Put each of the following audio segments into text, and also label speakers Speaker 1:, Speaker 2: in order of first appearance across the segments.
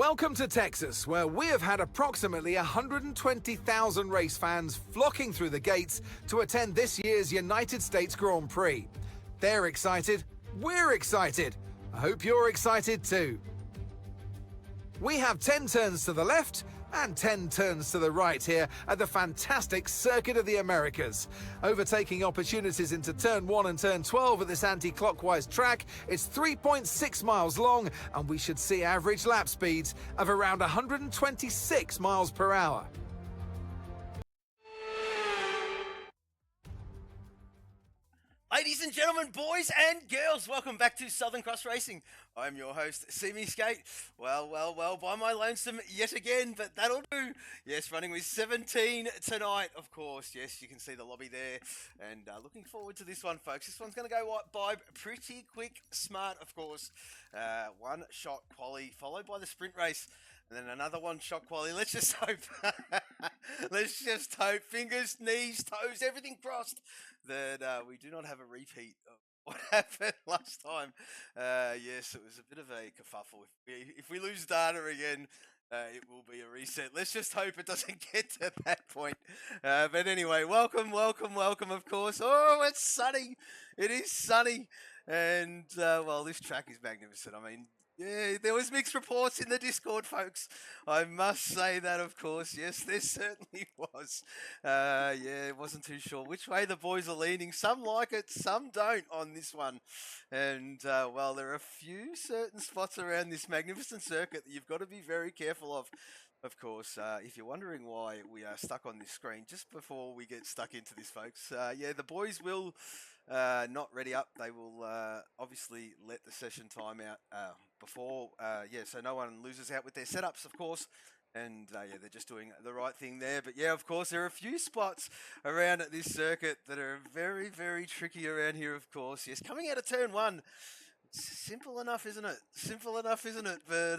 Speaker 1: Welcome to Texas, where we have had approximately 120,000 race fans flocking through the gates to attend this year's United States Grand Prix. They're excited, we're excited. I hope you're excited too. We have 10 turns to the left and 10 turns to the right here at the fantastic Circuit of the Americas. Overtaking opportunities into turn 1 and turn 12 at this anti-clockwise track. It's 3.6 miles long and we should see average lap speeds of around 126 miles per hour.
Speaker 2: Ladies and gentlemen, boys and girls, welcome back to SouthernXRacing. I'm your host, Simi Skate. Well, by my lonesome yet again, but that'll do. Yes, running with 17 tonight, of course. Yes, you can see the lobby there. And looking forward to this one, folks. This one's going to go by pretty quick, smart, of course. One shot quali, followed by the sprint race. And then another one shot quali. Let's just hope. Let's just hope. Fingers, knees, toes, everything crossed that we do not have a repeat of what happened last time. Yes, it was a bit of a kerfuffle. If we lose data again, it will be a reset. Let's just hope it doesn't get to that point. But anyway, welcome, of course. Oh, it's sunny. It is sunny. And, well, this track is magnificent. I mean, yeah, there was mixed reports in the Discord, folks. I must say that, of course. Yes, there certainly was. Yeah, wasn't too sure which way the boys are leaning. Some like it, some don't on this one. And, well, there are a few certain spots around this magnificent circuit that you've got to be very careful of course. If you're wondering why we are stuck on this screen, just before we get stuck into this, folks, yeah, the boys will not ready up. They will obviously let the session time out before, yeah, so no one loses out with their setups, of course. And, yeah, they're just doing the right thing there. But, yeah, of course, there are a few spots around at this circuit that are very, very tricky around here, of course. Yes, coming out of turn 1. Simple enough, isn't it? Simple enough, isn't it? But,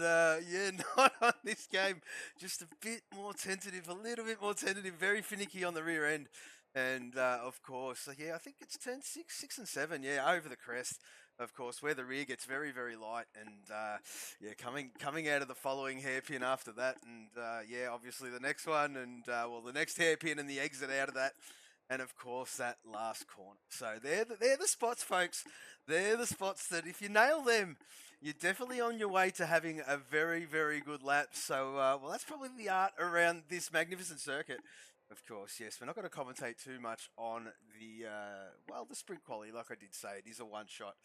Speaker 2: yeah, not on this game. Just a bit more tentative, a little bit more tentative, very finicky on the rear end. And, of course, yeah, I think it's turn 6 and 7, yeah, over the crest, of course, where the rear gets very, very light. And, yeah, coming out of the following hairpin after that. And, yeah, obviously the next one and, well, the next hairpin and the exit out of that. And, of course, that last corner. So they're the spots, folks. They're the spots that if you nail them, you're definitely on your way to having a very, very good lap. So, well, that's probably the art around this magnificent circuit. Of course, yes. We're not going to commentate too much on the, well, the sprint quali. Like I did say, it is a one-shot.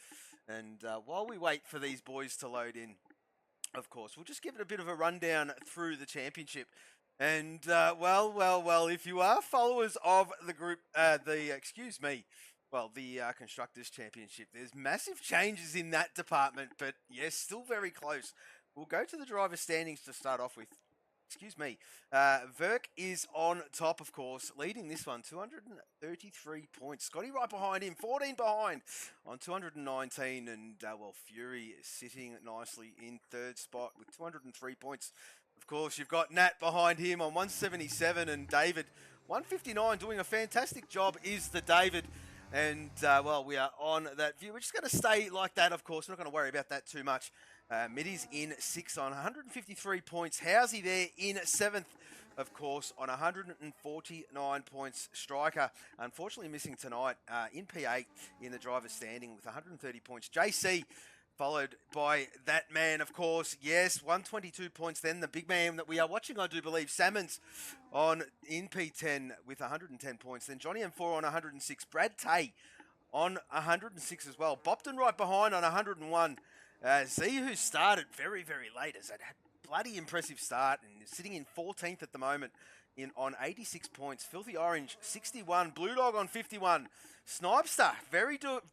Speaker 2: And while we wait for these boys to load in, of course, we'll just give it a bit of a rundown through the championship. And, well, if you are followers of the group, the Constructors Championship, there's massive changes in that department, but yes, still very close. We'll go to the driver standings to start off with. Verk is on top, of course, leading this one, 233 points. Scotty right behind him, 14 behind on 219. And, well, Fury is sitting nicely in third spot with 203 points. Of course, you've got Nat behind him on 177 and David 159 doing a fantastic job is the David. And, well, we are on that view. We're just going to stay like that, of course. We're not going to worry about that too much. Middy's in 6th on 153 points. Housey there in 7th, of course, on 149 points. Striker, unfortunately missing tonight in P8 in the driver's standing with 130 points. JC, followed by that man, of course. Yes, 122 points. Then the big man that we are watching, I do believe, Salmons in P10 with 110 points. Then Johnny M4 on 106. Brad Tay on 106 as well. Bopton right behind on 101. Z, who started very, very late, has had a bloody impressive start and is sitting in 14th at the moment on 86 points. Filthy Orange, 61. Blue Dog on 51. Snipester,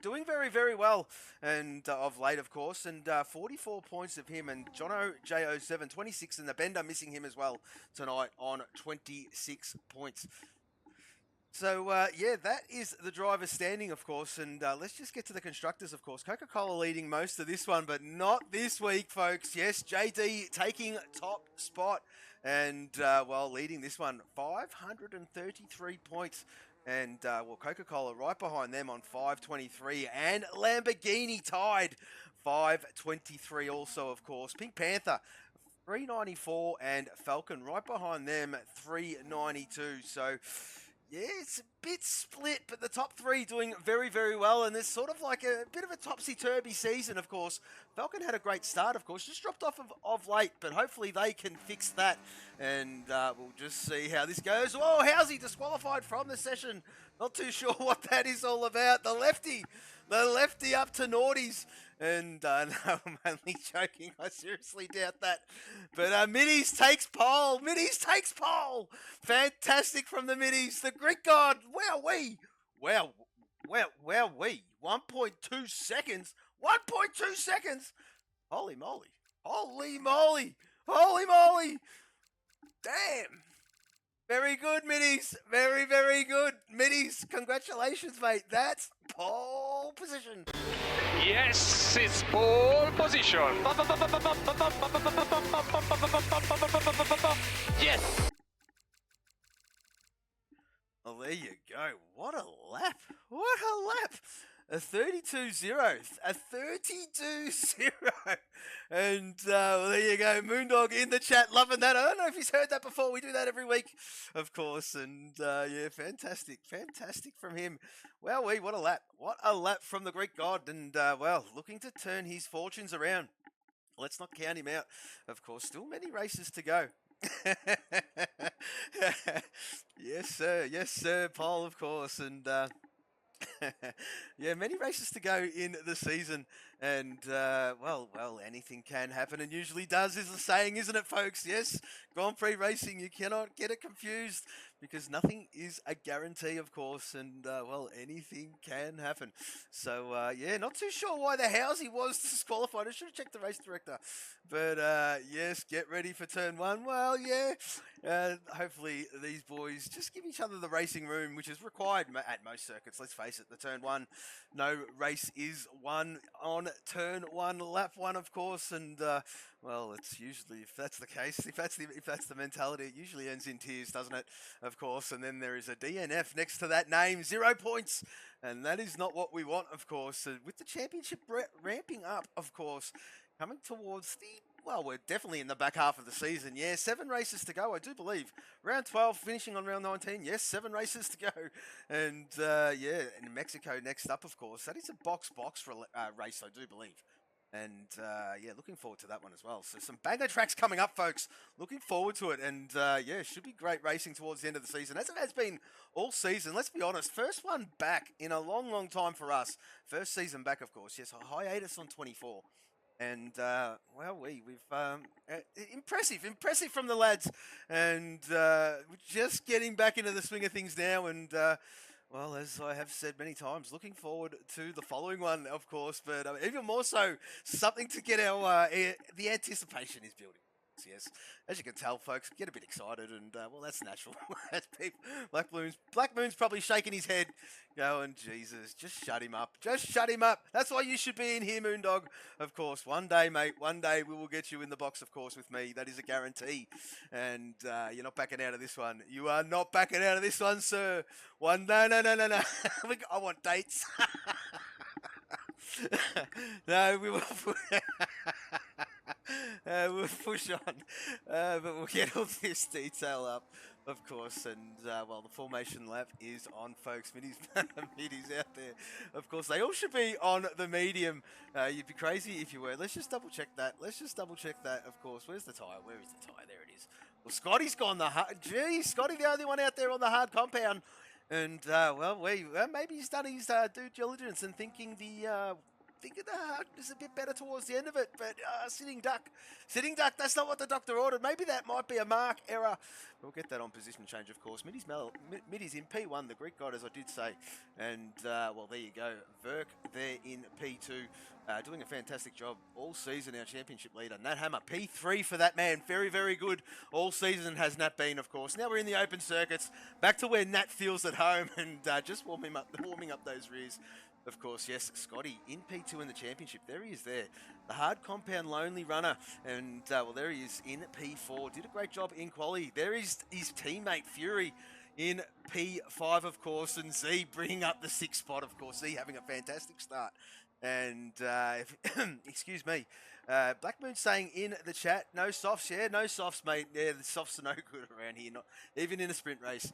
Speaker 2: doing very, very well and of late, of course. And 44 points of him. And Jono J07, 26. And the Bender missing him as well tonight on 26 points. So, yeah, that is the driver's standing, of course, and let's just get to the constructors, of course. Coca-Cola leading most of this one, but not this week, folks. Yes, JD taking top spot and, well, leading this one, 533 points. And, well, Coca-Cola right behind them on 523, and Lamborghini tied 523 also, of course. Pink Panther 394, and Falcon right behind them at 392. So, yeah, it's a bit split, but the top three doing very, very well. And there's sort of like a bit of a topsy-turvy season, of course. Falcon had a great start, of course, just dropped off of late, but hopefully they can fix that. And we'll just see how this goes. Oh, how's he disqualified from the session? Not too sure what that is all about. The lefty up to naughties. And no, I'm only joking. I seriously doubt that. But Middies takes pole. Middies takes pole. Fantastic from the Middies. The Greek God. Wowee. Wow. 1.2 seconds. 1.2 seconds. Holy moly. Holy moly. Holy moly. Damn. Very good, Middies. Very, very good. Middies, congratulations, mate. That's pole position.
Speaker 3: Yes, it's pole position. Yes.
Speaker 2: Well, there you go. What a lap. What a lap. A 32-0. A 32-0. And well, there you go. Moondog in the chat, loving that. I don't know if he's heard that before. We do that every week, of course. And yeah, fantastic. Fantastic from him. Well, what a lap. What a lap from the Greek God. And well, looking to turn his fortunes around. Let's not count him out. Of course, still many races to go. Yes, sir. Yes, sir. Paul, of course. And yeah, many races to go in the season, and well, anything can happen, and usually does, is the saying, isn't it, folks? Yes, Grand Prix racing, you cannot get it confused, because nothing is a guarantee, of course, and well, anything can happen. So yeah, not too sure why the Housey was disqualified. I should have checked the race director, but yes, get ready for turn one. Well, yeah, hopefully these boys just give each other the racing room, which is required at most circuits. Let's face it, the turn one, no race is won on turn one, lap one, of course, and well, it's usually, if that's the case, if that's the mentality, it usually ends in tears, doesn't it? Of course, and then there is a DNF next to that name, 0 points, and that is not what we want, of course. With the championship ramping up, of course, coming towards the, well, we're definitely in the back half of the season. Yeah, 7 races to go, I do believe. Round 12, finishing on round 19. Yes, 7 races to go. And yeah, in Mexico next up, of course. That is a box race, I do believe. And yeah, looking forward to that one as well. So some banger tracks coming up, folks. Looking forward to it. And yeah, should be great racing towards the end of the season, as it has been all season. Let's be honest, first one back in a long, long time for us. First season back, of course. Yes, a hiatus on 24. And well, we've impressive from the lads, and just getting back into the swing of things now. And well, as I have said many times, looking forward to the following one, of course. But even more so, something to get our the anticipation is building. Yes, as you can tell, folks, get a bit excited, and well, that's natural. That's people. Black Moon's probably shaking his head, going, "Jesus, just shut him up. Just shut him up." That's why you should be in here, Moondog. Of course, one day, mate. One day we will get you in the box, of course, with me. That is a guarantee. And you're not backing out of this one. You are not backing out of this one, sir. No. I want dates. No, we will. We'll push on, but we'll get all this detail up, of course, and well, the formation lap is on, folks. Middies out there, of course. They all should be on the medium. You'd be crazy if you were. Let's just double check that. Of course. Where's the tyre? Where is the tyre? There it is. Well, Scotty's gone the hard. Gee, Scotty, the only one out there on the hard compound, and well, maybe he's done his due diligence and thinking the hard is a bit better towards the end of it, but sitting duck, that's not what the doctor ordered. Maybe that might be a mark error. We'll get that on position change, of course. Middies in P1, the Greek God, as I did say, and well, there you go. Verk there in P2, doing a fantastic job all season, our championship leader. Nat Hammer, P3 for that man. Very, very good all season has Nat been, of course. Now we're in the open circuits, back to where Nat feels at home, and just warming up those rears. Of course, yes, Scotty in P2 in the championship. There he is there. The hard compound lonely runner. And, well, there he is in P4. Did a great job in quali. There is his teammate, Fury, in P5, of course. And Z bringing up the 6th spot, of course. Z having a fantastic start. And, excuse me, Black Moon saying in the chat, no softs. Yeah, no softs, mate. Yeah, the softs are no good around here, not even in a sprint race.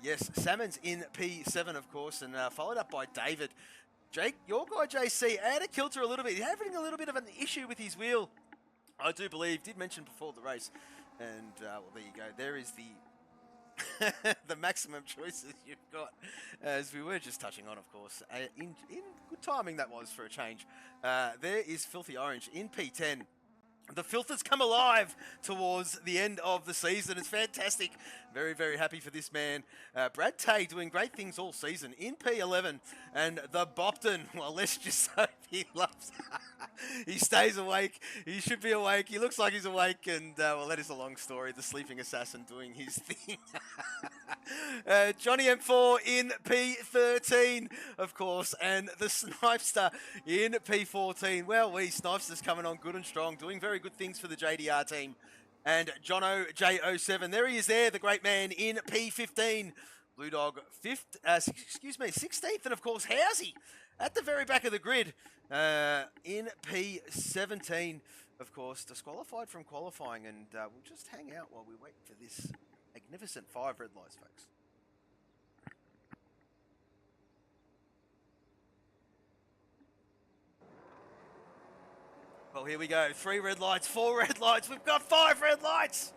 Speaker 2: Yes, Salmon's in P7, of course, and followed up by David. Jake, your guy JC, out of kilter a little bit. He's having a little bit of an issue with his wheel, I do believe. Did mention before the race. And, well, there you go. There is the the maximum choices you've got, as we were just touching on, of course. In good timing that was for a change. There is Filthy Orange in P10. The filters come alive towards the end of the season. It's fantastic. Very, very happy for this man. Brad Tay doing great things all season in P11. And the Bopton, well, let's just hope he loves he stays awake. He should be awake. He looks like he's awake. And, well, that is a long story. The sleeping assassin doing his thing. Johnny M4 in P13, of course. And the Snipester in P14. Well, Snipester's coming on good and strong, doing very good things for the JDR team. And Jono J07, there he is there, the great man in P15. Blue Dog 16th, and of course Housey at the very back of the grid in P17, of course, disqualified from qualifying. And we'll just hang out while we wait for this magnificent 5 red lights, folks. Well, here we go. 3 red lights, 4 red lights. We've got 5 red lights.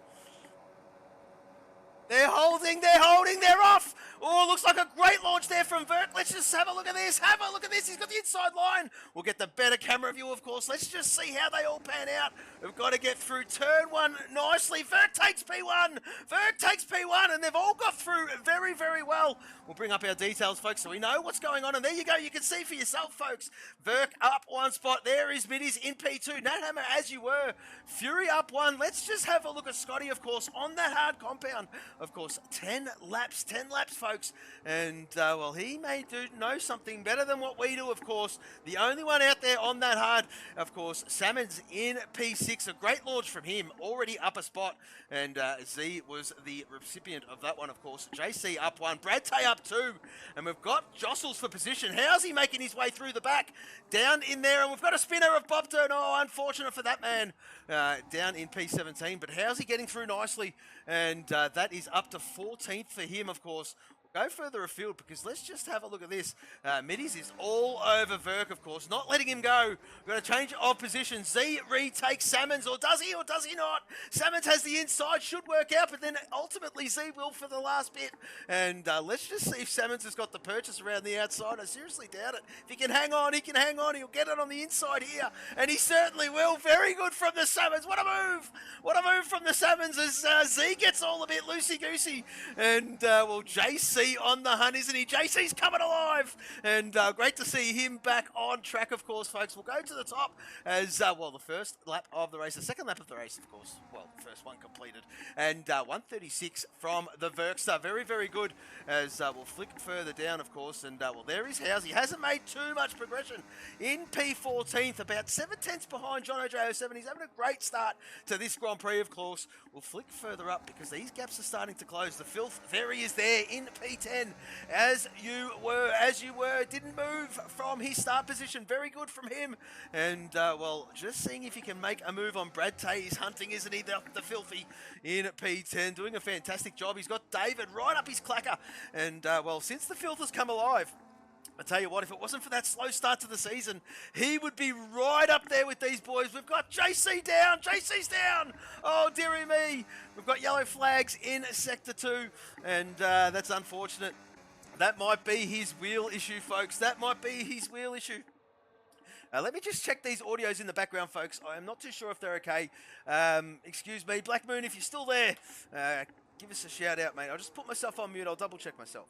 Speaker 2: They're holding, they're off. Oh, looks like a great launch there from Vert. Let's just have a look at this. He's got the inside line. We'll get the better camera view, of course. Let's just see how they all pan out. We've got to get through turn 1 nicely. Vert takes P1, and they've all got through very, very well. We'll bring up our details, folks, so we know what's going on. And there you go. You can see for yourself, folks. Vert up 1 spot. There is Middies in P2. Nat Hammer, as you were. Fury up 1. Let's just have a look at Scotty, of course, on that hard compound. Of course, 10 laps, folks. And, well, he may know something better than what we do, of course. The only one out there on that hard, of course, Salmon's in P6. A great launch from him, already up a spot. And Z was the recipient of that one, of course. JC up 1, Brad Tay up 2. And we've got Jostles for position. How's he making his way through the back? Down in there, and we've got a spinner of Bobton. Oh, unfortunate for that man. Down in P17, but how's he getting through nicely? And that is up to 14th for him, of course. Go further afield, because let's just have a look at this. Middies is all over Verk, of course, not letting him go. We've got a change of position. Z retakes Salmons, or does he not? Salmons has the inside, should work out, but then ultimately Z will for the last bit. And let's just see if Salmons has got the purchase around the outside. I seriously doubt it. If he can hang on, he can hang on. He'll get it on the inside here, and he certainly will. Very good from the Salmons. What a move! What a move from the Salmons as Z gets all a bit loosey-goosey. And, well, JC on the hunt, isn't he? JC's coming alive, and great to see him back on track, of course, folks. We'll go to the top as, well, the first lap of the race, the second lap of the race, of course. Well, the first one completed, and 136 from the Verkstar. Very, very good, as we'll flick further down, of course, and, well, there is Housey. He hasn't made too much progression in P14th, about 7/10 behind John OJ07. He's having a great start to this Grand Prix, of course. We'll flick further up, because these gaps are starting to close. The Filth, there he is there in P10, as you were, didn't move from his start position. Very good from him. And, well, just seeing if he can make a move on Brad Tay. He's hunting, isn't he, the Filthy in P10, doing a fantastic job. He's got David right up his clacker. And, well, since the Filth has come alive, I tell you what, if it wasn't for that slow start to the season, he would be right up there with these boys. We've got JC down. JC's down. Oh, dearie me. We've got yellow flags in Sector 2, and that's unfortunate. That might be his wheel issue, folks. That might be his wheel issue. Let me just check these audios in the background, folks. I am not too sure if they're okay. Excuse me. Black Moon, if you're still there, give us a shout out, mate. I'll just put myself on mute. I'll double check myself.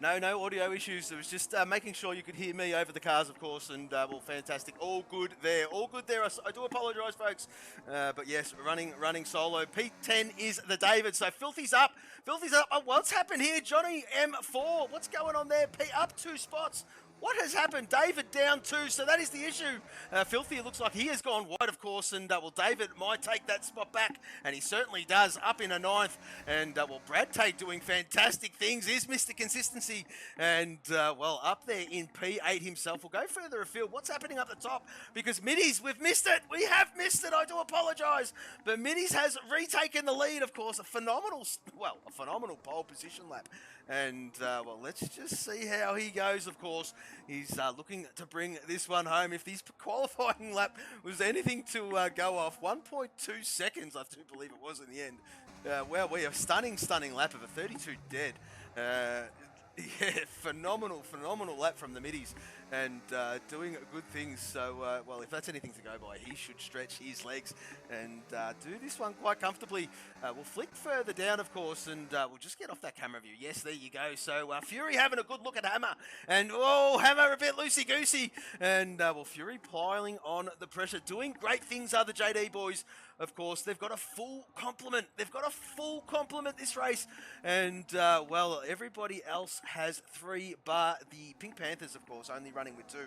Speaker 2: No audio issues. It was just making sure you could hear me over the cars, of course, and well, fantastic. All good there. All good there. I do apologise, folks. But yes, running solo. P10 is the David. So Filthy's up. Filthy's up. Oh, what's happened here? Johnny M4. What's going on there? P up 2 spots. What has happened? David down 2, so that is the issue. Filthy, it looks like he has gone wide, of course, and well, David might take that spot back, and he certainly does, up in a 9th. And well, Brad Tate doing fantastic things, is Mr. Consistency, and well, up there in P8 himself. We'll go further afield. What's happening up the top? Because Middies, we've missed it. We have missed it. I do apologise, but Middies has retaken the lead, of course. A phenomenal pole position lap. And, well, let's just see how he goes, of course. He's looking to bring this one home. If this qualifying lap was anything to go off, 1.2 seconds, I do believe it was in the end. Well, we have stunning lap of a 32 dead. Yeah, phenomenal lap from the Middies. And doing good things. So, well, if that's anything to go by, he should stretch his legs and do this one quite comfortably. We'll flick further down, of course, and we'll just get off that camera view. Yes, there you go. So, Fury having a good look at Hammer. And, oh, Hammer a bit loosey-goosey. And, well, Fury piling on the pressure. Doing great things are the JD boys. Of course, they've got a full complement. They've got a full complement this race. And, well, everybody else has 3, bar the Pink Panthers, of course, only running with 2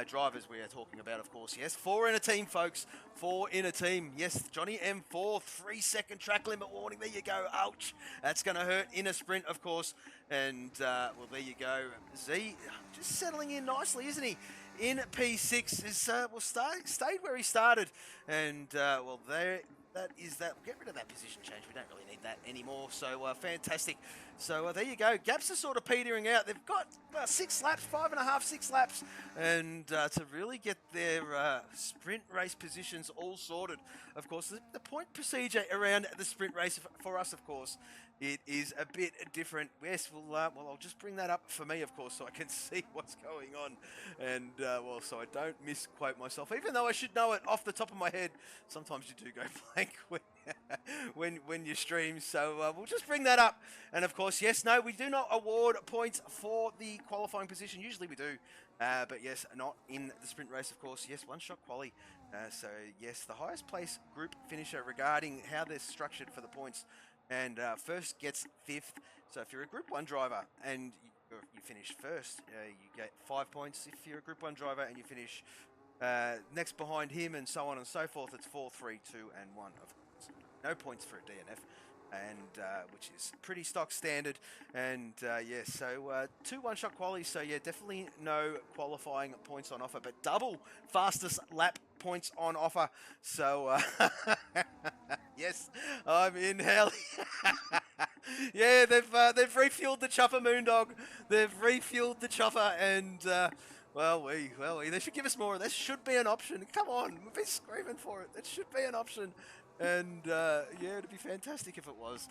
Speaker 2: drivers we are talking about, of course. Yes, 4 in a team, folks. 4 in a team. Yes, Johnny M4, 3-second track limit warning. There you go. Ouch. That's going to hurt in a sprint, of course. And, well, there you go. Z just settling in nicely, isn't he? In P6 is well stayed where he started, and well there that is that. Get rid of that position change. We don't really need that anymore. So fantastic. So there you go. Gaps are sort of petering out. They've got 6 laps, 5.5, 6 laps, and to really get their sprint race positions all sorted. Of course, the point procedure around the sprint race for us, of course, it is a bit different. Yes, well, I'll just bring that up for me, of course, so I can see what's going on, and well, so I don't misquote myself, even though I should know it off the top of my head. Sometimes you do go blank when you stream, so we'll just bring that up. And of course, yes, no, we do not award points for the qualifying position. Usually we do, but yes, not in the sprint race, of course. Yes, one-shot quali. So yes, the highest place group finisher regarding how they're structured for the points. And first gets 5th. So if you're a Group 1 driver and you finish first, you get 5 points. If you're a Group 1 driver and you finish next behind him and so on and so forth, it's 4, 3, 2, and 1. Of course, no points for a DNF, and which is pretty stock standard. And yeah, so 2 one-shot qualies. So yeah, definitely no qualifying points on offer, but double fastest lap points on offer. So yes, I'm in hell. Yeah, they've refueled the chopper, Moondog. They've refueled the chopper, and well, they should give us more. This should be an option. Come on, we've been screaming for it. That should be an option. And yeah, it'd be fantastic if it was.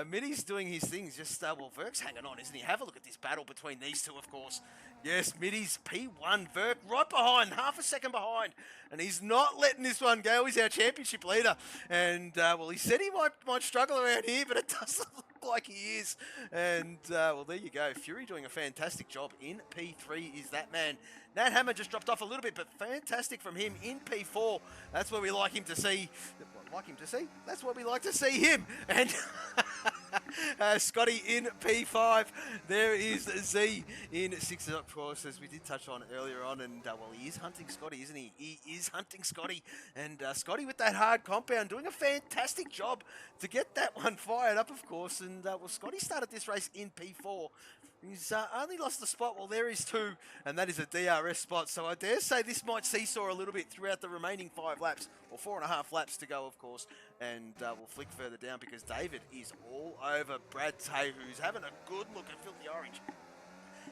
Speaker 2: Middy's doing his things. Just well, Verk's hanging on, isn't he? Have a look at this battle between these two, of course. Yes, Middy's P1, Verk right behind, half a second behind, and he's not letting this one go. He's our championship leader, and well, he said he might struggle around here, but it doesn't look like he is. And well, there you go. Fury doing a fantastic job in P3 is that man. Nat Hammer just dropped off a little bit, but fantastic from him in P4. That's where we like him to see. That's what we like to see him. And Scotty in P5. There is Z in 6, of course, as we did touch on earlier on. And well, he is hunting Scotty, isn't he? He is hunting Scotty. And Scotty with that hard compound doing a fantastic job to get that one fired up, of course. And well, Scotty started this race in P4. He's only lost the spot. Well, there is 2, and that is a DRS spot. So I dare say this might seesaw a little bit throughout the remaining 5 laps, or 4.5 laps to go, of course. And we'll flick further down because David is all over Brad Tay, who's having a good look at Filthy Orange.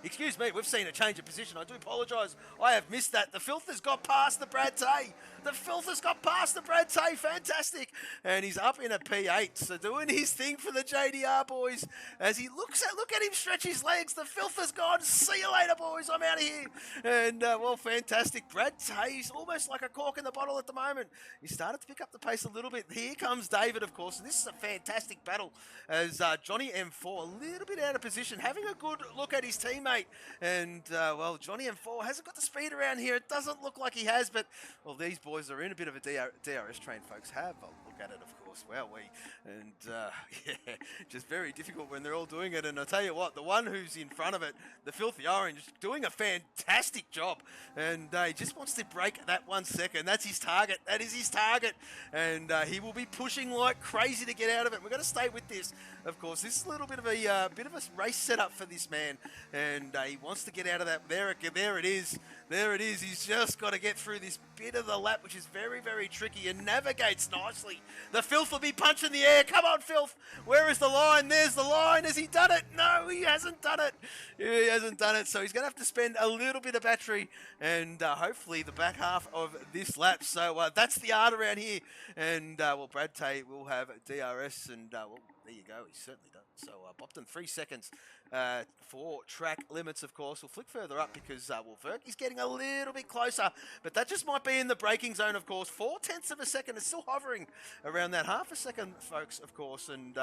Speaker 2: Excuse me, we've seen a change of position. I do apologise. I have missed that. The Filth has got past the Brad Tay. The Filth has got past the Brad Tay. Fantastic. And he's up in a P8. So doing his thing for the JDR boys. As he look at him stretch his legs. The Filth has gone. See you later, boys. I'm out of here. And, well, fantastic. Brad Tay's almost like a cork in the bottle at the moment. He started to pick up the pace a little bit. Here comes David, of course. And this is a fantastic battle as Johnny M4 a little bit out of position, having a good look at his teammate. And, well, Johnny M4 hasn't got the speed around here. It doesn't look like he has, but, well, these boys are in a bit of a DRS train, folks. Have a look at it, of course. Wow, and, yeah, just very difficult when they're all doing it. And I'll tell you what, the one who's in front of it, the Filthy Orange, doing a fantastic job. And he just wants to break that 1 second. That's his target. That is his target. And he will be pushing like crazy to get out of it. We're going to stay with this. Of course, this is a little bit of a race setup for this man, and he wants to get out of that. There it is. There it is. He's just got to get through this bit of the lap, which is very, very tricky, and navigates nicely. The Filth will be punching the air. Come on, Filth. Where is the line? There's the line. Has he done it? No, he hasn't done it. He hasn't done it, so he's going to have to spend a little bit of battery, and hopefully the back half of this lap. So that's the art around here, and well, Brad Tay will have DRS, and well, there you go. He certainly does. So Bopton 3 seconds for track limits, of course. We'll flick further up because, well, Verk is getting a little bit closer, but that just might be in the braking zone, of course. 0.4 of a second is still hovering around that half a second, folks, of course. And,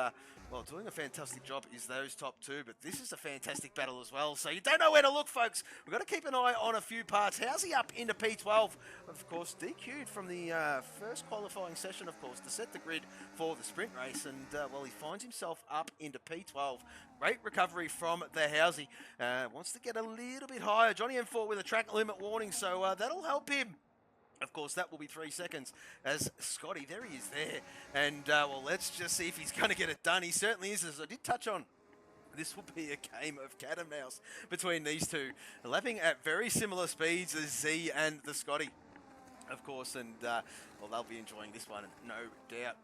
Speaker 2: well, doing a fantastic job is those top two, but this is a fantastic battle as well. So you don't know where to look, folks. We've got to keep an eye on a few parts. How's he up into P12? Of course, DQ'd from the first qualifying session, of course, to set the grid for the sprint race. And, well, he finds himself up into P12. Great recovery from the Housey. Wants to get a little bit higher. Johnny M4 with a track limit warning, so that'll help him. Of course, that will be 3 seconds as Scotty, there he is there. And, well, let's just see if he's going to get it done. He certainly is, as I did touch on. This will be a game of cat and mouse between these two, lapping at very similar speeds as Z and the Scotty, of course. And, well, they'll be enjoying this one, no doubt.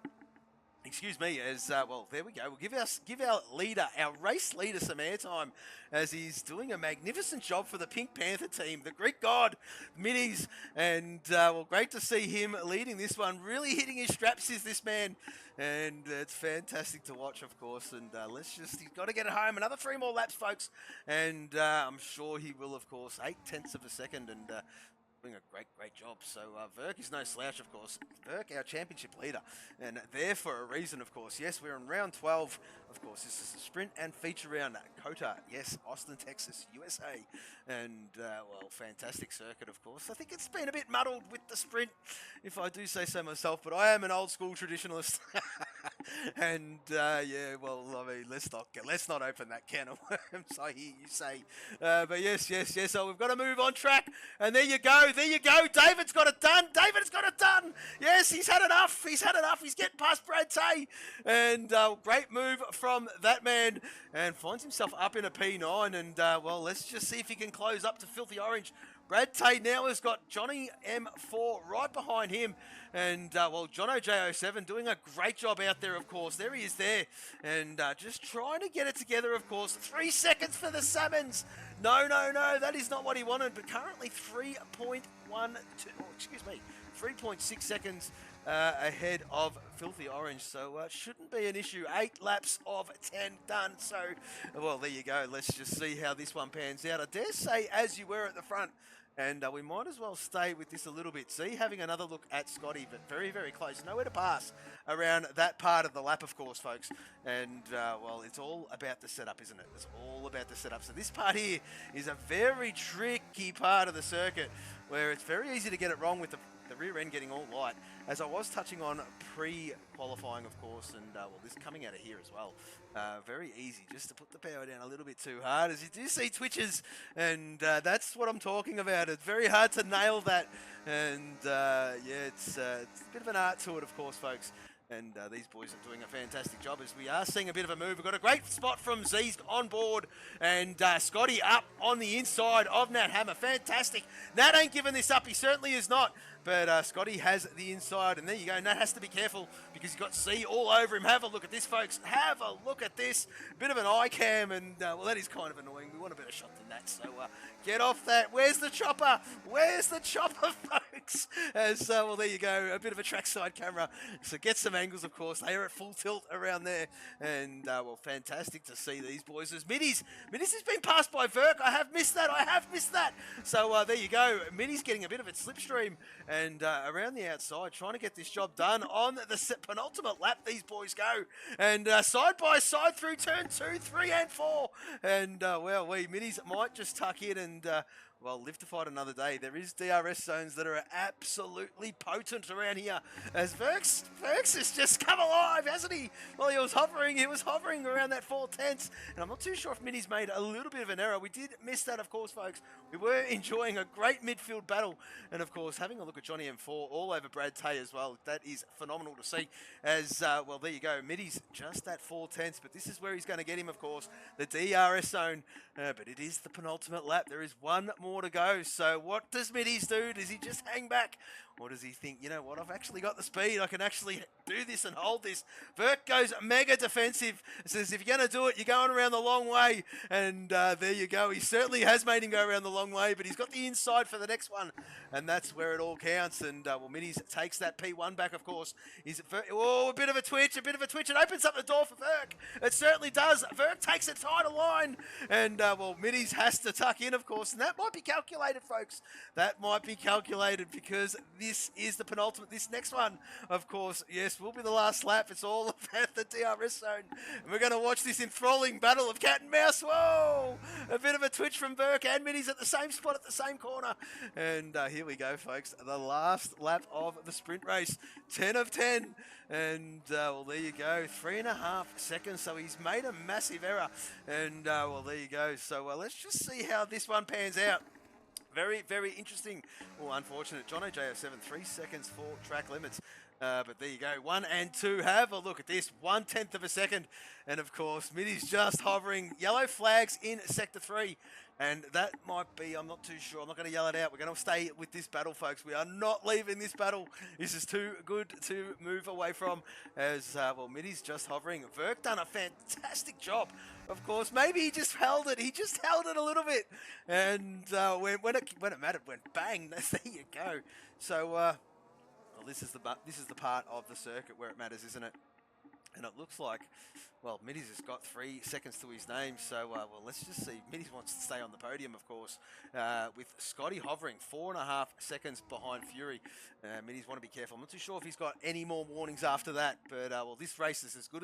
Speaker 2: Excuse me, as, well, there we go. We'll give our leader, our race leader, some airtime as he's doing a magnificent job for the Pink Panther team, the Greek god, Minis. And, well, great to see him leading this one. Really hitting his straps is this man. And it's fantastic to watch, of course. And he's got to get it home. Another 3 more laps, folks. And I'm sure he will, of course. 0.8 of a second. And, doing a great job. So Verk is no slouch, of course. Verk, our championship leader, and there for a reason, of course. Yes, we're in round 12. Of course, this is a sprint and feature round at COTA. Yes, Austin, Texas, USA. And, well, fantastic circuit, of course. I think it's been a bit muddled with the sprint, if I do say so myself, but I am an old school traditionalist. And, yeah, well, I mean, let's not open that can of worms, I hear you say. But yes, so we've got to move on track. And there you go. David's got it done. Yes, he's had enough. He's getting past Brad Tay. And great move from that man. And finds himself up in a P9. And, well, let's just see if he can close up to Filthy Orange. Brad Tay now has got Johnny M4 right behind him. And, well, Jono J07 doing a great job out there, of course. There he is there. And just trying to get it together, of course. 3 seconds for the Salmons. No, that is not what he wanted. But currently 3.6 seconds ahead of Filthy Orange. So shouldn't be an issue. 8 laps of 10 done. So, well, there you go. Let's just see how this one pans out. I dare say, as you were at the front, and we might as well stay with this a little bit. See, having another look at Scotty, but very, very close. Nowhere to pass around that part of the lap, of course, folks. And, well, it's all about the setup, isn't it? It's all about the setup. So this part here is a very tricky part of the circuit where it's very easy to get it wrong with the rear end getting all light. As I was touching on pre-qualifying, of course, and, well, this coming out of here as well. Very easy just to put the power down a little bit too hard, as you do see twitches, and that's what I'm talking about. It's very hard to nail that, and yeah, it's a bit of an art to it, of course, folks. And these boys are doing a fantastic job as we are seeing a bit of a move. We've got a great spot from Z's on board, and Scotty up on the inside of Nat Hammer. Fantastic. Nat ain't giving this up. He certainly is not. But Scotty has the inside, and there you go. Nat has to be careful because because he's got C all over him. Have a look at this, folks. Have a look at this. Bit of an eye cam, and well, that is kind of annoying. We want a better shot than that, so get off that. Where's the chopper? Where's the chopper, folks? As well, there you go. A bit of a trackside camera. So get some angles, of course. They are at full tilt around there, and well, fantastic to see these boys. As Middies has been passed by Verk. I have missed that. So there you go. Middies getting a bit of a slipstream, and around the outside, trying to get this job done on the penultimate lap. These boys go, and side by side through turn 2, 3, and 4, and well, Middies might just tuck in and well, live to fight another day. There is DRS zones that are absolutely potent around here. As Verks has just come alive, hasn't he? Well, he was hovering around that 4/10, and I'm not too sure if Minnie's made a little bit of an error. We did miss that, of course, folks. We were enjoying a great midfield battle, and of course, having a look at Johnny M4 all over Brad Tay as well. That is phenomenal to see. As well, there you go. Middy's just that 4/10, but this is where he's going to get him, of course, the DRS zone. But it is the penultimate lap. There is one more to go. So what does Middies do? Does he just hang back? Or does he think, you know what, I've actually got the speed. I can actually do this and hold this. Verk goes mega defensive. Says, if you're going to do it, you're going around the long way. And there you go. He certainly has made him go around the long way, but he's got the inside for the next one. And that's where it all counts. And, well, Middies takes that P1 back, of course. Oh, a bit of a twitch. It opens up the door for Verk. It certainly does. Verk takes a tighter line. And, well, Middies has to tuck in, of course. And that might be calculated, folks. That might be calculated because this is the penultimate. This next one, of course, yes, will be the last lap. It's all about the DRS zone. And we're going to watch this enthralling battle of cat and mouse. Whoa! A bit of a twitch from Verk and Middies at the same spot at the same corner. And here we go, folks. The last lap of the sprint race. 10 of 10. And, well, there you go. 3.5 seconds. So he's made a massive error. And, well, there you go. So let's just see how this one pans out. Very, very interesting. Well, unfortunate. Jono JO7, 3 seconds for track limits. But there you go. 1 and 2. Have a look at this. 1/10 of a second. And of course, Middy's just hovering. Yellow flags in Sector 3. And that might be, I'm not too sure. I'm not going to yell it out. We're going to stay with this battle, folks. We are not leaving this battle. This is too good to move away from. As, well, Middy's just hovering. Verk done a fantastic job. Of course, maybe he just held it. He just held it a little bit. And when it mattered, went bang. There you go. So, well, this is the part of the circuit where it matters, isn't it? And it looks like, well, Middies has got 3 seconds to his name. So, well, let's just see. Middies wants to stay on the podium, of course, with Scotty hovering 4.5 seconds behind Fury. Middies want to be careful. I'm not too sure if he's got any more warnings after that. But, well, this race is as good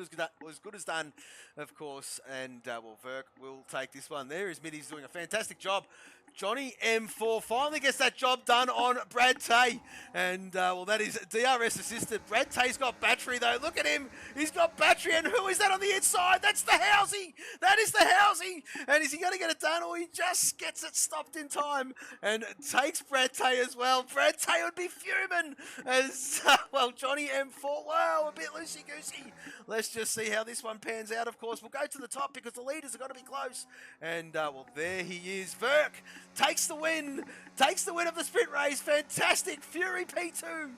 Speaker 2: as done, of course. And, well, Verk will take this one. There is Middies doing a fantastic job. Johnny M4 finally gets that job done on Brad Tay. And, well, that is DRS assisted. Brad Tay's got battery, though. Look at him. He's got battery. And who is that on the inside? That's the Housey. That is the Housey. And is he going to get it done, or he just gets it stopped in time and takes Brad Tay as well? Brad Tay would be fuming as, well, Johnny M4. Wow, a bit loosey-goosey. Let's just see how this one pans out, of course. We'll go to the top because the leaders have got to be close. And, well, there he is. Verk takes the win of the sprint race. Fantastic. Fury P2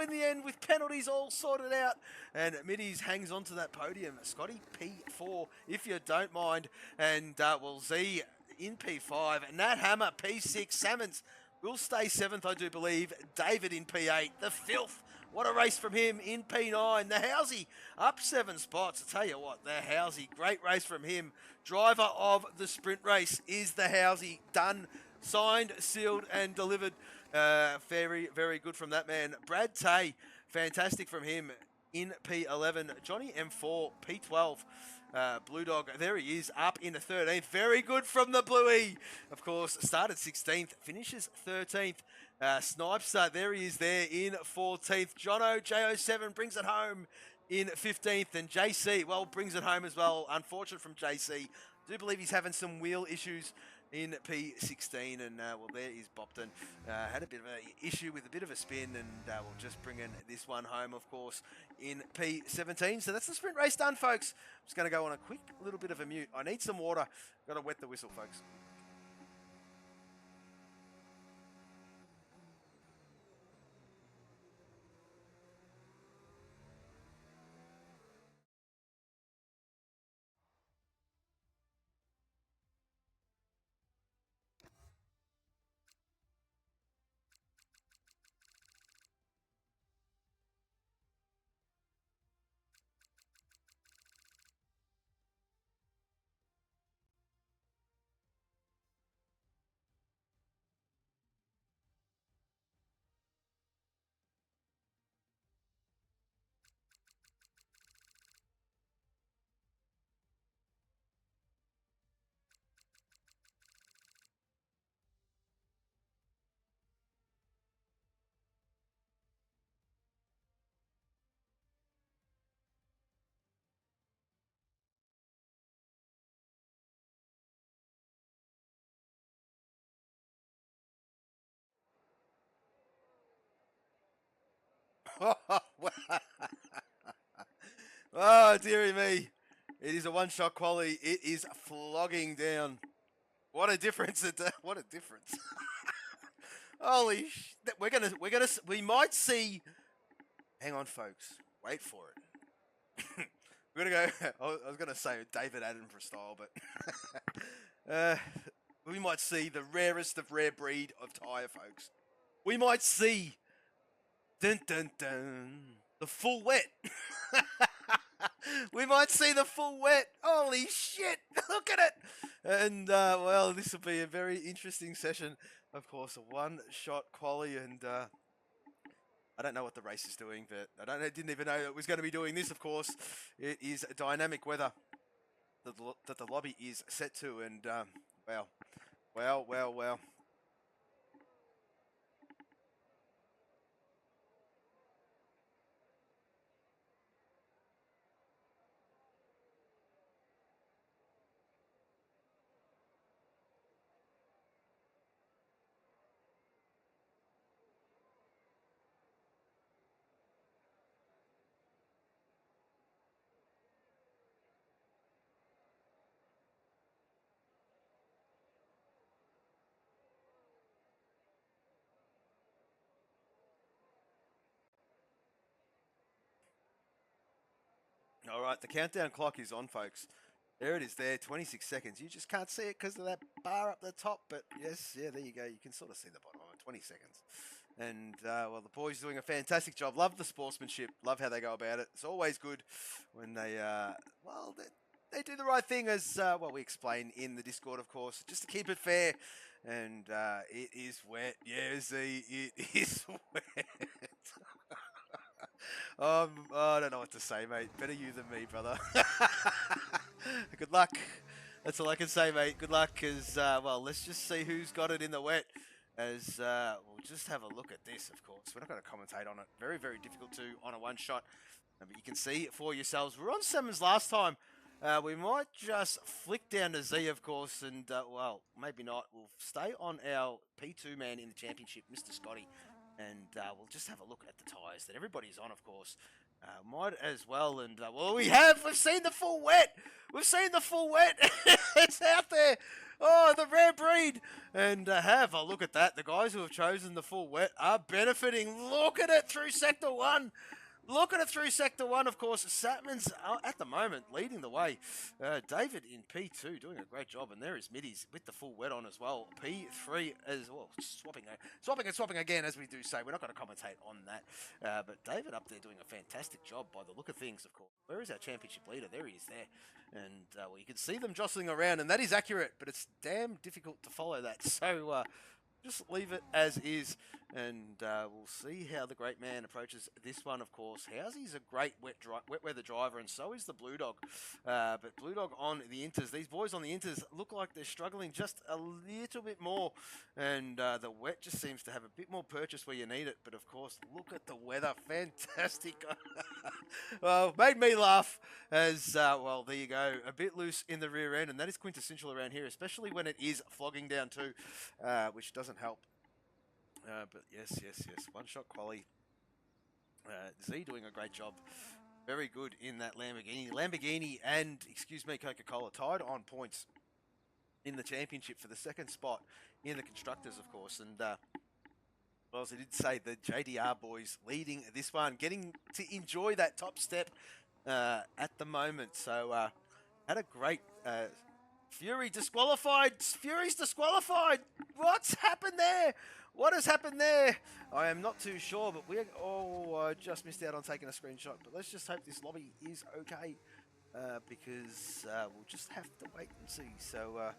Speaker 2: in the end with penalties all sorted out. And Middies hangs on to that podium. Scotty P4, if you don't mind. And, well, Z in P5. Nat Hammer P6. Salmons will stay 7th, I do believe. David in P8. The Filth. What a race from him in P9. The Housey up 7 spots. I tell you what, the Housey, great race from him. Driver of the sprint race is the Housey. Done, signed, sealed, and delivered. Very, very good from that man. Brad Tay, fantastic from him in P11. Johnny M4, P12. Blue Dog, there he is, up into 13th. Very good from the Bluey. Of course, started 16th, finishes 13th. Snipes, there he is there in 14th. Jono, JO7 brings it home in 15th. And JC, well, brings it home as well. Unfortunate from JC. Do believe he's having some wheel issues in P16. And, well, there is Bopton. Had a bit of an issue with a bit of a spin. And we'll just bring in this one home, of course, in P17. So that's the sprint race done, folks. I'm just going to go on a quick little bit of a mute. I need some water. Got to wet the whistle, folks. Oh, dearie me. It is a one-shot quali. It is flogging down. What a difference! What a difference! Holy sh! We might see. Hang on, folks. Wait for it. We're gonna go. I was gonna say David Attenborough style, but we might see the rarest of rare breed of tyre, folks. We might see. Dun dun dun. The full wet. We might see the full wet. Holy shit! Look at it. And well, this will be a very interesting session. Of course, a one-shot quali, and I don't know what the race is doing, but I didn't even know it was going to be doing this. Of course, it is dynamic weather that the lobby is set to, and well. All right, the countdown clock is on, folks. There it is there, 26 seconds. You just can't see it because of that bar up the top, but yes, yeah, there you go. You can sort of see the bottom of it, 20 seconds. And, well, the boys doing a fantastic job. Love the sportsmanship. Love how they go about it. It's always good when they, well, they do the right thing as, well, we explain in the Discord, of course, just to keep it fair. And it is wet. Yeah, Z, it is wet. I don't know what to say, mate. Better you than me, brother. Good luck. That's all I can say, mate. Good luck, because, well, let's just see who's got it in the wet. As we'll just have a look at this, of course. We're not going to commentate on it. Very, very difficult to on a one-shot. But you can see it for yourselves. We were on Simmons last time. We might just flick down to Z, of course, and, well, maybe not. We'll stay on our P2 man in the championship, Mr. Scotty. And we'll just have a look at the tyres that everybody's on, of course. Might as well, and well, we've seen the full wet. We've seen the full wet. It's out there. Oh, the rare breed. And have a look at that. The guys who have chosen the full wet are benefiting. Look at it through Sector 1. Look at it through Sector 1, of course. Satman's at the moment leading the way. David in P2 doing a great job. And there is Middies with the full wet on as well. P3 as well. Swapping again, as we do say. We're not going to commentate on that. But David up there doing a fantastic job by the look of things, of course. Where is our championship leader? There he is there. And well, you can see them jostling around. And that is accurate. But it's damn difficult to follow that. So just leave it as is, and we'll see how the great man approaches this one, of course. Housy's a great wet weather driver, and so is the Blue Dog. But Blue Dog on the Inters. These boys on the Inters look like they're struggling just a little bit more, and the wet just seems to have a bit more purchase where you need it. But, of course, look at the weather. Fantastic. Well, made me laugh as, well, there you go. A bit loose in the rear end, and that is quintessential around here, especially when it is flogging down too, which doesn't help. But yes. One-shot quali. Z doing a great job. Very good in that Lamborghini. Lamborghini and, Coca-Cola tied on points in the championship for the second spot in the Constructors, of course. And, well, as I did say, the JDR boys leading this one, getting to enjoy that top step at the moment. So, had a great... Fury disqualified. Fury's disqualified. What's happened there? What has happened there? I am not too sure, but we're... Oh, I just missed out on taking a screenshot. But let's just hope this lobby is okay, because we'll just have to wait and see. So,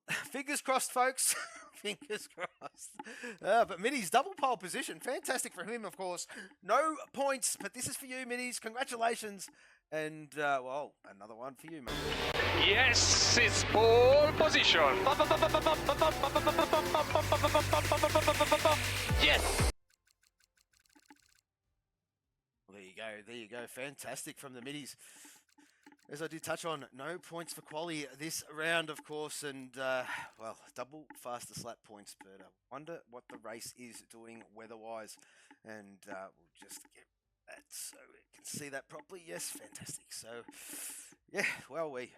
Speaker 2: fingers crossed, folks. Fingers crossed. But Minnie's double pole position. Fantastic for him, of course. No points, but this is for you, Minnie's. Congratulations. And, well, another one for you, mate.
Speaker 3: Yes, it's pole position. Yes.
Speaker 2: Well, there you go. Fantastic from the middies. as I did touch on, no points for quali this round, of course, and well, double fastest lap points. But I wonder what the race is doing weather-wise, and we'll just get that so we can see that properly. Yes, fantastic. So, yeah, well, what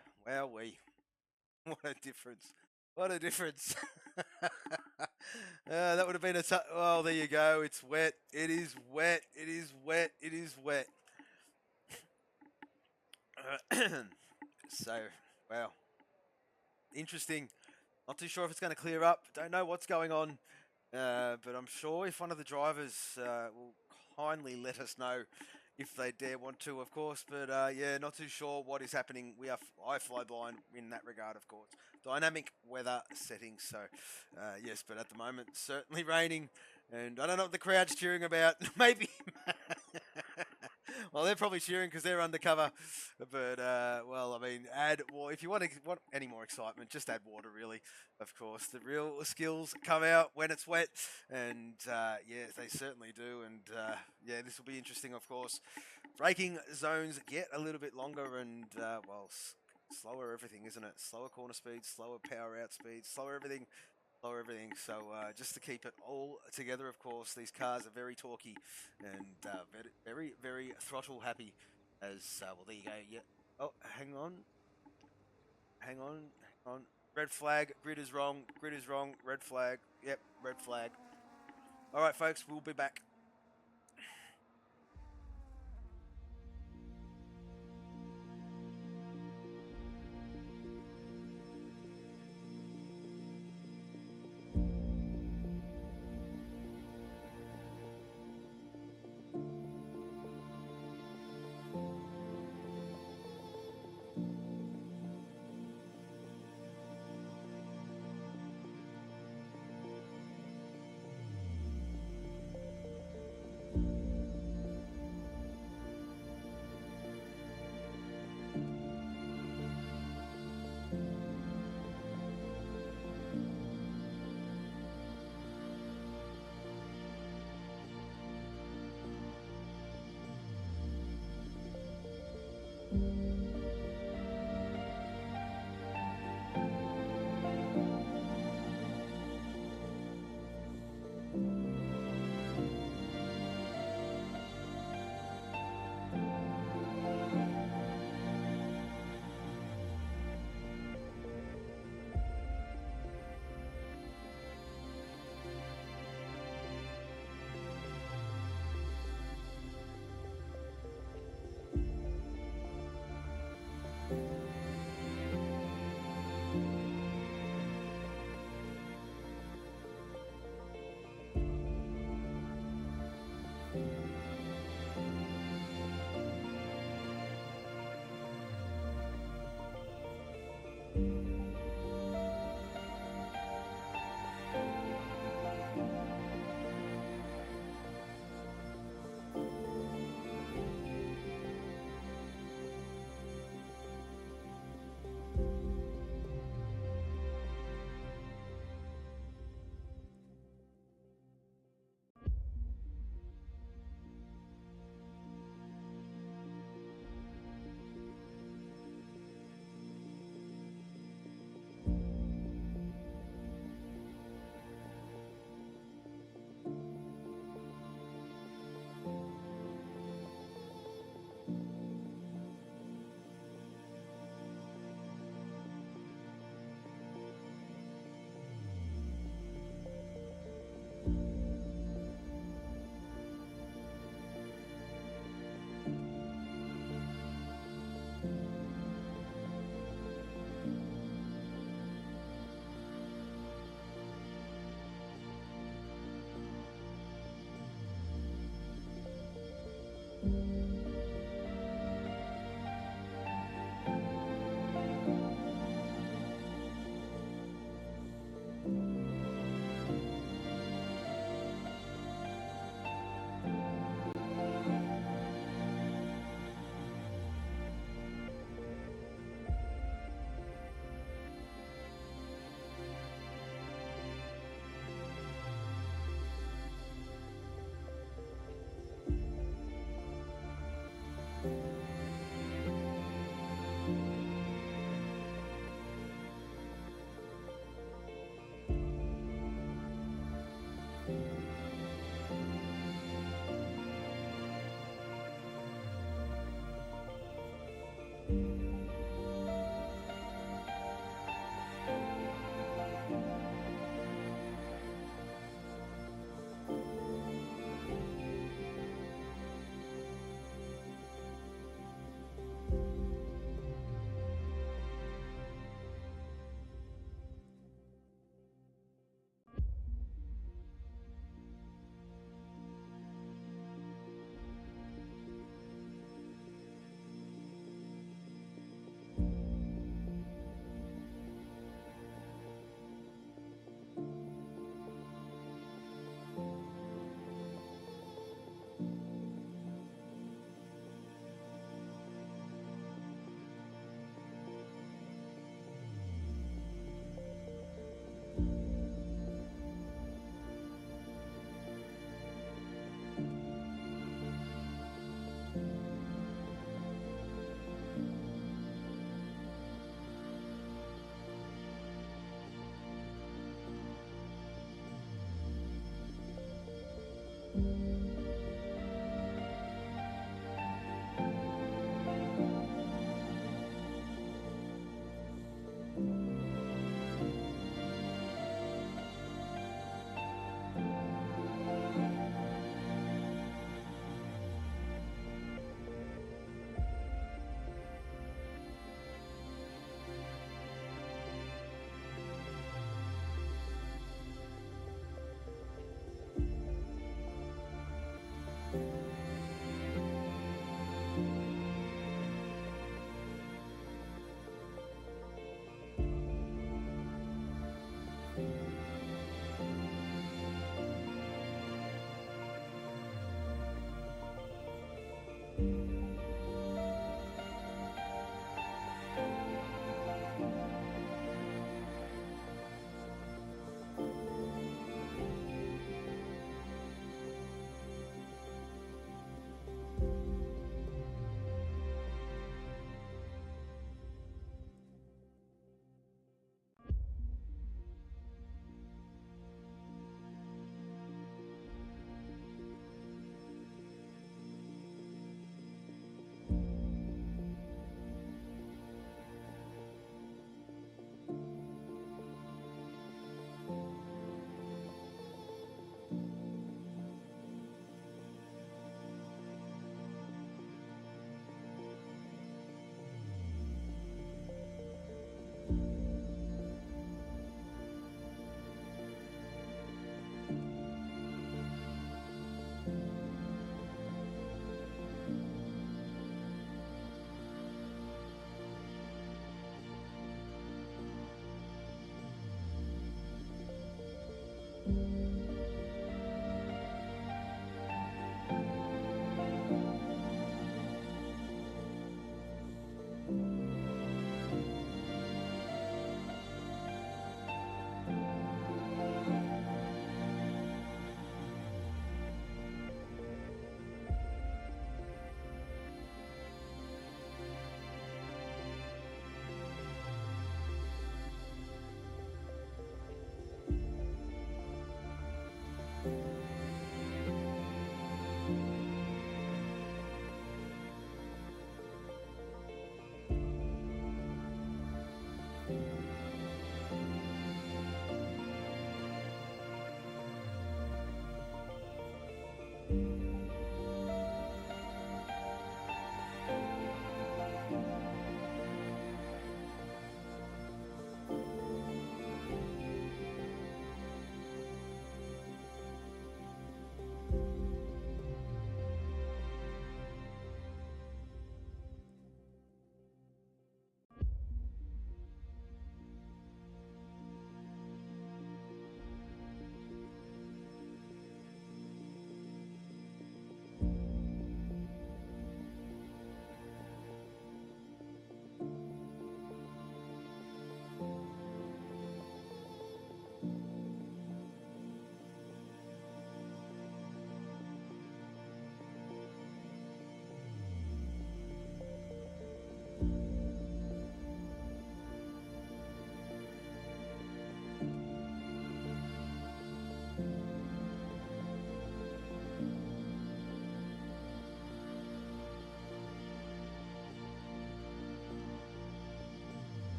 Speaker 2: a difference! What a difference! That would have been a well, there you go. It's wet. It is wet. It is wet. It is wet. So, well, interesting. Not too sure if it's going to clear up. Don't know what's going on. But I'm sure if one of the drivers will kindly let us know if they dare want to, of course. But yeah, not too sure what is happening. I fly blind in that regard, of course. Dynamic weather settings. So yes, but at the moment, certainly raining. And I don't know what the crowd's cheering about. Maybe. Well, they're probably cheering because they're undercover. But, well, I mean, if you want any more excitement, just add water, really, of course. The real skills come out when it's wet. And, yeah, they certainly do. And, yeah, this will be interesting, of course. Braking zones get a little bit longer and, well, slower everything, isn't it? Slower corner speeds, slower power out speeds, slower everything. So just to keep it all together, of course, these cars are very torquey and very, very throttle happy. As well, there you go. Yeah. Oh, hang on. Red flag. Grid is wrong. Red flag. Yep, red flag. All right, folks, we'll be back.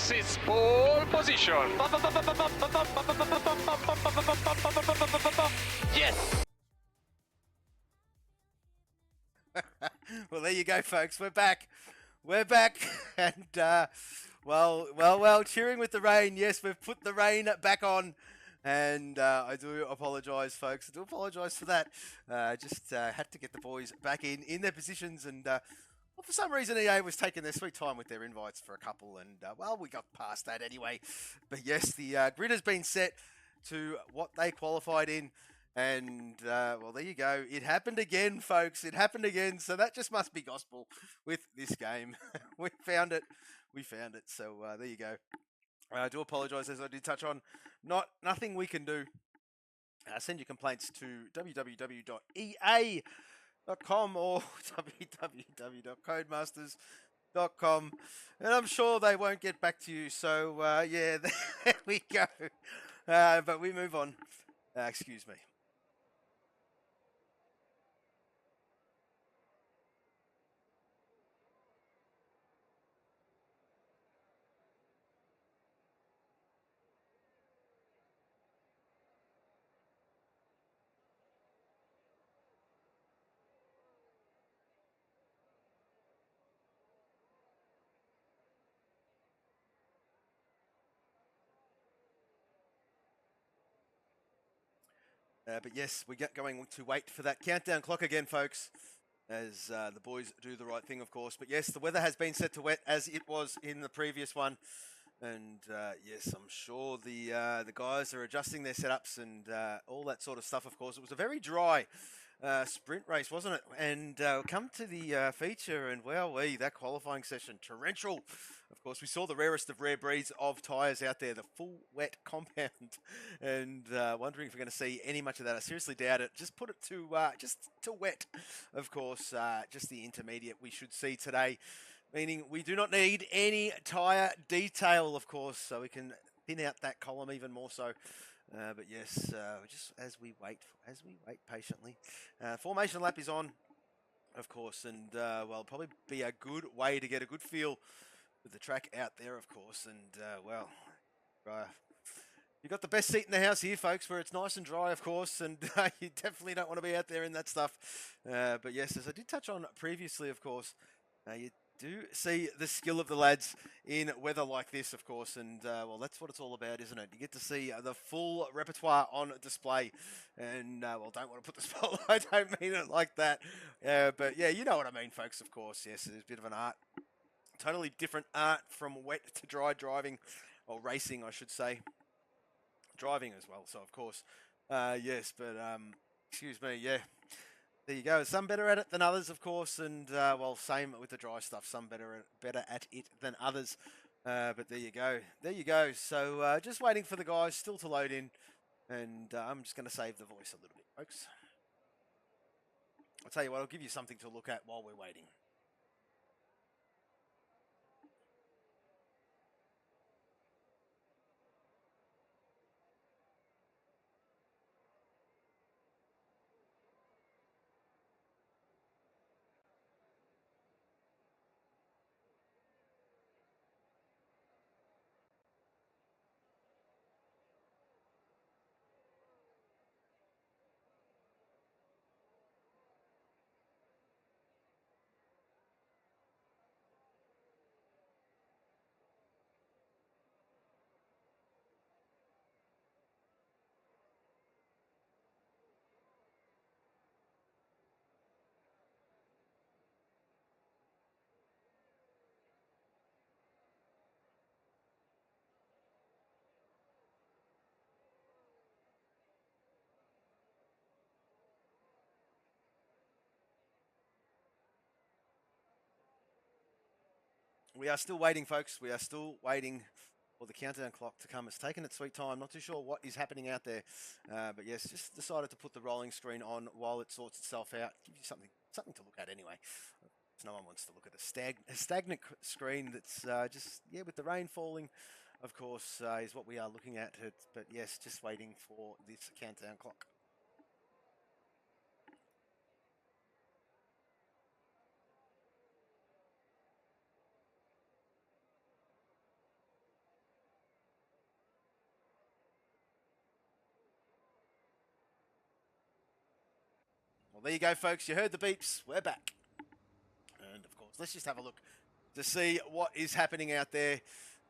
Speaker 3: Yes, it's pole position. Yes.
Speaker 2: Well, there you go, folks. We're back. We're back. And, well, cheering with the rain. Yes, we've put the rain back on. And I do apologise, folks. I do apologise for that. Just had to get the boys back in their positions. And well, for some reason, EA was taking their sweet time with their invites for a couple. And, well, we got past that anyway. But, yes, the grid has been set to what they qualified in. And, well, there you go. It happened again, folks. It happened again. So that just must be gospel with this game. We found it. We found it. So there you go. I do apologise, as I did touch on. Nothing we can do. Send your complaints to www.ea.com or www.codemasters.com, and I'm sure they won't get back to you. So yeah, there we go. But we move on. Excuse me. But yes, we get going to wait for that countdown clock again, folks, as the boys do the right thing, of course. But yes, the weather has been set to wet as it was in the previous one. And yes, I'm sure the guys are adjusting their setups and all that sort of stuff, of course. It was a very dry sprint race, wasn't it? And come to the feature, and wowee, that qualifying session, torrential. Of course, we saw the rarest of rare breeds of tyres out there, the full wet compound, and wondering if we're going to see any much of that. I seriously doubt it. Just put it to just to wet, of course. Just the intermediate we should see today, meaning we do not need any tyre detail, of course, so we can thin out that column even more so. But yes, just as we wait patiently. Formation lap is on, of course, and well, probably be a good way to get a good feel with the track out there, of course. And well, you got the best seat in the house here, folks, where it's nice and dry, of course, and you definitely don't want to be out there in that stuff. But yes, as I did touch on previously, of course, you do see the skill of the lads in weather like this, of course, and well, that's what it's all about, isn't it? You get to see the full repertoire on display, and well, don't want to put the spotlight, I don't mean it like that, but yeah, you know what I mean, folks, of course. Yes, there's a bit of an art, totally different art from wet to dry driving, or racing, I should say, driving as well, so of course, yes, but excuse me, yeah. There you go. Some better at it than others, of course, and well, same with the dry stuff. Some better at it than others. But there you go. There you go. So just waiting for the guys still to load in, and I'm just going to save the voice a little bit, folks. I'll tell you what. I'll give you something to look at while we're waiting. We are still waiting, folks. We are still waiting for the countdown clock to come. It's taken its sweet time. Not too sure what is happening out there. But yes, just decided to put the rolling screen on while it sorts itself out. Give you something to look at anyway. No one wants to look at a stagnant screen that's just, yeah, with the rain falling, of course, is what we are looking at. But yes, just waiting for this countdown clock. there you go, folks. You heard the beeps. We're back. And, of course, let's just have a look to see what is happening out there.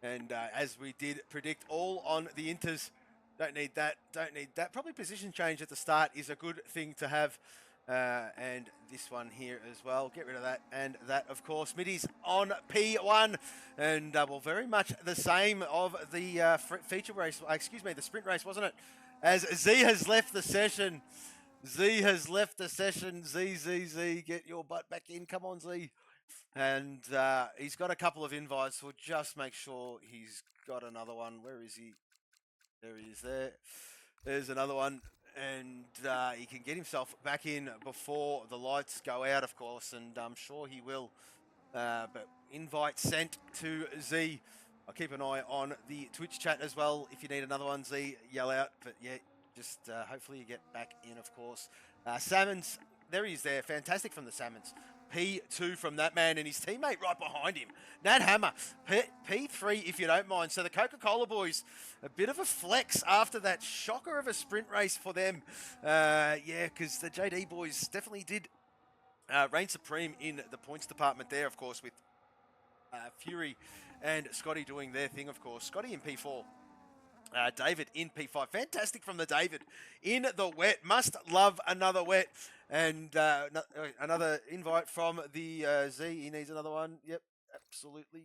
Speaker 2: And as we did predict, all on the Inters. Don't need that. Don't need that. Probably position change at the start is a good thing to have. And this one here as well. Get rid of that. And that, of course, Middy's on P1. And, well, very much the same of the feature race. Excuse me, the sprint race, wasn't it? As Z has left the session. Z has left the session. Z, get your butt back in. Come on, Z. And he's got a couple of invites. We'll just make sure he's got another one. Where is he? There he is there. There's another one. And he can get himself back in before the lights go out, of course. And I'm sure he will. But invite sent to Z. I'll keep an eye on the Twitch chat as well. If you need another one, Z, yell out. But yeah, just hopefully you get back in, of course. Salmons, there he is there. Fantastic from the Salmons. P2 from that man and his teammate right behind him. Nat Hammer, P3 if you don't mind. So the Coca-Cola boys, a bit of a flex after that shocker of a sprint race for them. Yeah, because the JD boys definitely did reign supreme in the points department there, of course, with Fury and Scotty doing their thing, of course. Scotty in P4. David in P5. Fantastic from the David in the wet. Must love another wet. And another invite from the Z. He needs another one. Yep, absolutely.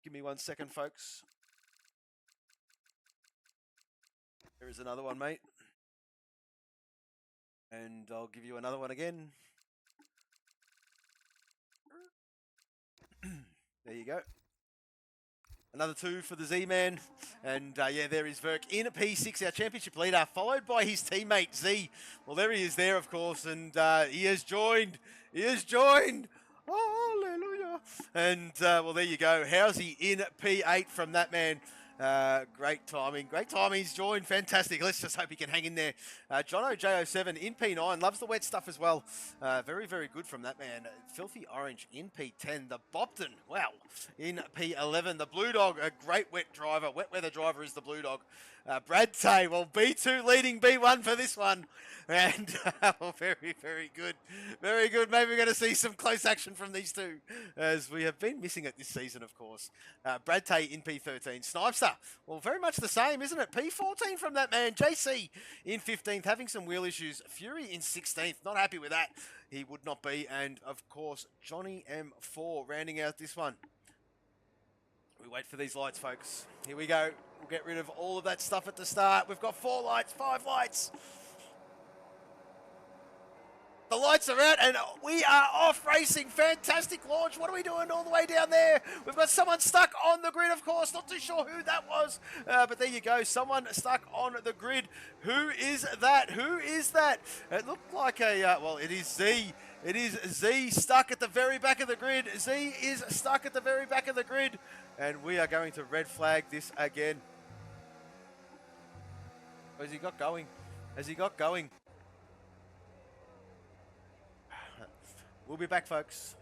Speaker 2: Give me 1 second, folks. There is another one, mate. And I'll give you another one again. There you go. Another 2 for the Z-Man. And yeah, there is Verk in P6, our championship leader, followed by his teammate Z. Well, there he is there, of course, and he has joined. He has joined. Hallelujah. And, well, there you go. How's he in P8 from that man? Great timing. Great timing. He's joined. Fantastic. Let's just hope he can hang in there. Jono J07 in P9. Loves the wet stuff as well. Very, very good from that man. Filthy Orange in P10. The Bopton. Wow. In P11. The Blue Dog. A great wet driver. Wet weather driver is the Blue Dog. Brad Tay. Well, B2 leading B1 for this one. And well, very, very good. Very good. Maybe we're going to see some close action from these two, as we have been missing it this season, of course. Brad Tay in P13. Snipester. Well, very much the same, isn't it? P14 from that man. JC in 15th, having some wheel issues. Fury in 16th. Not happy with that. He would not be. And, of course, Johnny M4 rounding out this one. We wait for these lights, folks. Here we go. We'll get rid of all of that stuff at the start. We've got 4 lights, 5 lights. The lights are out and we are off racing. Fantastic launch. What are we doing all the way down there? We've got someone stuck on the grid, of course. Not too sure who that was. But there you go. Someone stuck on the grid. Who is that? Who is that? It looked like a, well, it is Z. It is Z stuck at the very back of the grid. Z is stuck at the very back of the grid. And we are going to red flag this again. Has he got going? Has he got going? We'll be back, folks.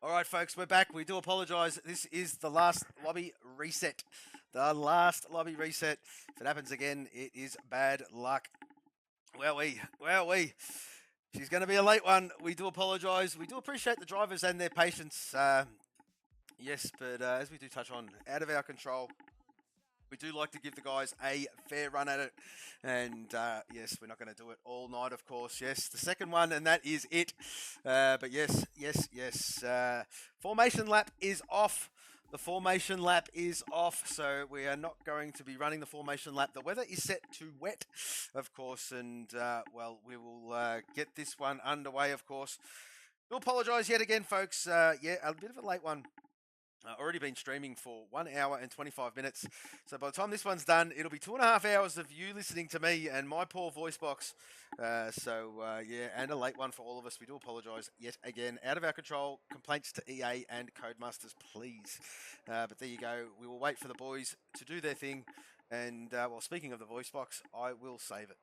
Speaker 2: All right, folks, we're back. We do apologise. This is the last lobby reset. The last lobby reset. If it happens again, it is bad luck. Well, she's going to be a late one. We do apologise. We do appreciate the drivers and their patience. Yes, but as we do touch on, out of our control. We do like to give the guys a fair run at it. And yes, we're not going to do it all night, of course. Yes, the second one, and that is it. But yes. Formation lap is off. The formation lap is off, so we are not going to be running the formation lap. The weather is set to wet, of course, and well, we will get this one underway, of course. Do apologise yet again, folks. Yeah, a bit of a late one. Already been streaming for 1 hour and 25 minutes. So by the time this one's done, it'll be 2.5 hours of you listening to me and my poor voice box. Yeah, and a late one for all of us. We do apologise yet again. Out of our control. Complaints to EA and Codemasters, please. But there you go. We will wait for the boys to do their thing. And, well, speaking of the voice box, I will save it.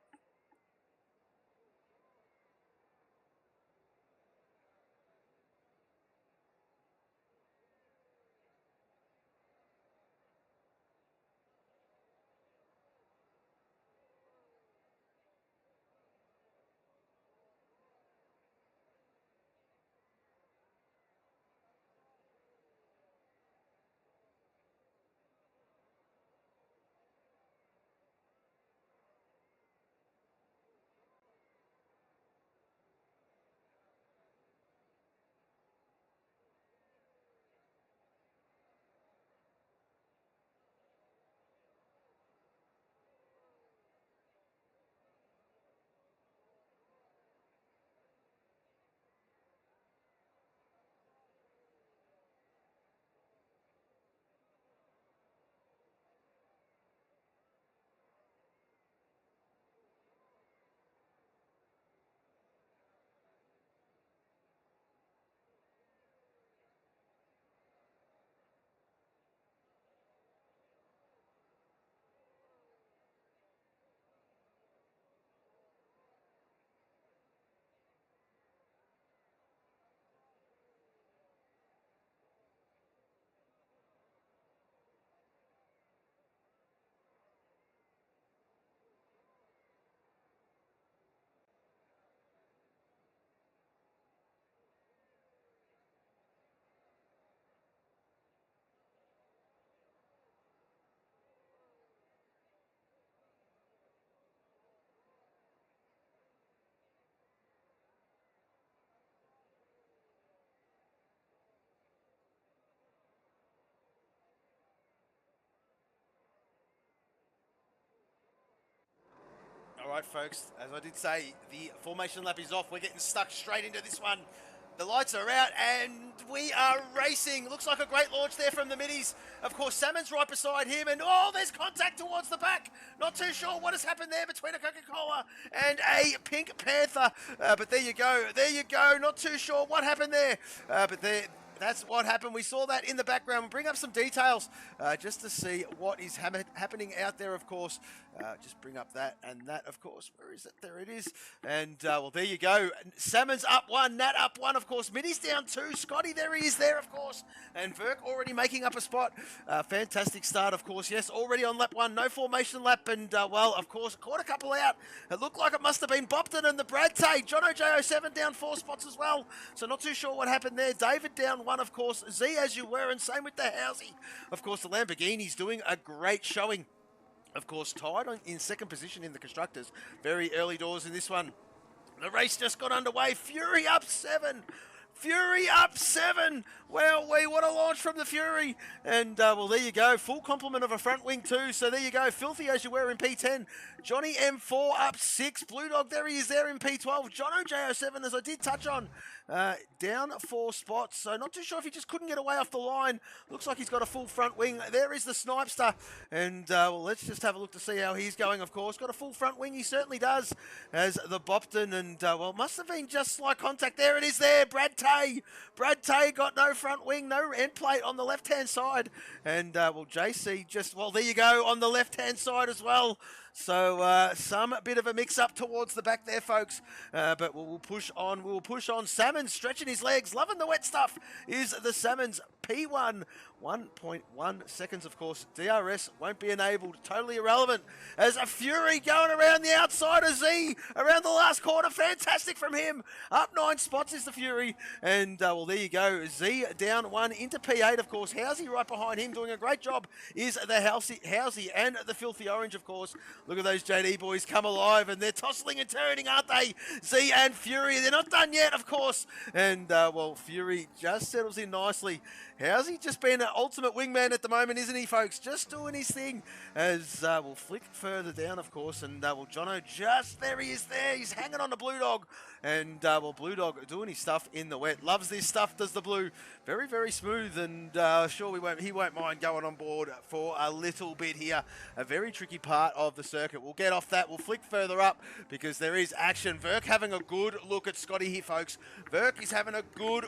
Speaker 2: All right, folks, as I did say, the formation lap is off. We're getting stuck straight into this one. The lights are out and we are racing. Looks like a great launch there from the middies. Of course, Salmon's right beside him and oh, there's contact towards the back. Not too sure what has happened there between a Coca-Cola and a Pink Panther. But there you go. Not too sure what happened there. But that's what happened. We saw that in the background. We'll bring up some details just to see what is happening out there, of course. Just bring up that and that, of course. Where is it? There it is. And, well, there you go. Salmon's up one, Nat up one, of course. Minnie's down two. Scotty, there he is there, of course. And Verk already making up a spot. Fantastic start, of course. Yes, already on lap one. No formation lap. And, well, of course, caught a couple out. It looked like it must have been Bopton and the Brad Tay. Jono J07 down 4 spots as well. So not too sure what happened there. David down 1, of course. Z as you were, and same with the Housey. Of course, the Lamborghini's doing a great showing. Of course, tied in second position in the Constructors. Very early doors in this one. The race just got underway. Fury up 7. Well, what a launch from the Fury. And, well, there you go. Full complement of a front wing too. So there you go. Filthy as you were in P10. Johnny M4 up 6. Blue Dog, there he is there in P12. Jono J07, as I did touch on, down 4 spots. So not too sure if he just couldn't get away off the line. Looks like he's got a full front wing. There is the Snipester. And, well, let's just have a look to see how he's going, of course. Got a full front wing. He certainly does. As the Bopton. And, well, must have been just slight contact. There it is there. Brad Tay got no front wing, no end plate on the left-hand side. And, well, JC just, well, there you go, on the left-hand side as well. So, some bit of a mix-up towards the back there, folks. But we'll push on. We'll push on. Salmon Salmon stretching his legs, loving the wet stuff, is the Salmon's P1. 1.1 seconds, of course. DRS won't be enabled. Totally irrelevant. As a Fury going around the outside of Z around the last quarter. Fantastic from him. Up 9 spots is the Fury. And, well, there you go. Z down 1 into P8, of course. Housey right behind him doing a great job is the Housey and the Filthy Orange, of course. Look at those JD boys come alive, and they're tossing and turning, aren't they? Z and Fury. They're not done yet, of course. And, well, Fury just settles in nicely. How's he just been an ultimate wingman at the moment, isn't he, folks? Just doing his thing as we'll flick further down, of course. And, well, Jono just, there he is there. He's hanging on the Blue Dog. And, well, Blue Dog doing his stuff in the wet. Loves this stuff, does the Blue. Very, very smooth. And sure, he won't mind going on board for a little bit here. A very tricky part of the circuit. We'll get off that. We'll flick further up because there is action. Verk having a good look at Scotty here, folks. Verk is having a good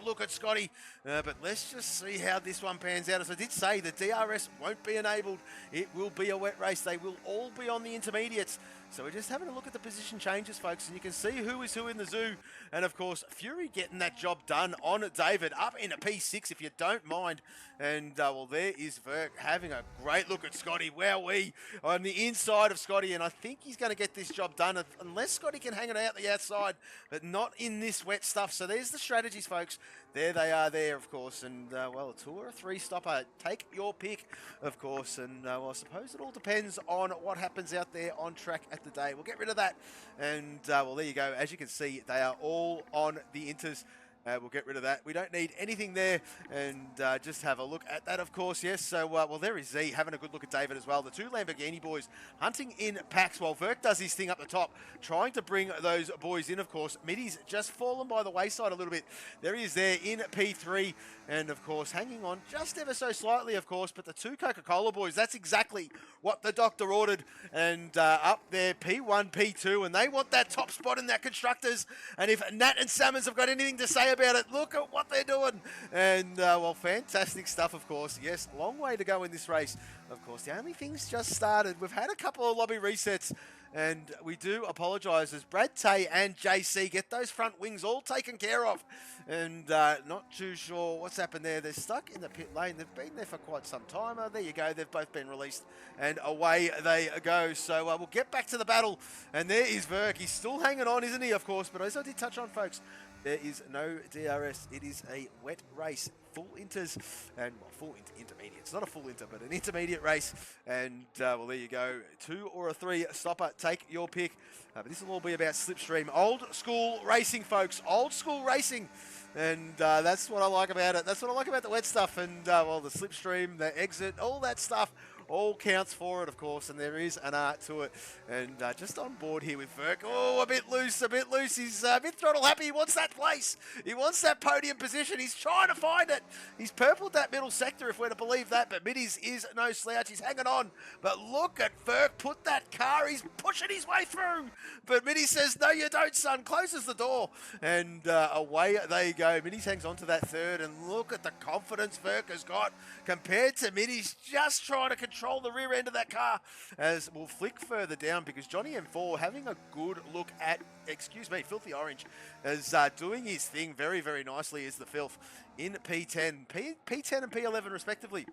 Speaker 2: look at Scotty. But let's just see how this one pans out. As I did say, the DRS won't be enabled. It will be a wet race. They will all be on the intermediates. So we're just having a look at the position changes, folks, and you can see who is who in the zoo. And, of course, Fury getting that job done on David up in a P6, if you don't mind. And, well, there is Verk having a great look at Scotty. Wowee, on the inside of Scotty, and I think he's going to get this job done, unless Scotty can hang it out the outside, but not in this wet stuff. So there's the strategies, folks. There they are there, of course, and, well, a 2 or a 3 stopper. Take your pick, of course, and, well, I suppose it all depends on what happens out there on track at the day. We'll get rid of that, and, well, there you go. As you can see, they are all on the inters. We'll get rid of that. We don't need anything there, and just have a look at that, of course, yes. So, well, there is Z having a good look at David as well. The 2 Lamborghini boys hunting in packs while Verk does his thing up the top, trying to bring those boys in, of course. Middy's just fallen by the wayside a little bit. There he is there in P3, and, of course, hanging on just ever so slightly, of course, but the 2 Coca-Cola boys, that's exactly what the doctor ordered, and up there, P1, P2, and they want that top spot in that Constructors, and if Nat and Salmons have got anything to say about it, look at what they're doing. And, well, fantastic stuff, of course. Yes, long way to go in this race. Of course, the only thing's just started. We've had a couple of lobby resets, and we do apologise as Brad Tay and JC get those front wings all taken care of. And not too sure what's happened there. They're stuck in the pit lane. They've been there for quite some time. There you go. They've both been released, and away they go. So we'll get back to the battle. And there is Verk. He's still hanging on, isn't he, of course? But as I did touch on, folks, there is no DRS. It is a wet race. Full inters and, well, full intermediates. Not a full inter, but an intermediate race. And, well, there you go. 2 or a 3 stopper. Take your pick. But this will all be about slipstream. Old school racing, folks. Old school racing. And that's what I like about it. That's what I like about the wet stuff. And, well, the slipstream, the exit, all that stuff. All counts for it, of course, and there is an art to it. And just on board here with Verk. Oh, a bit loose, a bit loose. He's a bit throttle happy. He wants that place. He wants that podium position. He's trying to find it. He's purpled that middle sector, if we're to believe that, but Middy's is no slouch. He's hanging on. But look at Verk put that car. He's pushing his way through. But Middy says, no, you don't, son. Closes the door. And away they go. Middy's hangs on to that third, and look at the confidence Verk has got compared to Middy's just trying to control the rear end of that car. As we'll flick further down because Johnny M4 having a good look at, Filthy Orange is doing his thing very, very nicely is the Filth in P10 and P11 respectively.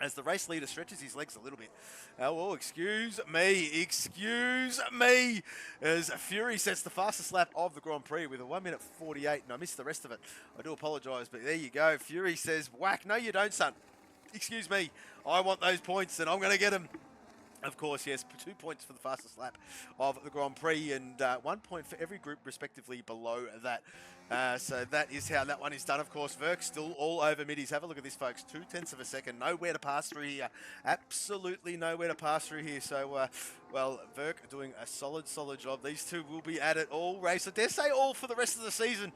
Speaker 2: As the race leader stretches his legs a little bit. Well, excuse me. As Fury sets the fastest lap of the Grand Prix with a 1:48, and I missed the rest of it. I do apologise, but there you go. Fury says, whack, no you don't, son. Excuse me, I want those points and I'm going to get them. Of course, yes, 2 points for the fastest lap of the Grand Prix and 1 point for every group respectively below that. So that is how that one is done, of course. Verk still all over Middies. Have a look at this, folks. 0.2 of a second. Nowhere to pass through here. Absolutely nowhere to pass through here. So, well, Verk doing a solid job. These two will be at it all race. I dare say all for the rest of the season.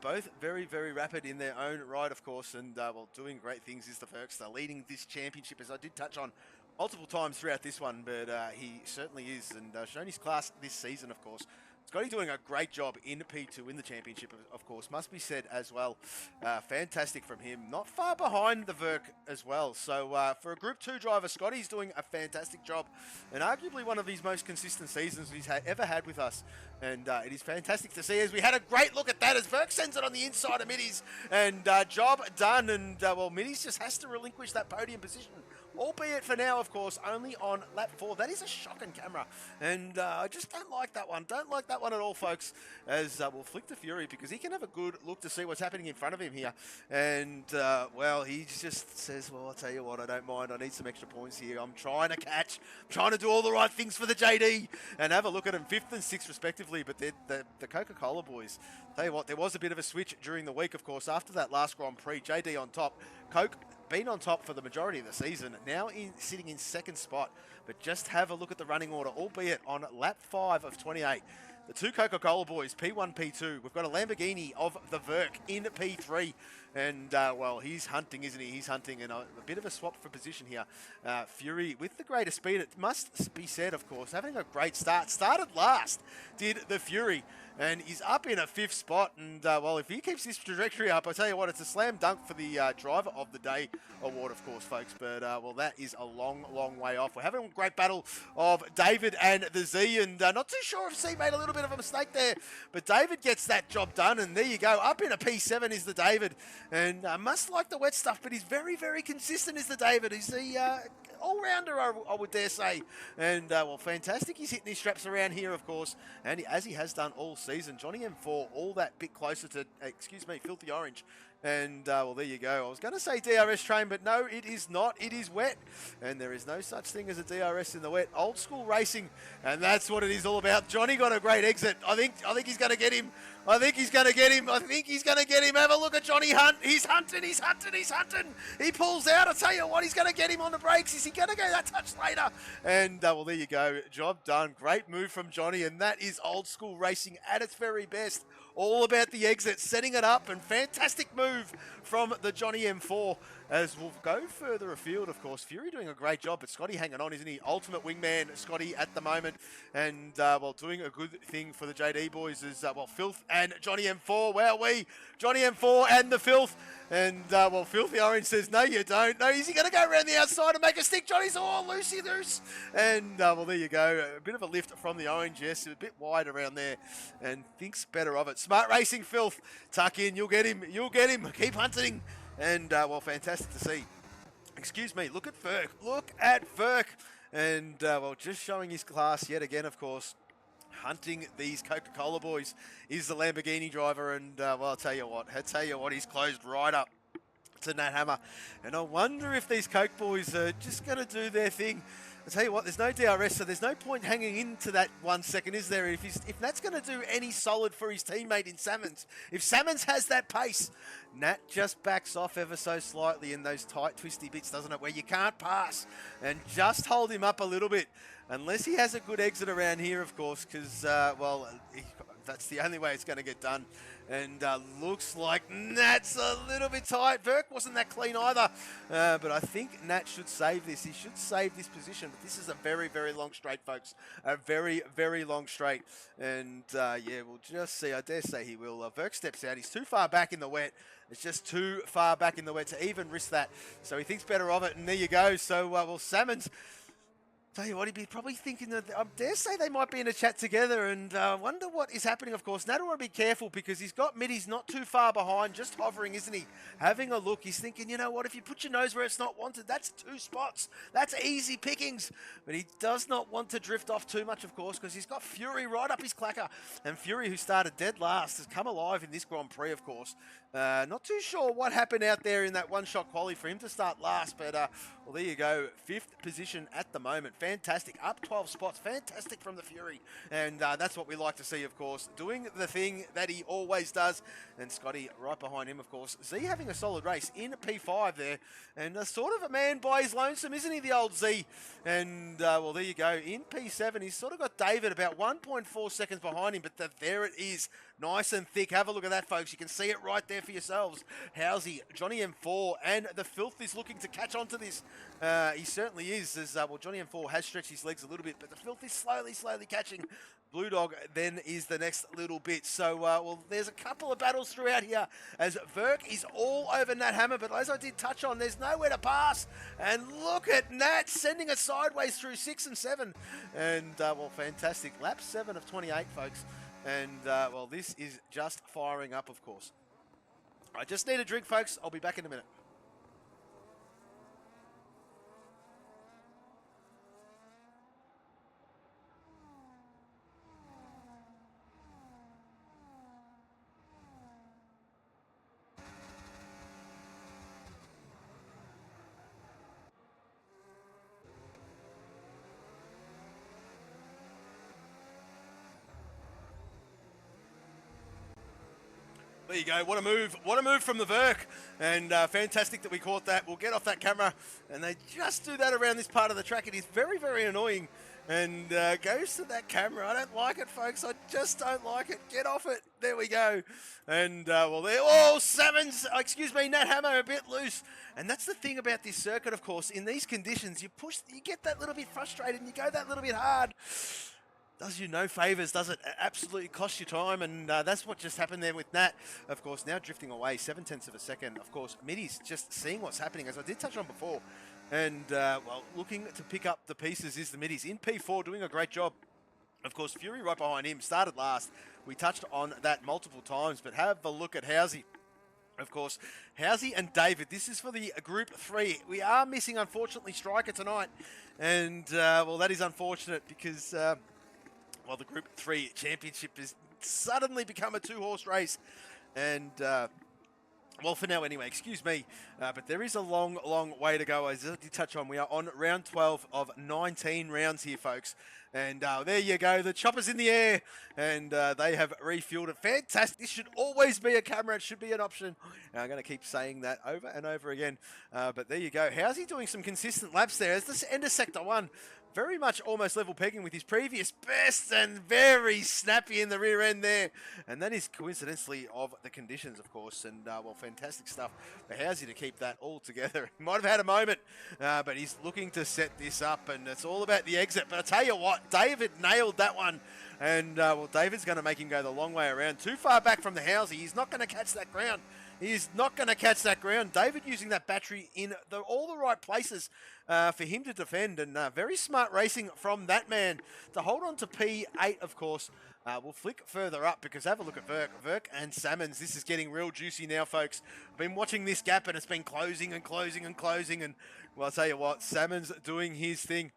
Speaker 2: Both very, very rapid in their own right, of course. And, well, doing great things is the Verkster. Leading this championship, as I did touch on multiple times throughout this one. But he certainly is. And shown his class this season, of course. Scotty doing a great job in P2 in the championship, of course, must be said as well. Fantastic from him. Not far behind the Verk as well. So for a Group 2 driver, Scotty's doing a fantastic job and arguably one of his most consistent seasons he's ever had with us. And it is fantastic to see as we had a great look at that as Verk sends it on the inside of Middies. And job done. And well, Middies just has to relinquish that podium position. Albeit for now, of course, only on lap 4. That is a shocking camera. And I just don't like that one. Don't like that one at all, folks. As we'll flick to Fury because he can have a good look to see what's happening in front of him here. And, well, he just says, well, I'll tell you what, I don't mind. I need some extra points here. I'm trying to catch. I'm trying to do all the right things for the JD. And have a look at them, 5th and 6th respectively. But the Coca-Cola boys, tell you what, there was a bit of a switch during the week, of course. After that last Grand Prix, JD on top. Coke been on top for the majority of the season, now sitting in 2nd spot. But just have a look at the running order, albeit on lap 5 of 28. The two Coca-Cola boys, P1, P2. We've got a Lamborghini of the Verk in P3. And, well, he's hunting, isn't he? He's hunting, and a bit of a swap for position here. Fury with the greater speed. It must be said, of course, having a great start. Started last, did the Fury. And he's up in a 5th spot. And, well, if he keeps this trajectory up, I tell you what, it's a slam dunk for the Driver of the Day award, of course, folks. But, well, that is a long, long way off. We're having a great battle of David and the Z. And not too sure if Z made a little bit of a mistake there. But David gets that job done. And there you go. Up in a P7 is the David. And must like the wet stuff, but he's very, very consistent is the David. He's the all-rounder, I would dare say. And, well, fantastic. He's hitting his straps around here, of course, and as he has done all season. Johnny M4, all that bit closer to, excuse me, Filthy Orange. And, well, there you go. I was going to say DRS train, but no, it is not. It is wet. And there is no such thing as a DRS in the wet. Old school racing, and that's what it is all about. Johnny got a great exit. I think he's going to get him. I think he's going to get him. I think he's going to get him. Have a look at Johnny Hunt. He's hunting. He's hunting. He's hunting. He pulls out. I tell you what, he's going to get him on the brakes. Is he going to go that touch later? And, well, there you go. Job done. Great move from Johnny, and that is old school racing at its very best. All about the exit, setting it up, and fantastic move from the Johnny M4. As we'll go further afield, of course. Fury doing a great job, but Scotty hanging on, isn't he? Ultimate wingman, Scotty, at the moment. And, well, doing a good thing for the JD boys is, well, Filth and Johnny M4. Wowee! Johnny M4 and the Filth. And, well, Filthy Orange says, no, you don't. No, is he going to go around the outside and make a stick? Johnny's all loosey-loose. And, well, there you go. A bit of a lift from the Orange, yes. A bit wide around there. And thinks better of it. Smart racing, Filth. Tuck in. You'll get him. You'll get him. Keep hunting. And, well, fantastic to see. Excuse me, look at Verk. Look at Verk. And, well, just showing his class yet again, of course. Hunting these Coca-Cola boys is the Lamborghini driver. And, well, I'll tell you what, he's closed right up to Nat Hammer. And I wonder if these Coke boys are just going to do their thing. I tell you what, there's no DRS, so there's no point hanging into that 1 second, is there? If Nat's going to do any solid for his teammate in Salmons, if Salmons has that pace, Nat just backs off ever so slightly in those tight, twisty bits, doesn't it, where you can't pass, and just hold him up a little bit, unless he has a good exit around here, of course, because, well, that's the only way it's going to get done. And looks like Nat's a little bit tight. Verk wasn't that clean either. But I think Nat should save this. He should save this position. But this is a very, very long straight, folks. A very, very long straight. And, yeah, we'll just see. I dare say he will. Verk steps out. He's too far back in the wet. It's just too far back in the wet to even risk that. So he thinks better of it. And there you go. So, well, Salmons... Tell you what, he'd be probably thinking that, I dare say they might be in a chat together, and wonder what is happening, of course. Nat will want to be careful because he's got Middies not too far behind, just hovering, isn't he? Having a look, he's thinking, you know what, if you put your nose where it's not wanted, that's 2 spots. That's easy pickings. But he does not want to drift off too much, of course, because he's got Fury right up his clacker. And Fury, who started dead last, has come alive in this Grand Prix, of course. Not too sure what happened out there in that one-shot quali for him to start last, but, well, there you go. 5th position at the moment. Fantastic. Up 12 spots. Fantastic from the Fury. And that's what we like to see, of course. Doing the thing that he always does. And Scotty right behind him, of course. Z having a solid race in P5 there. And sort of a man by his lonesome, isn't he, the old Z? And, well, there you go. In P7, he's sort of got David about 1.4 seconds behind him. But there it is. nice and thick. Have a look at that, folks. You can see it right there for yourselves. Housey, Johnny M4, and the Filth is looking to catch on to this. He certainly is, as well, Johnny M4 has stretched his legs a little bit, but the Filth is slowly catching. Blue Dog then is the next little bit. So, well, there's a couple of battles throughout here as Verk is all over Nat Hammer, but as I did touch on, there's nowhere to pass. And look at Nat sending it sideways through 6 and 7. And, well, fantastic. Lap 7 of 28, folks. And, well, this is just firing up, of course. I just need a drink, folks. I'll be back in a minute. There you go. What a move. What a move from the Verk. And fantastic that we caught that. We'll get off that camera. And they just do that around this part of the track. It is very, very annoying. And goes to that camera. I don't like it, folks. I just don't like it. Get off it. There we go. And, well, there. Oh, Nat Hammer a bit loose. And that's the thing about this circuit, of course. In these conditions, you get that little bit frustrated and you go that little bit hard. Does you no favours, does it? Absolutely cost you time, and that's what just happened there with Nat. Of course, now drifting away, 7/10 of a second. Of course, Middy's just seeing what's happening, as I did touch on before. And, well, looking to pick up the pieces is the Middy's. In P4, doing a great job. Of course, Fury right behind him, started last. We touched on that multiple times, but have a look at Housey. Of course, Housey and David. This is for the Group 3. We are missing, unfortunately, Striker tonight. And, well, that is unfortunate because... well, the Group 3 Championship has suddenly become a 2-horse race. And, well, for now anyway, excuse me. But there is a long, long way to go. As I did touch on, we are on round 12 of 19 rounds here, folks. And there you go. The chopper's in the air. And they have refueled it. Fantastic. This should always be a camera. It should be an option. And I'm going to keep saying that over and over again. But there you go. How's he doing some consistent laps there? As this end of Sector 1, very much almost level pegging with his previous best and very snappy in the rear end there. And that is coincidentally of the conditions, of course. And, well, fantastic stuff for Housey to keep that all together. He might have had a moment, but he's looking to set this up. And it's all about the exit. But I tell you what, David nailed that one. And, well, David's going to make him go the long way around. Too far back from the Housey. He's not going to catch that ground. He is not going to catch that ground. David using that battery in all the right places for him to defend. And very smart racing from that man to hold on to P8, of course. We'll flick further up because have a look at Verk and Salmons. This is getting real juicy now, folks. I've been watching this gap and it's been closing and closing and closing. And, well, I'll tell you what, Salmons doing his thing.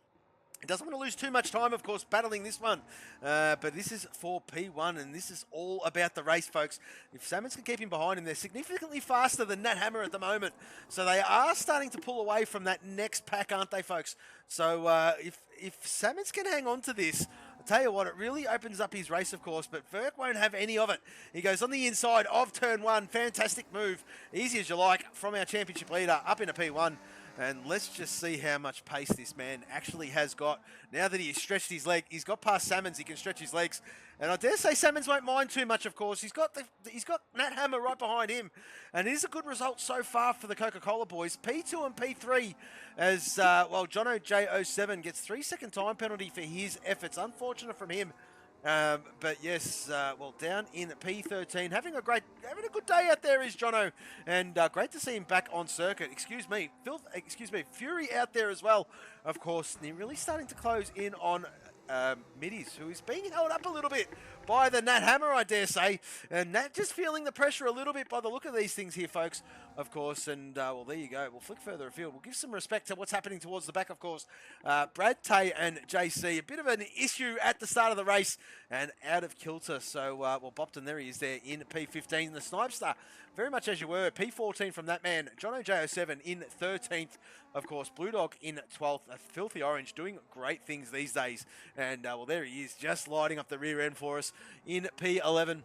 Speaker 2: He doesn't want to lose too much time, of course, battling this one. But this is for P1, and this is all about the race, folks. If Salmons can keep him behind him, they're significantly faster than Nat Hammer at the moment. So they are starting to pull away from that next pack, aren't they, folks? So if Salmons can hang on to this, I'll tell you what, it really opens up his race, of course, but Verk won't have any of it. He goes on the inside of turn 1. Fantastic move. Easy as you like from our championship leader up into P1. And let's just see how much pace this man actually has got. Now that he has stretched his leg, he's got past Salmons, he can stretch his legs. And I dare say Salmons won't mind too much, of course. He's got Nat Hammer right behind him. And it is a good result so far for the Coca-Cola boys. P2 and P3 as, well, Jono J07 gets 3-second time penalty for his efforts. Unfortunate from him. But yes, well, down in P13, having a good day out there is Jono, and great to see him back on circuit. Excuse me, Fury out there as well, of course. They're really starting to close in on Middies, who is being held up a little bit by the Nat Hammer, I dare say, and Nat just feeling the pressure a little bit by the look of these things here, folks, of course. And well, there you go. We'll flick further afield. We'll give some respect to what's happening towards the back, of course. Brad Tay and JC, a bit of an issue at the start of the race and out of kilter. So, well, Bopton, there he is there in P15. The Snipestar, very much as you were. P14 from that man. Jono J07 in 13th. Of course, Blue Dog in 12th. A Filthy Orange doing great things these days. And, well, there he is, just lighting up the rear end for us in P11.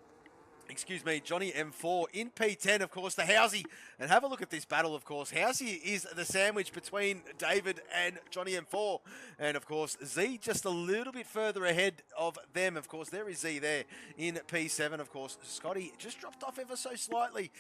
Speaker 2: Johnny M4 in P10, of course, the Housey. And have a look at this battle, of course. Housey is the sandwich between David and Johnny M4. And, of course, Z just a little bit further ahead of them. Of course, there is Z there in P7, of course. Scotty just dropped off ever so slightly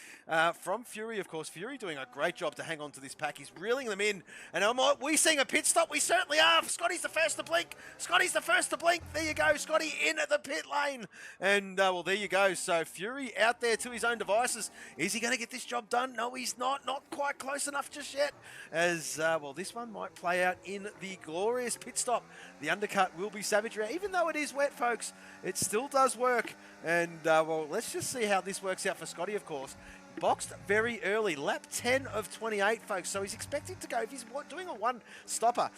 Speaker 2: from Fury, of course. Fury doing a great job to hang on to this pack. He's reeling them in. And are we seeing a pit stop? We certainly are. Scotty's the first to blink. Scotty's the first to blink. There you go. Scotty in the pit lane. And, well, there you go. So, Fury out there to his own devices. Is he going to get this job done? No, he's not. Not quite close enough just yet. As, well, this one might play out in the glorious pit stop. The undercut will be savagery. Even though it is wet, folks, it still does work. And, well, let's just see how this works out for Scotty, of course. Boxed very early, lap 10 of 28, folks. So he's expected to go, if he's doing a one-stopper,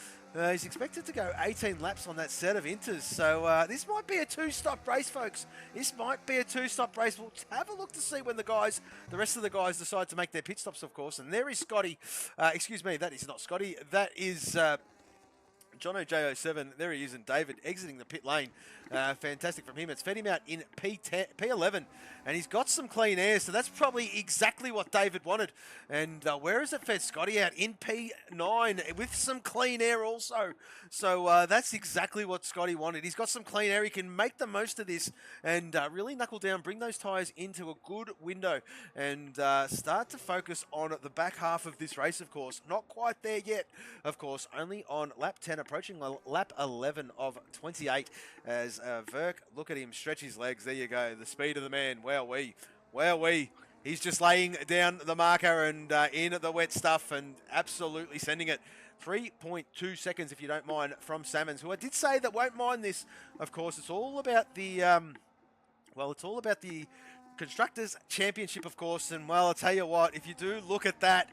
Speaker 2: he's expected to go 18 laps on that set of inters. So this might be a two-stop race, folks. This might be a two-stop race. We'll have a look to see when the rest of the guys decide to make their pit stops, of course. And there is Scotty. Excuse me, that is not Scotty. That is Jono J07. There he is, and David exiting the pit lane. Fantastic from him. It's fed him out in P11, and he's got some clean air, so that's probably exactly what David wanted. And where has it fed Scotty out? In P9 with some clean air also. So that's exactly what Scotty wanted. He's got some clean air. He can make the most of this and really knuckle down, bring those tyres into a good window, and start to focus on the back half of this race, of course. Not quite there yet, of course. Only on lap 10, approaching lap 11 of 28 as Verk, look at him stretch his legs. There you go. The speed of the man. Wowee. He's just laying down the marker and in the wet stuff and absolutely sending it. 3.2 seconds, if you don't mind, from Salmons, who I did say that won't mind this. Of course, it's all about the, it's all about the Constructors Championship, of course. And, well, I'll tell you what, if you do look at that,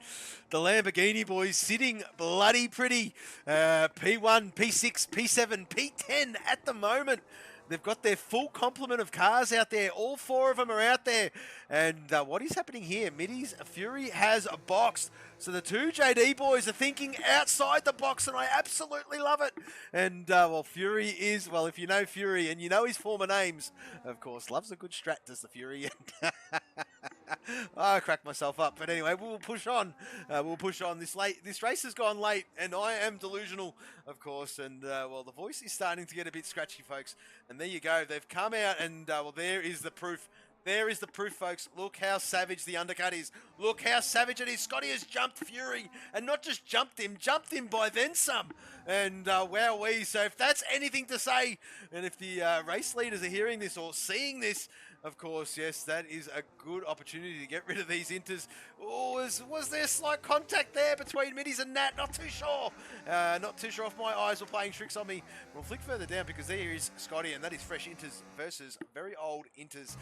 Speaker 2: the Lamborghini boys sitting bloody pretty. P1, P6, P7, P10 at the moment. They've got their full complement of cars out there. All four of them are out there. And what is happening here? Middies, Fury has boxed. So the two JD boys are thinking outside the box, and I absolutely love it. And, well, Fury is, well, if you know Fury and you know his former names, of course, loves a good strat, does the Fury. I cracked myself up. But anyway, we'll push on. This race has gone late, and I am delusional, of course. And, well, the voice is starting to get a bit scratchy, folks. And there you go. They've come out, and, well, there is the proof. There is the proof, folks. Look how savage the undercut is. Look how savage it is. Scotty has jumped Fury, and not just jumped him by then some. And wowee. So if that's anything to say, and if the race leaders are hearing this or seeing this, of course, yes, that is a good opportunity to get rid of these inters. Oh, was there slight contact there between Middies and Nat? Not too sure. Not too sure if my eyes were playing tricks on me. We'll flick further down because there is Scotty, and that is fresh inters versus very old inters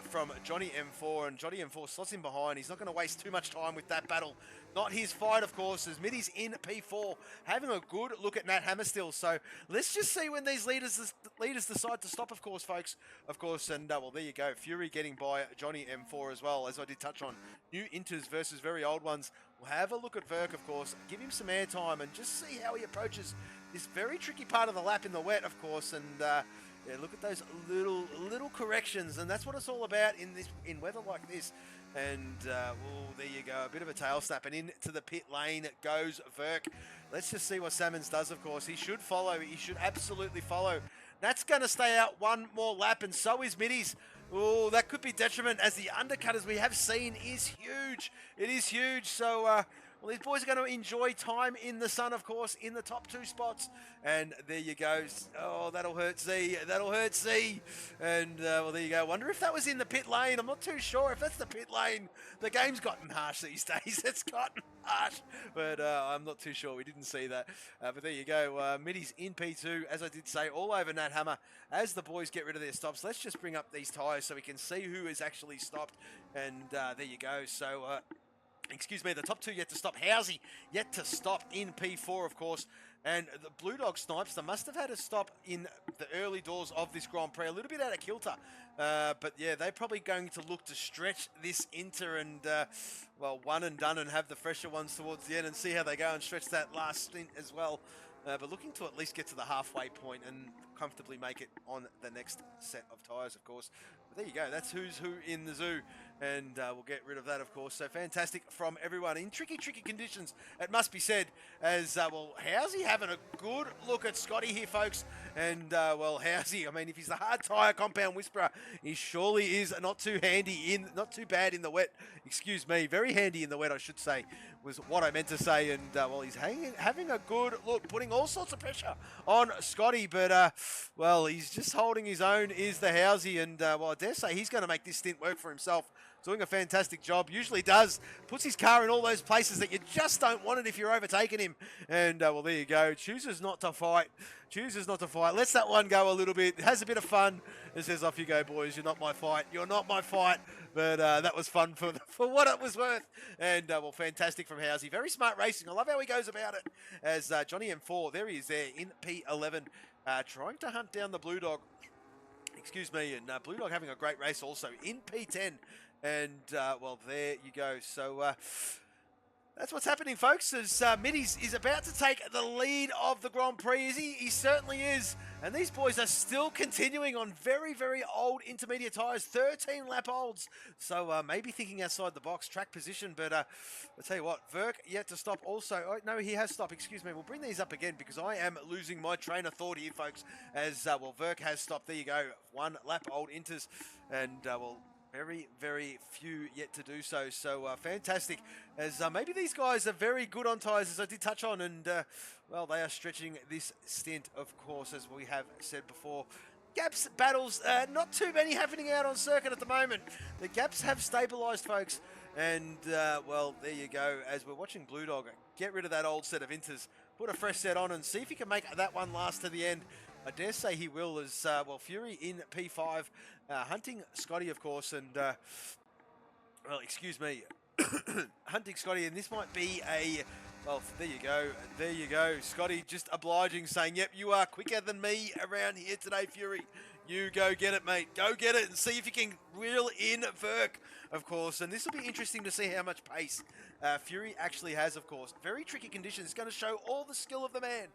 Speaker 2: from Johnny M4. And Johnny M4 slots in behind. He's not going to waste too much time with that battle. Not his fight, of course, as Middies in P4, having a good look at Nat Hammer still. So let's just see when these leaders decide to stop, of course, folks. Of course, and well, there you go. Fury getting by Johnny M4 as well, as I did touch on. New inters versus very old ones. We'll have a look at Verk, of course. Give him some airtime and just see how he approaches this very tricky part of the lap in the wet, of course. And yeah, look at those little corrections, and that's what it's all about in weather like this. And, well, there you go. A bit of a tail snap, and into the pit lane goes Verk. Let's just see what Salmons does, of course. He should follow. He should absolutely follow. That's going to stay out one more lap, and so is Middies. Oh, that could be detriment, as the undercut, as we have seen, is huge. It is huge. So, well, these boys are going to enjoy time in the sun, of course, in the top two spots. And there you go. Oh, that'll hurt Z. That'll hurt Z. And, well, there you go. Wonder if that was in the pit lane. I'm not too sure if that's the pit lane. The game's gotten harsh these days. It's gotten harsh. But I'm not too sure. We didn't see that. But there you go. Middies in P2, as I did say, all over Nat Hammer. As the boys get rid of their stops, let's just bring up these tyres so we can see who has actually stopped. And there you go. So, excuse me, the top two yet to stop. Housey yet to stop in P4, of course. And the Blue Dog Snipes, they must have had a stop in the early doors of this Grand Prix. A little bit out of kilter. But yeah, they're probably going to look to stretch this inter and, well, one and done and have the fresher ones towards the end and see how they go and stretch that last stint as well. But looking to at least get to the halfway point and comfortably make it on the next set of tyres, of course. But there you go. That's who's who in the zoo. And we'll get rid of that, of course. So fantastic from everyone in tricky conditions, it must be said. As, well, how's he having a good look at Scotty here, folks? And, well, how's he? I mean, if he's the hard tyre compound whisperer, he surely is not too bad in the wet. Excuse me, very handy in the wet, I should say, was what I meant to say. And, well, he's having a good look, putting all sorts of pressure on Scotty. But, well, he's just holding his own, is the Housey. And, well, I dare say he's going to make this stint work for himself. Doing a fantastic job, usually does. Puts his car in all those places that you just don't want it if you're overtaking him. And, well, there you go. Chooses not to fight. Lets that one go a little bit. Has a bit of fun. And says, off you go, boys. You're not my fight. But that was fun for what it was worth. And, well, fantastic from Housey. Very smart racing. I love how he goes about it. As Johnny M4, there he is there in P11, trying to hunt down the Blue Dog. Excuse me. And Blue Dog having a great race also in P10. And, well, there you go. So, that's what's happening, folks, as Middies is about to take the lead of the Grand Prix, is he? He certainly is. And these boys are still continuing on very, very old intermediate tyres, 13 lap olds. So, maybe thinking outside the box, track position. But, I'll tell you what, Verk yet to stop also. Oh, no, he has stopped, excuse me. We'll bring these up again because I am losing my train of thought here, folks. As, well, Verk has stopped. There you go, 1 lap old inters. And, well, very, very few yet to do so. So, fantastic. As maybe these guys are very good on tyres, as I did touch on. And, well, they are stretching this stint, of course, as we have said before. Gaps battles, not too many happening out on circuit at the moment. The gaps have stabilised, folks. And, well, there you go. As we're watching Blue Dog get rid of that old set of inters, put a fresh set on and see if he can make that one last to the end. I dare say he will, as, well, Fury in P5, hunting Scotty, of course, and, well, excuse me, hunting Scotty, and this might be a, well, there you go, Scotty just obliging, saying, yep, you are quicker than me around here today, Fury. You go get it, mate. Go get it and see if you can reel in Verk, of course, and this will be interesting to see how much pace Fury actually has, of course. Very tricky conditions. It's going to show all the skill of the man.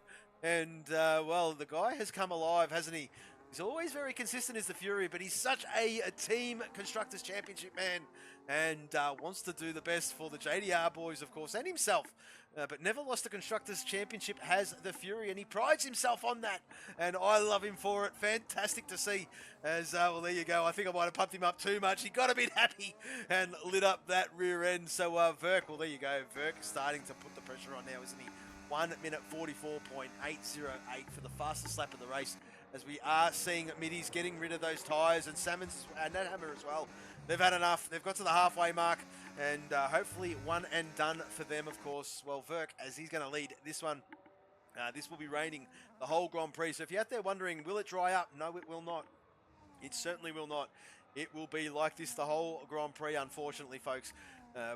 Speaker 2: And, well, the guy has come alive, hasn't he? He's always very consistent as the Fury, but he's such a Team Constructors Championship man and wants to do the best for the JDR boys, of course, and himself. But never lost a Constructors Championship has the Fury, and he prides himself on that. And I love him for it. Fantastic to see. As, well, there you go. I think I might have pumped him up too much. He got a bit happy and lit up that rear end. So, Verk, well, there you go. Verk starting to put the pressure on now, isn't he? 1 minute 44.808 for the fastest lap of the race, as we are seeing Middies getting rid of those tyres, and Salmons and Nethammer as well. They've had enough. They've got to the halfway mark, and hopefully one and done for them, of course. Well, Verk, as he's going to lead this one, this will be raining the whole Grand Prix. So if you're out there wondering, will it dry up? No, it will not. It certainly will not. It will be like this the whole Grand Prix, unfortunately, folks.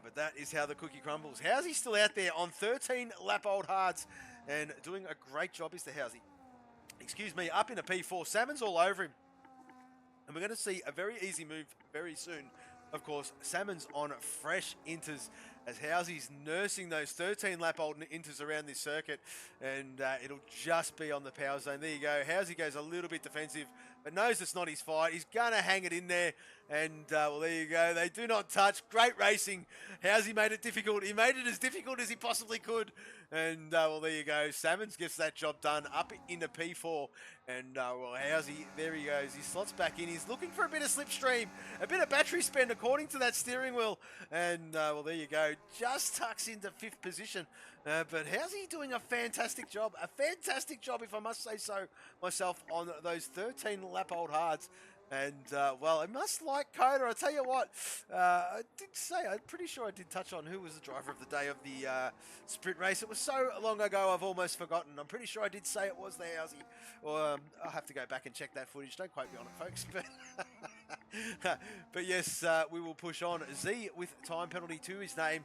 Speaker 2: But that is how the cookie crumbles. Housey's still out there on 13 lap old hards and doing a great job, is the Housey. Excuse me, up in a P4. Salmon's all over him. And we're going to see a very easy move very soon. Of course, Salmon's on fresh inters as Housey's nursing those 13 lap old inters around this circuit. And it'll just be on the power zone. There you go. Housey goes a little bit defensive, but knows it's not his fight. He's going to hang it in there. And, well, there you go. They do not touch. Great racing. Housey made it difficult. He made it as difficult as he possibly could. And, well, there you go. Salmons gets that job done up into P4. And, well, Housey, there he goes. He slots back in. He's looking for a bit of slipstream, a bit of battery spend according to that steering wheel. And, well, there you go. Just tucks into 5th position. But Housey doing a fantastic job. A fantastic job, if I must say so myself, on those 13 lap old hards. And, well, I must like COTA. I'll tell you what, I did say, I'm pretty sure I did touch on who was the driver of the day of the sprint race. It was so long ago, I've almost forgotten. I'm pretty sure I did say it was the Housey. Or I'll have to go back and check that footage. Don't quote me on it, folks. But yes, we will push on. Z with time penalty to his name.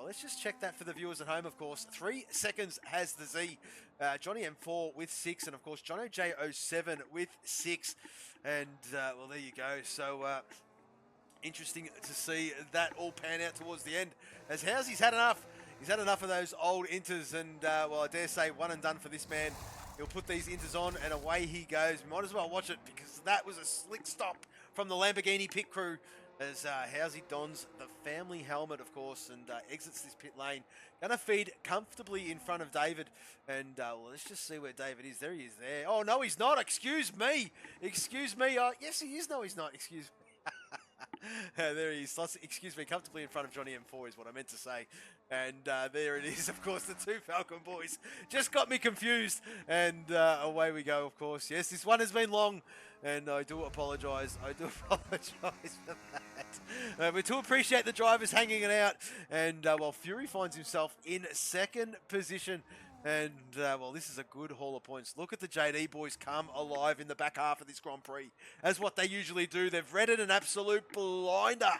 Speaker 2: Let's just check that for the viewers at home, of course. 3 seconds has the Z. Johnny M4 with 6. And, of course, Jono J07 with 6. And, well, there you go. So, interesting to see that all pan out towards the end. As Housey's had enough. He's had enough of those old inters. And, well, I dare say one and done for this man. He'll put these inters on and away he goes. Might as well watch it because that was a slick stop from the Lamborghini pit crew as Housey dons the family helmet, of course, and exits this pit lane. Gonna feed comfortably in front of David, and well, let's just see where David is. There he is there. Oh, no, he's not. Excuse me. Excuse me. Yes, he is. No, he's not. Excuse me. There he is. Excuse me, comfortably in front of Johnny M4 is what I meant to say. And there it is, of course, the two Falcon boys. Just got me confused. And away we go, of course. Yes, this one has been long, and I do apologise. I do apologise for that. We do appreciate the drivers hanging it out. And while Fury finds himself in second position. And, well, this is a good haul of points. Look at the JD boys come alive in the back half of this Grand Prix. As what they usually do. They've redded an absolute blinder.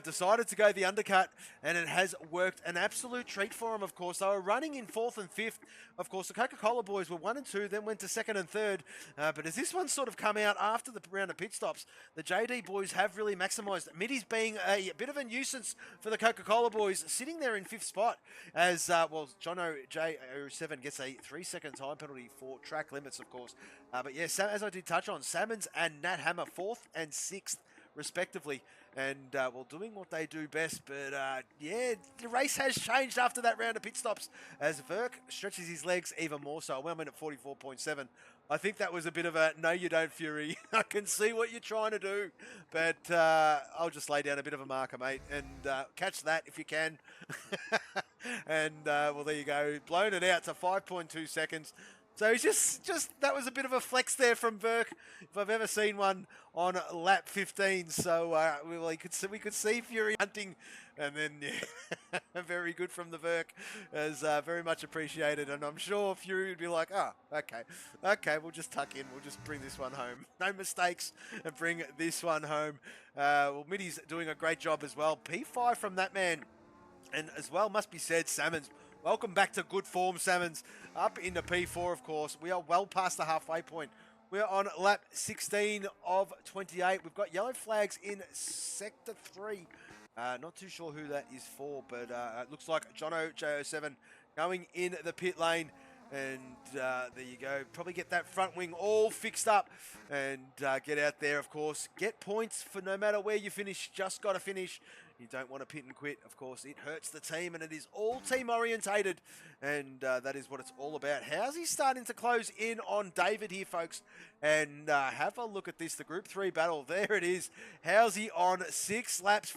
Speaker 2: Decided to go the undercut, and it has worked an absolute treat for them, of course. They were running in 4th and 5th. Of course, the Coca-Cola boys were 1 and 2, then went to 2nd and 3rd. But as this one sort of come out after the round of pit stops, the JD boys have really maximised. Middy's being a bit of a nuisance for the Coca-Cola boys, sitting there in 5th spot as, well, Jono J07 gets a 3-second time penalty for track limits, of course. But yeah, as I did touch on, Salmons and Nat Hammer 4th and 6th respectively, and well, doing what they do best. But yeah, the race has changed after that round of pit stops as Verk stretches his legs even more so. Well, I'm in at 44.7. I think that was a bit of a no you don't, Fury. I can see what you're trying to do, but I'll just lay down a bit of a marker, mate, and catch that if you can. And well, there you go, blown it out to 5.2 seconds. So he's just that was a bit of a flex there from Verk, if I've ever seen one on lap 15. So we could see Fury hunting, and then yeah, very good from the Verk, as very much appreciated. And I'm sure Fury would be like, oh, okay, we'll just tuck in, we'll just bring this one home, no mistakes, and bring this one home. Well, Middy's doing a great job as well. P5 from that man, and as well must be said, Salmons. Welcome back to good form, Salmons. Up into P4, of course. We are well past the halfway point. We're on lap 16 of 28. We've got yellow flags in Sector 3. Not too sure who that is for, but it looks like Jono J07 going in the pit lane. And there you go. Probably get that front wing all fixed up and get out there, of course. Get points for no matter where you finish. Just got to finish. You don't want to pit and quit, of course. It hurts the team, and it is all team orientated, and that is what it's all about. How's he starting to close in on David here, folks? And have a look at this, the Group 3 battle. There it is. How's he on 6 laps,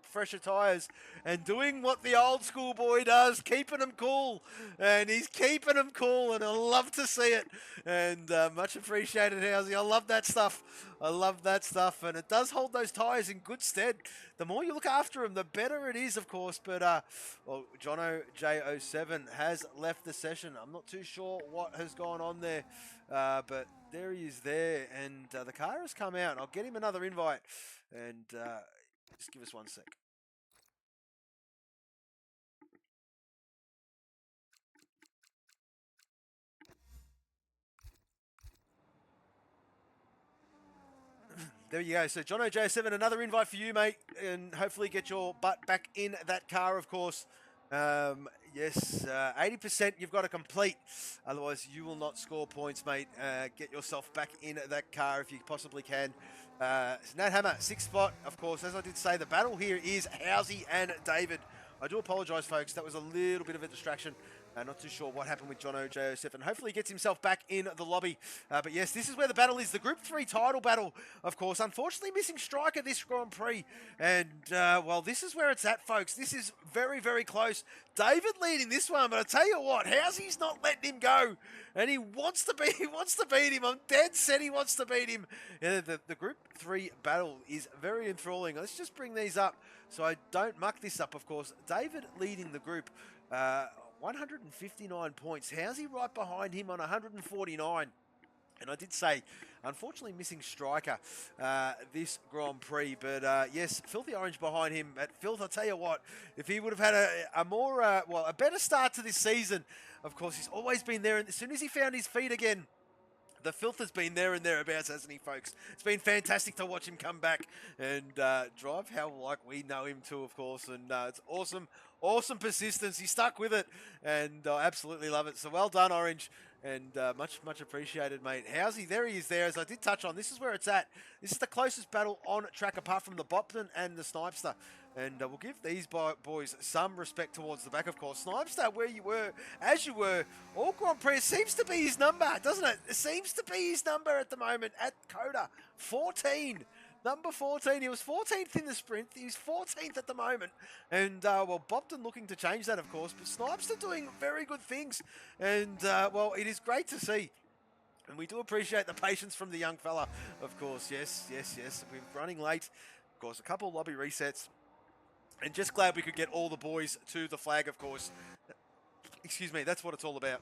Speaker 2: fresher tyres, and doing what the old school boy does, keeping them cool. And he's keeping them cool, and I love to see it. And much appreciated, Howsey. I love that stuff. I love that stuff, and it does hold those tyres in good stead. The more you look after them, the better it is, of course. But, well, Jono J07 has left the session. I'm not too sure what has gone on there, but there he is there, and the car has come out. I'll get him another invite, and just give us 1 sec. There you go. So Jono J7, another invite for you, mate, and hopefully get your butt back in that car, of course. Yes, 80% you've got to complete. Otherwise, you will not score points, mate. Get yourself back in that car if you possibly can. Nat Hammer, 6th spot, of course. As I did say, the battle here is Howsey and David. I do apologise, folks. That was a little bit of a distraction. Not too sure what happened with Jono J07. Hopefully he gets himself back in the lobby. But yes, this is where the battle is. The Group 3 title battle, of course. Unfortunately, missing Striker this Grand Prix. And, well, this is where it's at, folks. This is very, very close. David leading this one. But I tell you what, Howsey's not letting him go. And he wants to beat him. I'm dead set he wants to beat him. Yeah, the Group 3 battle is very enthralling. Let's just bring these up so I don't muck this up, of course. David leading the group. 159 points. Howsey right behind him on 149. And I did say, unfortunately, missing Striker this Grand Prix. But yes, Filthy Orange behind him. At Filth, I'll tell you what, if he would have had a better start to this season, of course, he's always been there. And as soon as he found his feet again, the Filth has been there and thereabouts, hasn't he, folks? It's been fantastic to watch him come back and drive how like we know him to, of course. And it's awesome persistence. He stuck with it, and I absolutely love it. So well done, Orange. and much appreciated, mate. Housey, there he is there, as I did touch on. This is where it's at. This is the closest battle on track apart from the Bopton and the Snipester. And we'll give these boys some respect towards the back, of course. Snipester, where you were, as you were, all Grand Prix, it seems to be his number, doesn't it? It seems to be his number at the moment at COTA. 14. Number 14. He was 14th in the sprint. He's 14th at the moment. And, well, Bopton looking to change that, of course. But Snipester doing very good things. And, well, it is great to see. And we do appreciate the patience from the young fella, of course. Yes. We're running late. Of course, a couple of lobby resets. And just glad we could get all the boys to the flag, of course. Excuse me, that's what it's all about.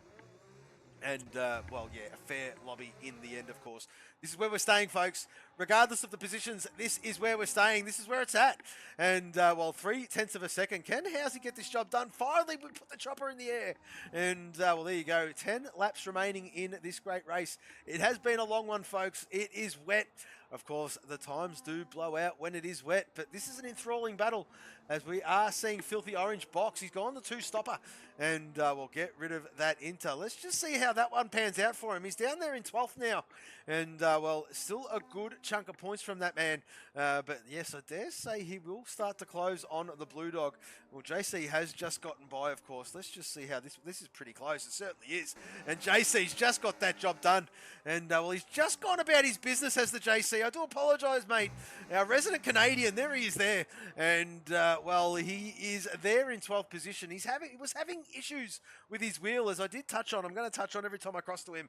Speaker 2: And, well, yeah, a fair lobby in the end, of course. This is where we're staying, folks. Regardless of the positions, this is where we're staying. This is where it's at. And, well, 0.3 of a second. Can Housey get this job done? Finally, we put the chopper in the air. And, well, there you go. 10 laps remaining in this great race. It has been a long one, folks. It is wet. Of course, the times do blow out when it is wet, but this is an enthralling battle as we are seeing Filthy Orange box. He's gone the two-stopper, and we'll get rid of that Inter. Let's just see how that one pans out for him. He's down there in 12th now, and, well, still a good chunk of points from that man. But, yes, I dare say he will start to close on the Blue Dog. Well, JC has just gotten by, of course. Let's just see how this is pretty close. It certainly is. And JC's just got that job done, and, well, he's just gone about his business as the JC. I do apologise, mate. Our resident Canadian, there he is there. And, well, he is there in 12th position. He was having issues with his wheel, as I did touch on. I'm going to touch on every time I cross to him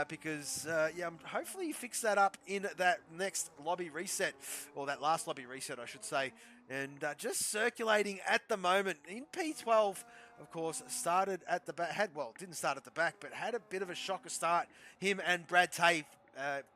Speaker 2: because, yeah, hopefully he fixed that up in that next lobby reset, or that last lobby reset, I should say. And just circulating at the moment in P12, of course, started at the back, didn't start at the back, but had a bit of a shocker start, him and Brad Tate.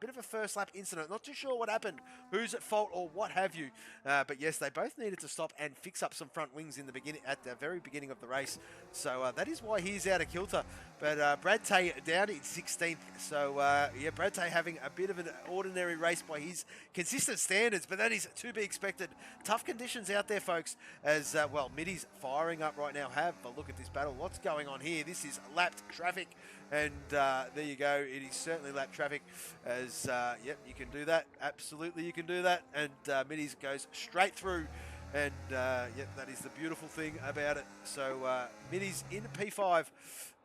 Speaker 2: Bit of a first lap incident. Not too sure what happened, who's at fault or what have you. But yes, they both needed to stop and fix up some front wings in the beginning, at the very beginning of the race. So that is why he's out of kilter. But Brad Tay down in 16th. So yeah, Brad Tay having a bit of an ordinary race by his consistent standards, but that is to be expected. Tough conditions out there, folks. As well, Middy's firing up right now. Have a look at this battle. What's going on here? This is lapped traffic. And there you go. It is certainly lap traffic as, yep, you can do that. Absolutely, you can do that. And Middy's goes straight through. And, yep, that is the beautiful thing about it. So Middy's in P5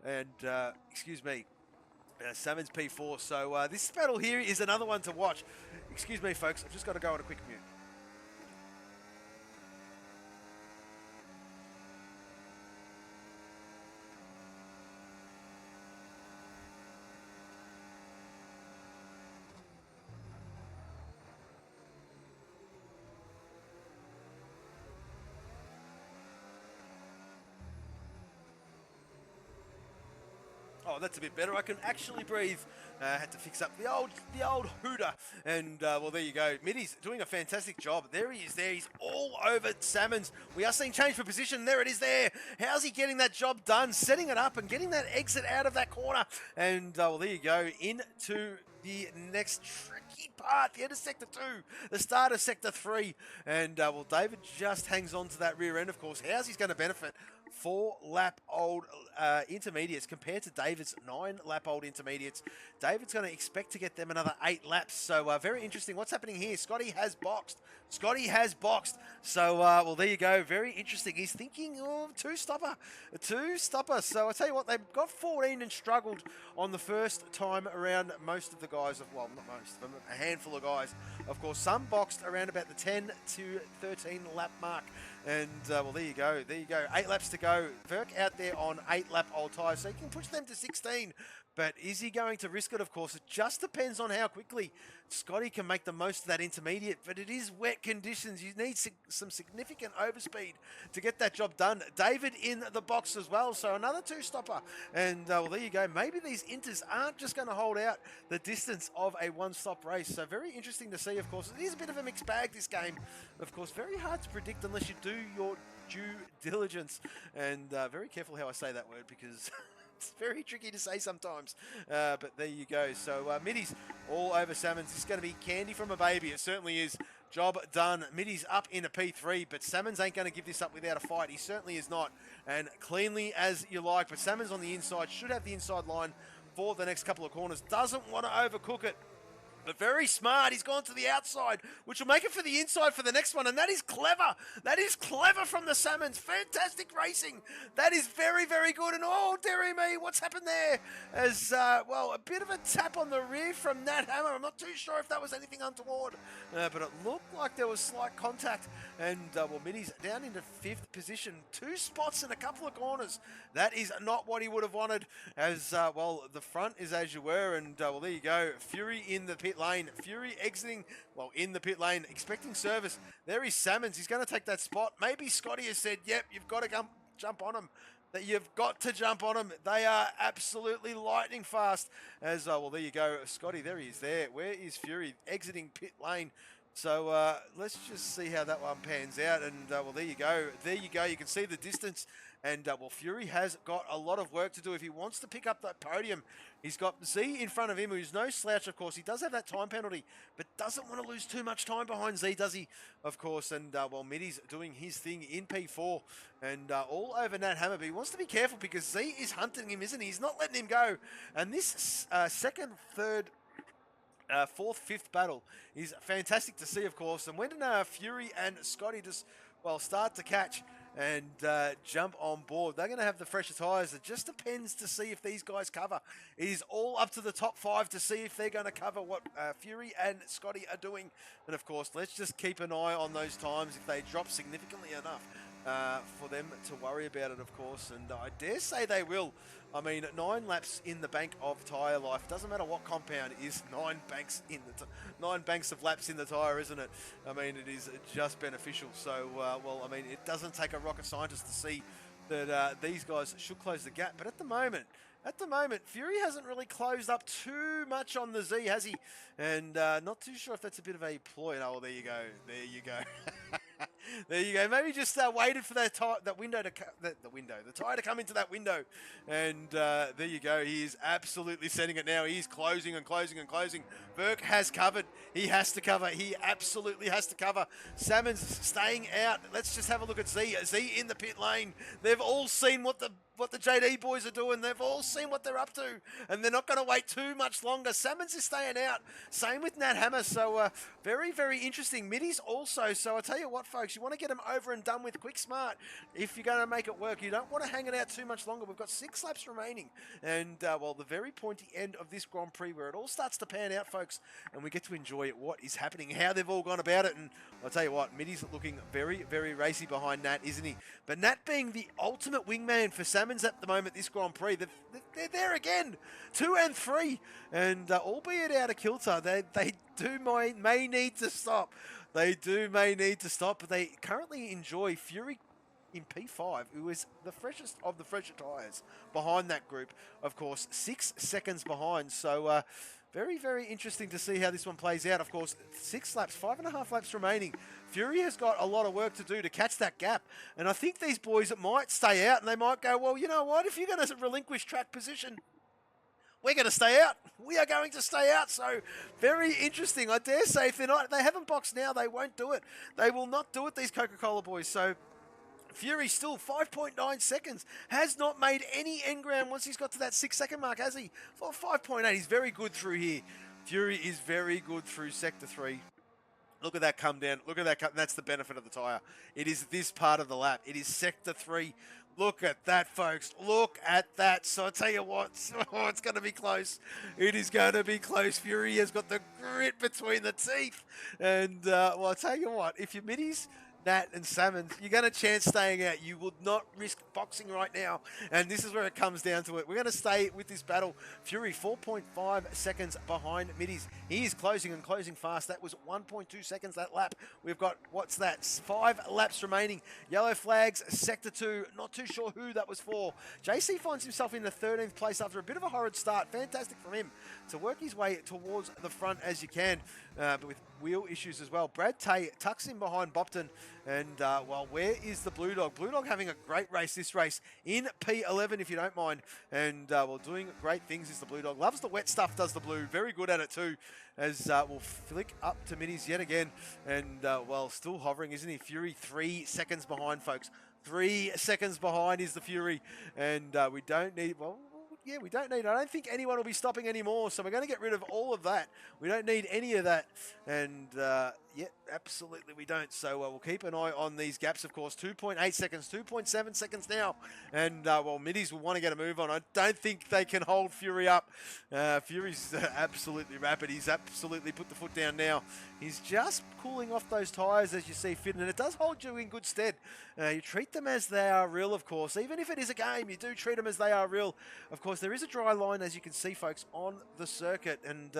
Speaker 2: and, excuse me, Salmon's P4. So this battle here is another one to watch. Excuse me, folks. I've just got to go on a quick mute. Oh, that's a bit better. I can actually breathe. Had to fix up the old hooter. And, well, there you go. Middy's doing a fantastic job. There he is there. He's all over Salmons. We are seeing change for position. There it is there. How's he getting that job done? Setting it up and getting that exit out of that corner. And, well, there you go. Into the next tricky part, the end of Sector 2, the start of Sector 3. And, well, David just hangs on to that rear end, of course. How's he going to benefit? 4-lap-old intermediates compared to David's 9-lap-old intermediates. David's going to expect to get them another 8 laps. So very interesting. What's happening here? Scotty has boxed. So, well, there you go. Very interesting. He's thinking of two-stopper. So I tell you what, they've got 14 and struggled on the first time around. Most of the guys, well, not most of them, a handful of guys. Of course, some boxed around about the 10 to 13 lap mark. And, well, there you go. 8 laps to go. Verk out there on 8-lap-old tyres, so he can push them to 16. But is he going to risk it? Of course, it just depends on how quickly Scotty can make the most of that intermediate. But it is wet conditions. You need some significant overspeed to get that job done. David in the box as well, so another two-stopper. And, well, there you go. Maybe these Inters aren't just going to hold out the distance of a one-stop race. So very interesting to see, of course. It is a bit of a mixed bag, this game. Of course, very hard to predict unless you do your due diligence. And very careful how I say that word because... it's very tricky to say sometimes, but there you go. So Middy's all over Salmons. This is going to be candy from a baby. It certainly is. Job done. Middy's up in a P3, but Salmons ain't going to give this up without a fight. He certainly is not. And cleanly as you like, but Salmons on the inside should have the inside line for the next couple of corners. Doesn't want to overcook it. But very smart. He's gone to the outside, which will make it for the inside for the next one. And that is clever. That is clever from the Salmons. Fantastic racing. That is very, very good. And oh, dearie me, what's happened there? As, well, a bit of a tap on the rear from Nat Hammer. I'm not too sure if that was anything untoward. But it looked like there was slight contact. And, well, Mitty's down into 5th position. 2 spots in a couple of corners. That is not what he would have wanted. As, well, the front is as you were. And, well, there you go. Fury in the pit lane. Fury exiting, well, in the pit lane, expecting service. There is Salmons. He's going to take that spot. Maybe Scotty has said, yep, you've got to jump on him. That you've got to jump on them. They are absolutely lightning fast. As, well, there you go. Scotty, there he is there. Where is Fury? Exiting pit lane. So let's just see how that one pans out. And, well, there you go. There you go. You can see the distance. And, well, Fury has got a lot of work to do if he wants to pick up that podium. He's got Z in front of him, who's no slouch, of course. He does have that time penalty, but doesn't want to lose too much time behind Z, does he? Of course, and, well, Mitty's doing his thing in P4 and all over Nat Hammer. But he wants to be careful because Z is hunting him, isn't he? He's not letting him go. And this second, third, 4th, 5th battle is fantastic to see, of course. And when Fury and Scotty just, well, start to catch and jump on board, they're going to have the fresher tyres. It just depends to see if these guys cover. It is all up to the top 5 to see if they're going to cover what Fury and Scotty are doing. And of course, let's just keep an eye on those times if they drop significantly enough for them to worry about it, of course. And I dare say they will. I mean, 9 laps in the bank of tyre life. Doesn't matter what compound it is. 9 banks of laps in the tyre, isn't it? I mean, it is just beneficial. So, well, I mean, it doesn't take a rocket scientist to see that these guys should close the gap. But at the moment, Fury hasn't really closed up too much on the Z, has he? And not too sure if that's a bit of a ploy. Oh, well, there you go. There you go. There you go. Maybe just waited for that window to the tyre to come into that window, and there you go. He is absolutely sending it now. He's closing and closing and closing. Burke has covered. He has to cover. He absolutely has to cover. Salmon's staying out. Let's just have a look at Z. Z in the pit lane. They've all seen what the JD boys are doing. They've all seen what they're up to, and they're not going to wait too much longer. Salmons is staying out. Same with Nat Hammer. So very, very interesting. Mitty's also. So I tell you what, folks, you want to get them over and done with quick, smart. If you're going to make it work, you don't want to hang it out too much longer. We've got 6 laps remaining, and well, the very pointy end of this Grand Prix where it all starts to pan out, folks, and we get to enjoy what is happening, how they've all gone about it. And I'll tell you what, Mitty's looking very, very racy behind Nat, isn't he? But Nat being the ultimate wingman for Salmons at the moment, this Grand Prix, they're there again, 2 and 3, and albeit out of kilter, they may need to stop. They may need to stop, but they currently enjoy Fury in P5, who is the freshest of the fresher tyres behind that group. Of course, 6 seconds behind. So very, very interesting to see how this one plays out. Of course, 6 laps, 5.5 laps remaining. Fury has got a lot of work to do to catch that gap. And I think these boys might stay out, and they might go, well, you know what? If you're going to relinquish track position, we're going to stay out. We are going to stay out. So very interesting. I dare say if they haven't boxed now, they won't do it. They will not do it, these Coca-Cola boys. So Fury still 5.9 seconds. Has not made any end ground once he's got to that 6-second mark, has he? For 5.8, he's very good through here. Fury is very good through Sector 3. Look at that come down. Look at that come. That's the benefit of the tyre. It is this part of the lap. It is Sector 3. Look at that, folks. Look at that. So I tell you what, it's going to be close. It is going to be close. Fury has got the grit between the teeth. And, well, I tell you what, if you're Middies, Nat and Salmons, you got a chance staying out. You would not risk boxing right now. And this is where it comes down to it. We're going to stay with this battle. Fury 4.5 seconds behind Middies. He is closing and closing fast. That was 1.2 seconds that lap. We've got, what's that? 5 laps remaining. Yellow flags, Sector 2. Not too sure who that was for. JC finds himself in the 13th place after a bit of a horrid start. Fantastic from him to work his way towards the front as you can, but with wheel issues as well. Brad Tay tucks in behind Bopton, and well, where is the Blue Dog? Blue Dog having a great race this race in P11, if you don't mind, and well, doing great things is the Blue Dog. Loves the wet stuff, does the Blue. Very good at it too, as we'll flick up to Middies yet again, and well, still hovering, isn't he? Fury 3 seconds behind, folks. 3 seconds behind is the Fury, and we don't need, well, yeah, we don't need, I don't think anyone will be stopping anymore. So we're going to get rid of all of that. We don't need any of that. And yeah, absolutely we don't. So we'll keep an eye on these gaps, of course. 2.8 seconds, 2.7 seconds now. And well, Middies will want to get a move on. I don't think they can hold Fury up. Fury's absolutely rapid. He's absolutely put the foot down now. He's just cooling off those tyres, as you see fit, and it does hold you in good stead. You treat them as they are real, of course. Even if it is a game, you do treat them as they are real. Of course, there is a dry line, as you can see, folks, on the circuit. And,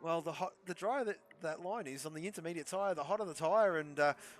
Speaker 2: well, the drier that line is on the intermediate tyre, the hotter the tyre. And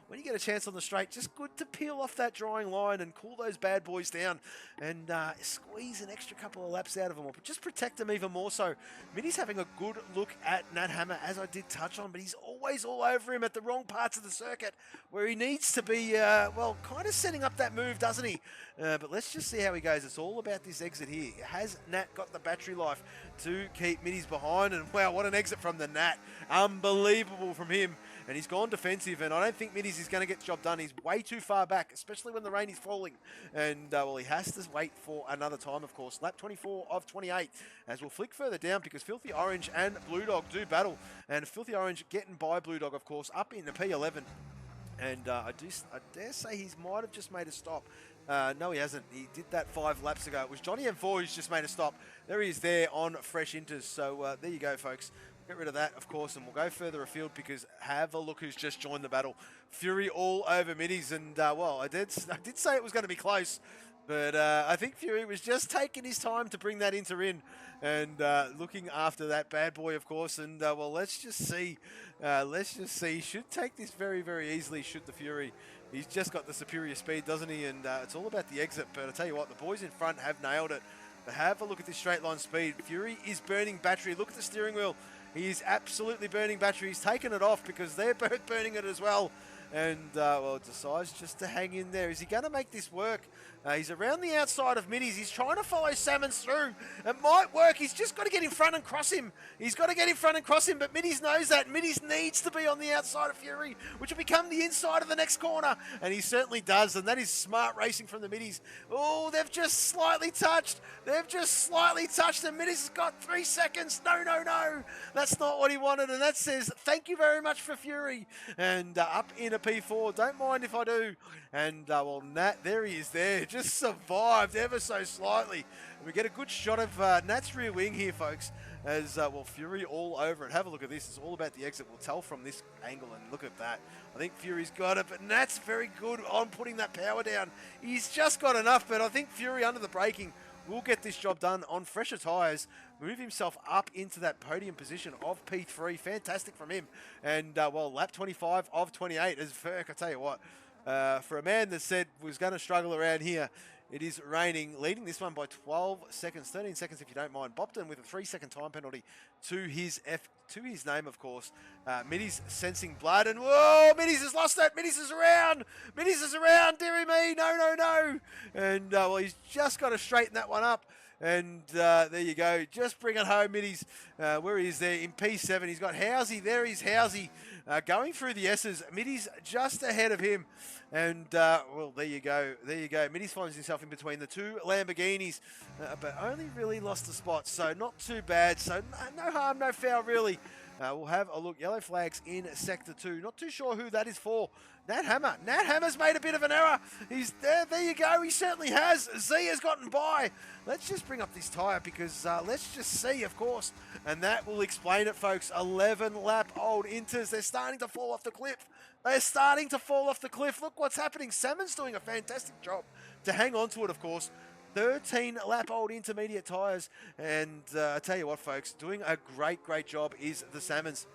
Speaker 2: when you get a chance on the straight, just good to peel off that drying line and cool those bad boys down and squeeze an extra couple of laps out of them, or just protect them even more so. Minnie's having a good look at Nat Hammer, as I did touch on, but he's always all over him at the wrong parts of the circuit where he needs to be, well, kind of setting up that move, doesn't he? But let's just see how he goes. It's all about this exit here. Has Nat got the battery life to keep Middies behind? And wow, what an exit from the Nat. Unbelievable from him. And he's gone defensive, and I don't think Middies is going to get the job done. He's way too far back, especially when the rain is falling. And, well, he has to wait for another time, of course. Lap 24 of 28, as we'll flick further down because Filthy Orange and Blue Dog do battle. And Filthy Orange getting by Blue Dog, of course, up in the P11. And I dare say he might have just made a stop. No, he hasn't. He did that 5 laps ago. It was Johnny M4 who's just made a stop. There he is there on fresh inters. So there you go, folks. Get rid of that, of course, and we'll go further afield because have a look who's just joined the battle. Fury all over Middies, and, well, I did say it was going to be close, but I think Fury was just taking his time to bring that inter in and looking after that bad boy, of course, and, well, let's just see. He should take this very, very easily, should the Fury. He's just got the superior speed, doesn't he? And it's all about the exit, but I tell you what, the boys in front have nailed it. But have a look at this straight line speed. Fury is burning battery. Look at the steering wheel. He is absolutely burning battery. He's taken it off because they're both burning it as well. And, well, decides just to hang in there. Is he going to make this work? He's around the outside of Middies. He's trying to follow Salmons through. It might work. He's just got to get in front and cross him. He's got to get in front and cross him, but Middies knows that. Middies needs to be on the outside of Fury, which will become the inside of the next corner. And he certainly does, and that is smart racing from the Middies. Oh, they've just slightly touched. And Middies has got 3 seconds. No. That's not what he wanted, and that says, thank you very much for Fury. And up in a P4. Don't mind if I do. And, well, Nat, there he is there. Just survived ever so slightly. And we get a good shot of Nat's rear wing here, folks, as, well, Fury all over it. Have a look at this. It's all about the exit. We'll tell from this angle, and look at that. I think Fury's got it, but Nat's very good on putting that power down. He's just got enough, but I think Fury under the braking will get this job done on fresher tyres, move himself up into that podium position of P3. Fantastic from him. And, well, lap 25 of 28 as Ferk, I tell you what, for a man that said was going to struggle around here, it is raining, leading this one by 12 seconds, 13 seconds if you don't mind. Bopton with a 3-second time penalty to his name, of course. Middies sensing blood, and whoa, Middies has lost it. Middies is around, dearie me, no. And, well, he's just got to straighten that one up. And there you go. Just bring it home, Middies. Where he is there in P7. He's got Housey. There he's Housey going through the S's. Middies just ahead of him. And, well, there you go. Middies finds himself in between the 2 Lamborghinis, but only really lost the spot. So not too bad. So no harm, no foul, really. We'll have a look. Yellow flags in Sector 2. Not too sure who that is for. Nat Hammer's made a bit of an error. He's there. There you go. He certainly has. Z has gotten by. Let's just bring up this tyre because let's just see, of course. And that will explain it, folks. 11-lap-old inters. They're starting to fall off the cliff. Look what's happening. Salmon's doing a fantastic job to hang on to it, of course. 13-lap-old intermediate tyres. And I tell you what, folks, doing a great job is the Salmons.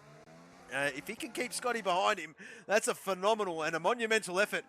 Speaker 2: If he can keep Scotty behind him, that's a phenomenal and a monumental effort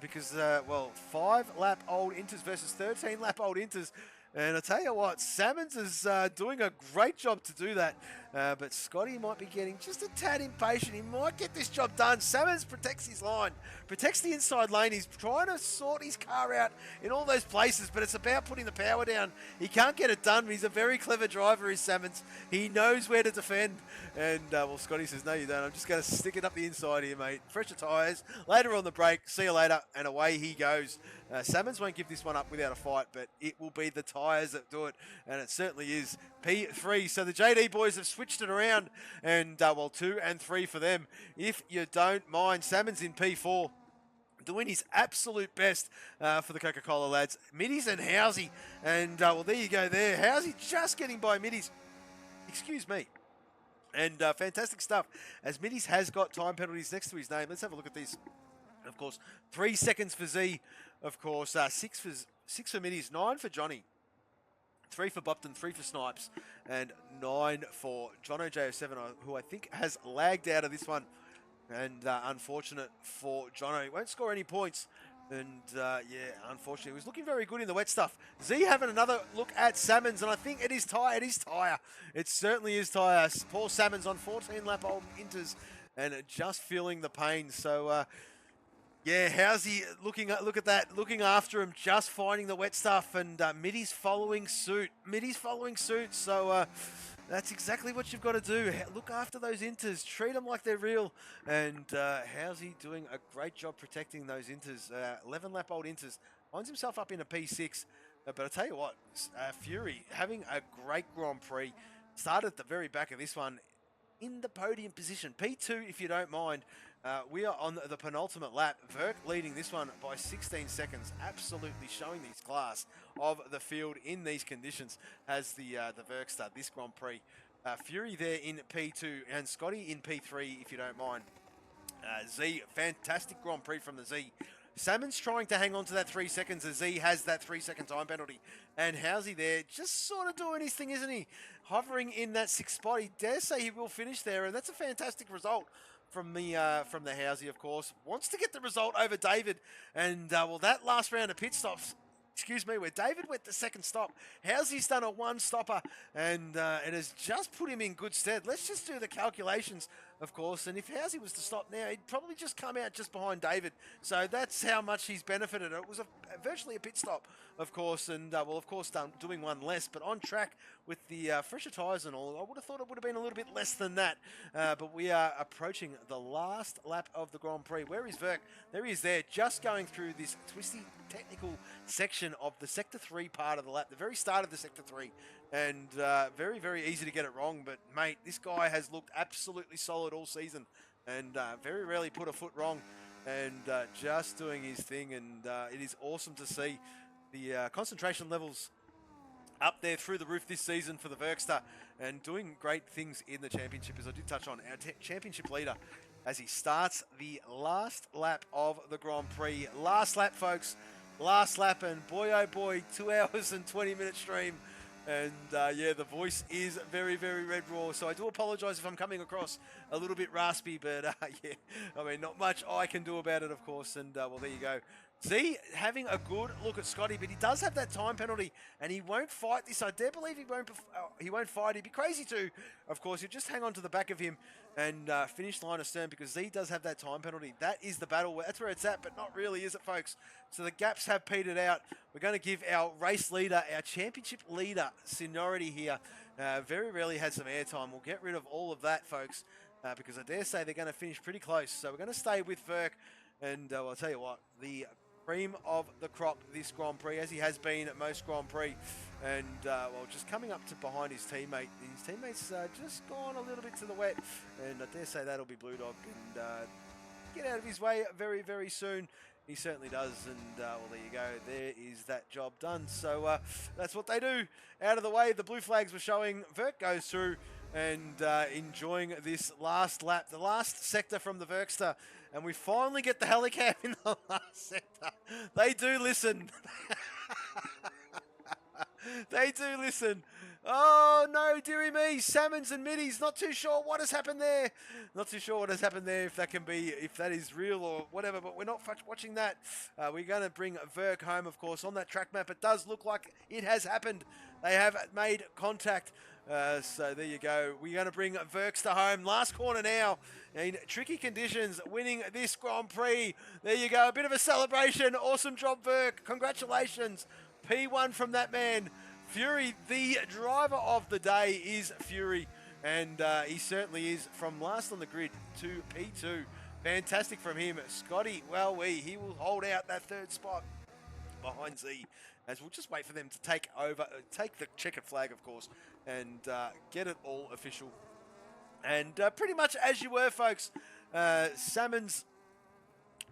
Speaker 2: because, well, 5-lap-old inters versus 13-lap-old inters. And I tell you what, Salmons is doing a great job to do that. But Scotty might be getting just a tad impatient. He might get this job done. Salmons protects his line, protects the inside lane. He's trying to sort his car out in all those places, but it's about putting the power down. He can't get it done, but he's a very clever driver, is Salmons. He knows where to defend. And, well, Scotty says, no, you don't. I'm just going to stick it up the inside here, mate. Fresher tyres, later on the break. See you later. And away he goes. Salmons won't give this one up without a fight, but it will be the tyre tyres that do it, and it certainly is P3. So the JD boys have switched it around, and 2 and 3 for them. If you don't mind, Salmon's in P4. Doing his absolute best for the Coca-Cola lads. Middies and Housey. And, there you go there. Housey just getting by Middies. Excuse me. And fantastic stuff. As Middies has got time penalties next to his name. Let's have a look at this. Of course, 3 seconds for Z. Of course, 6 for Middies, 9 for Johnny. 3 for Bupton, 3 for Snipes. And 9 for Jono JO7, who I think has lagged out of this one. And unfortunate for Jono. He won't score any points. And unfortunately, he was looking very good in the wet stuff. Z having another look at Salmons, and I think it is Tyre. It is Tyre. It certainly is Tyre. Paul Salmons on 14-lap-old inters and just feeling the pain. So, how's he looking after him, just finding the wet stuff, and Middy's following suit. So, that's exactly what you've got to do. Look after those inters. Treat them like they're real. And how's he doing a great job protecting those inters? 11-lap-old inters. Finds himself up in a P6. But I tell you what, Fury having a great Grand Prix. Started at the very back of this one in the podium position. P2, if you don't mind. We are on the penultimate lap. Verk leading this one by 16 seconds. Absolutely showing his class of the field in these conditions as the Verkster this Grand Prix. Fury there in P2 and Scotty in P3, if you don't mind. Z, fantastic Grand Prix from the Z. Salmon's trying to hang on to that 3 seconds as Z has that 3-second time penalty. And Housey there just sort of doing his thing, isn't he? Hovering in that 6th spot. He dares say he will finish there, and that's a fantastic result from the Housey, of course. Wants to get the result over David. And, that last round of pit stops, where David went the second stop. Housey's done a one-stopper, and it has just put him in good stead. Let's just do the calculations, of course. And if Housey was to stop now, he'd probably just come out just behind David. So that's how much he's benefited. It was virtually a pit stop, of course, and, doing one less. But on track with the fresher tyres and all, I would have thought it would have been a little bit less than that. But we are approaching the last lap of the Grand Prix. Where is Verk? There he is there, just going through this twisty technical section of the Sector 3 part of the lap, the very start of the Sector 3. And very, very easy to get it wrong. But, mate, this guy has looked absolutely solid all season and very rarely put a foot wrong and just doing his thing. And it is awesome to see the concentration levels up there through the roof this season for the Verkster and doing great things in the championship, as I did touch on. Our championship leader as he starts the last lap of the Grand Prix. Last lap, folks. Last lap, and boy, oh boy, 2 hours and 20-minute stream. And the voice is very, very red raw. So I do apologise if I'm coming across a little bit raspy, but not much I can do about it, of course. And there you go. See, having a good look at Scotty, but he does have that time penalty, and he won't fight this. I dare believe he won't fight. He'd be crazy to, of course. He'll just hang on to the back of him and finish line astern, because Z does have that time penalty. That is the battle. That's where it's at, but not really, is it, folks? So the gaps have petered out. We're going to give our race leader, our championship leader, seniority here. Very rarely had some airtime. We'll get rid of all of that, folks, because I dare say they're going to finish pretty close. So we're going to stay with Verk, and I'll tell you what, the cream of the crop this Grand Prix, as he has been at most Grand Prix, and just coming up to behind his teammate. His teammate's just gone a little bit to the wet, and I dare say that'll be Blue Dog, and get out of his way very, very soon. He certainly does, and there you go. There is that job done. So that's what they do. Out of the way, the blue flags were showing. Verk goes through and enjoying this last lap, the last sector from the Verkster. And we finally get the helicam in the last sector. They do listen. They do listen. Oh, no, dearie me. Salmons and middies. Not too sure what has happened there. Not too sure what has happened there, if that is real or whatever. But we're not watching that. We're going to bring Verk home, of course, on that track map. It does look like it has happened. They have made contact. So there you go. We're going to bring Verkster home. Last corner now in tricky conditions, winning this Grand Prix. There you go. A bit of a celebration. Awesome job, Verk. Congratulations. P1 from that man. Fury, the driver of the day, is Fury. And he certainly is, from last on the grid to P2. Fantastic from him. Scotty, he will hold out that third spot behind Z. as we'll just wait for them to take the checkered flag, of course, and get it all official. And pretty much as you were, folks, Salmons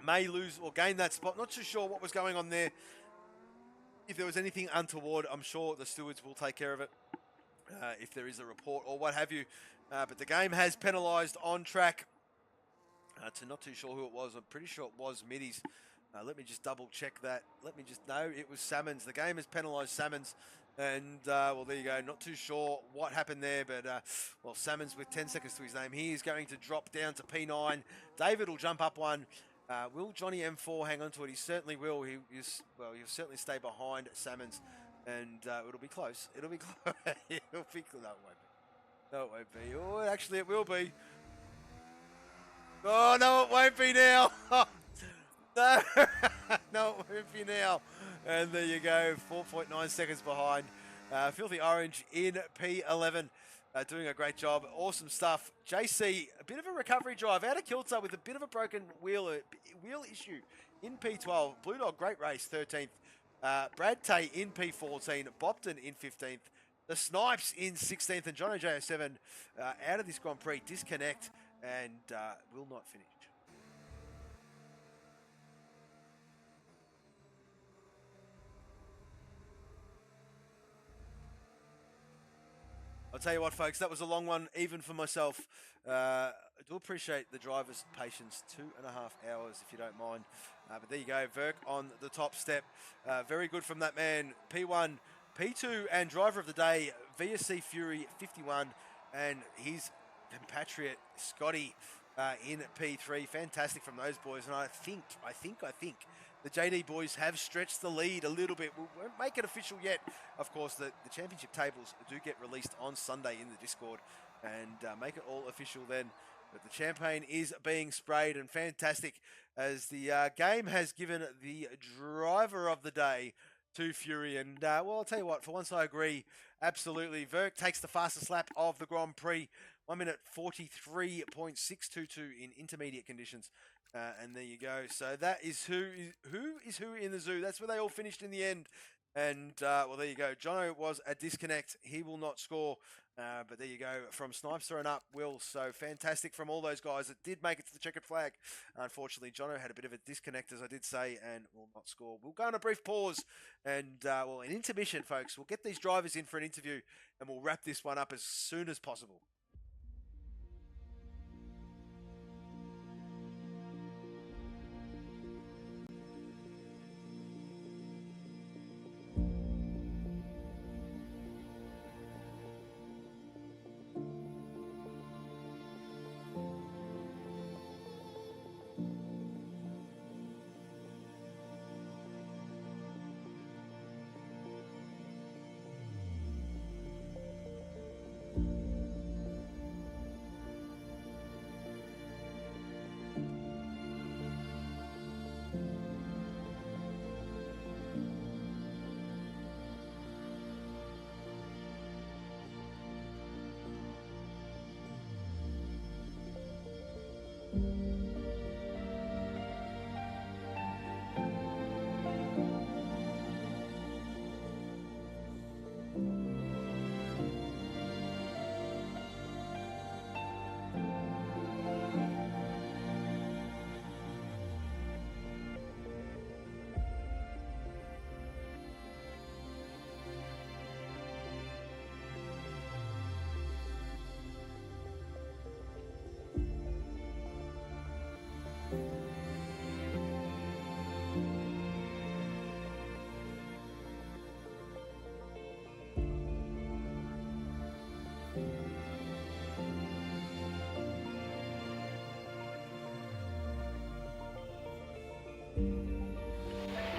Speaker 2: may lose or gain that spot. Not too sure what was going on there. If there was anything untoward, I'm sure the stewards will take care of it if there is a report or what have you. But the game has penalised on track. To not too sure who it was. I'm pretty sure it was Middies. Let me just double check that. No, it was Salmons. The game has penalised Salmons. And, well, there you go. Not too sure what happened there, but, well, Salmons with 10 seconds to his name. He is going to drop down to P9. David will jump up one. Will Johnny M4 hang on to it? He certainly will. He'll certainly stay behind Salmons, and it'll be close. It'll be close. It'll be close. No, it won't be. No, it won't be. Oh, actually, it will be. Oh, no, it won't be now. No, no, it won't be now. And there you go, 4.9 seconds behind. Filthy Orange in P11. Doing a great job. Awesome stuff. JC, a bit of a recovery drive out of kilter with a bit of a broken wheel issue in P12. Blue Dog, great race, 13th. Brad Tay in P14. Bopton in 15th. The Snipes in 16th. And John OJ07 out of this Grand Prix. Disconnect and will not finish. I'll tell you what, folks, that was a long one, even for myself. I do appreciate the driver's patience, 2.5 hours, if you don't mind. But there you go, Verk on the top step. Very good from that man. P1, P2, and driver of the day, VSC Fury 51, and his compatriot, Scotty, in P3. Fantastic from those boys, and I think the JD boys have stretched the lead a little bit. We won't make it official yet. Of course, the championship tables do get released on Sunday in the Discord and make it all official then. But the champagne is being sprayed, and fantastic as the game has given the driver of the day to Fury. And, well, I'll tell you what, for once I agree, absolutely. Verk takes the fastest lap of the Grand Prix, 1 minute 43.622 in intermediate conditions. And there you go. So that is who is who in the zoo. That's where they all finished in the end. And, well, there you go. Jono was a disconnect. He will not score. But there you go. From Snipester and up, Will. So fantastic from all those guys that did make it to the checkered flag. Unfortunately, Jono had a bit of a disconnect, as I did say, and will not score. We'll go on a brief pause and, well, an intermission, folks. We'll get these drivers in for an interview, and we'll wrap this one up as soon as possible.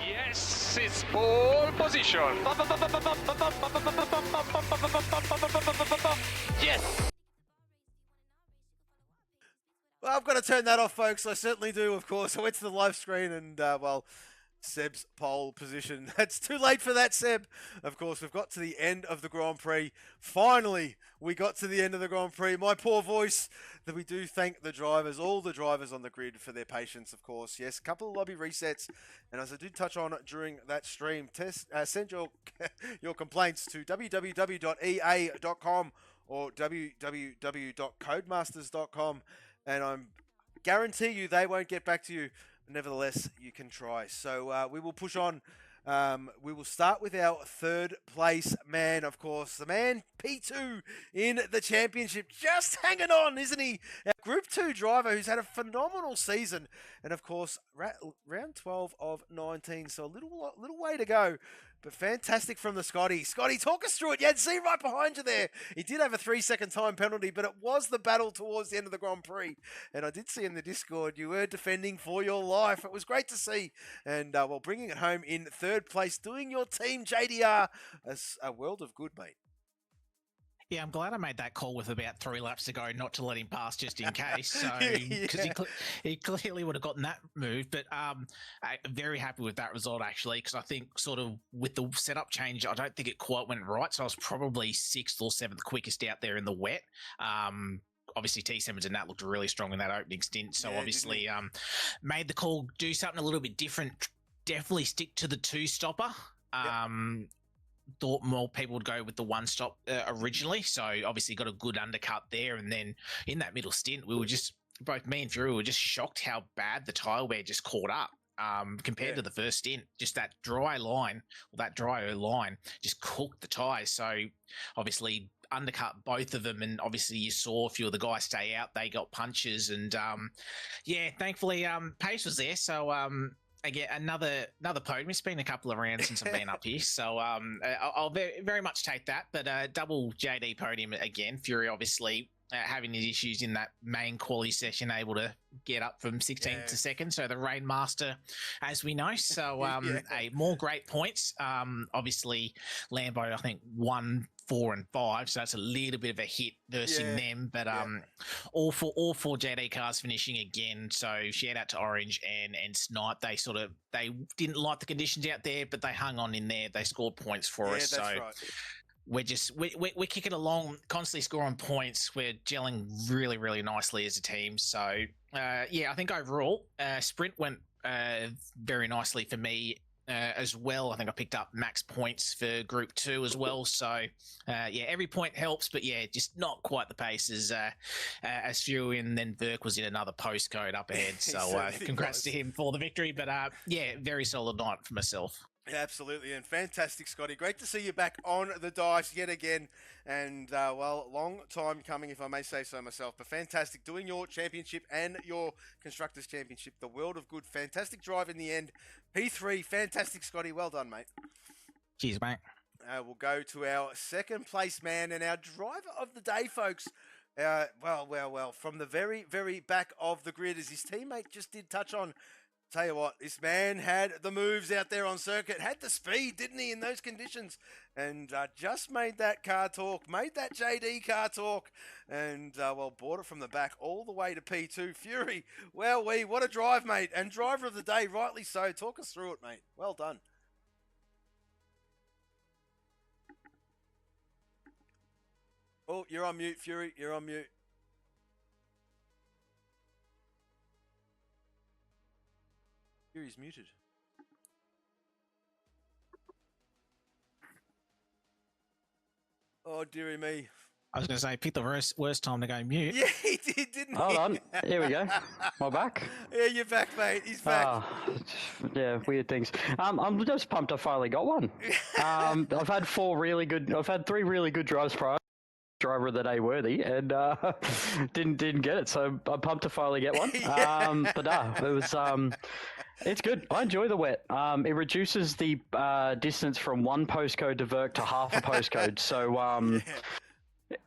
Speaker 3: Yes, it's pole position. Yes.
Speaker 2: Well, I've got to turn that off, folks. I certainly do, of course. I went to the live screen and, well, Seb's pole position. That's too late for that, Seb. Of course, we've got to the end of the Grand Prix. Finally, we got to the end of the Grand Prix. My poor voice. That we do thank the drivers, all the drivers on the grid for their patience, of course. Yes, a couple of lobby resets. And as I did touch on during that stream, send your your complaints to www.ea.com or www.codemasters.com. And I guarantee you they won't get back to you. Nevertheless, you can try. So we will push on. We will start with our third place man, of course. The man, P2 in the championship. Just hanging on, isn't he? Our Group 2 driver who's had a phenomenal season. And, of course, round 12 of 19. So a little way to go. But fantastic from the Scotty. Scotty, talk us through it. You had Z right behind you there. He did have a 3-second time penalty, but it was the battle towards the end of the Grand Prix. And I did see in the Discord you were defending for your life. It was great to see. And, bringing it home in third place, doing your team JDR a world of good, mate.
Speaker 4: Yeah, I'm glad I made that call with about 3 laps to go, not to let him pass just in case. So, because he clearly would have gotten that move. But I'm very happy with that result, actually, because I think sort of with the setup change, I don't think it quite went right. So I was probably 6th or 7th quickest out there in the wet. Obviously, T7s and that looked really strong in that opening stint. So obviously made the call, do something a little bit different. Definitely stick to the 2-stopper. Thought more people would go with the 1-stop originally. So obviously got a good undercut there. And then in that middle stint, we were just, both me and Fury were just shocked how bad the tyre wear just caught up. Compared to the first stint, just that drier line just cooked the tyres. So obviously undercut both of them, and obviously you saw a few of the guys stay out. They got punches, and thankfully pace was there. So again, another podium. It's been a couple of rounds since I've been up here, so I'll very much take that. But double JD podium again. Fury obviously having his issues in that main quality session, able to get up from 16th to 2nd. So the Rainmaster, as we know. So more great points. Obviously Lambo, I think 1, 4 and 5, so that's a little bit of a hit versing them, but all four JD cars finishing again. So shout out to Orange and Snipe. They didn't like the conditions out there, but they hung on in there. They scored points for us. So right. We're kicking along, constantly scoring points. We're gelling really, really nicely as a team. So I think overall sprint went very nicely for me. As well, I think I picked up max points for Group 2 as well. So, every point helps, but just not quite the pace as Fury, and then Verk was in another postcode up ahead. So, congrats to him for the victory. But very solid night for myself.
Speaker 2: Yeah, absolutely, and fantastic, Scotty. Great to see you back on the dice yet again. And, long time coming, if I may say so myself. But fantastic, doing your championship and your Constructors' Championship. The world of good. Fantastic drive in the end. P3, fantastic, Scotty. Well done, mate.
Speaker 4: Cheers, mate.
Speaker 2: We'll go to our second place man and our driver of the day, folks. From the very, very back of the grid, as his teammate just did touch on. Tell you what, this man had the moves out there on circuit, had the speed, didn't he, in those conditions, and just made that car talk, made that JD car talk, and brought it from the back all the way to P2. Fury, what a drive, mate, and driver of the day, rightly so. Talk us through it, mate. Well done. Oh, you're on mute, Fury. You're on mute. Fury's muted. Oh, dearie me.
Speaker 4: I was going to say, pick the worst time to go mute.
Speaker 2: Yeah, he did, didn't he?
Speaker 5: Hold on. Here we go. Am I back?
Speaker 2: Yeah, you're back, mate. He's back.
Speaker 5: Weird things. I'm just pumped I finally got one. I've had 3 really good drives prior. Driver of the day worthy, and didn't get it, so I'm pumped to finally get one. It was it's good. I enjoy the wet. It reduces the distance from one postcode to Verk to half a postcode, so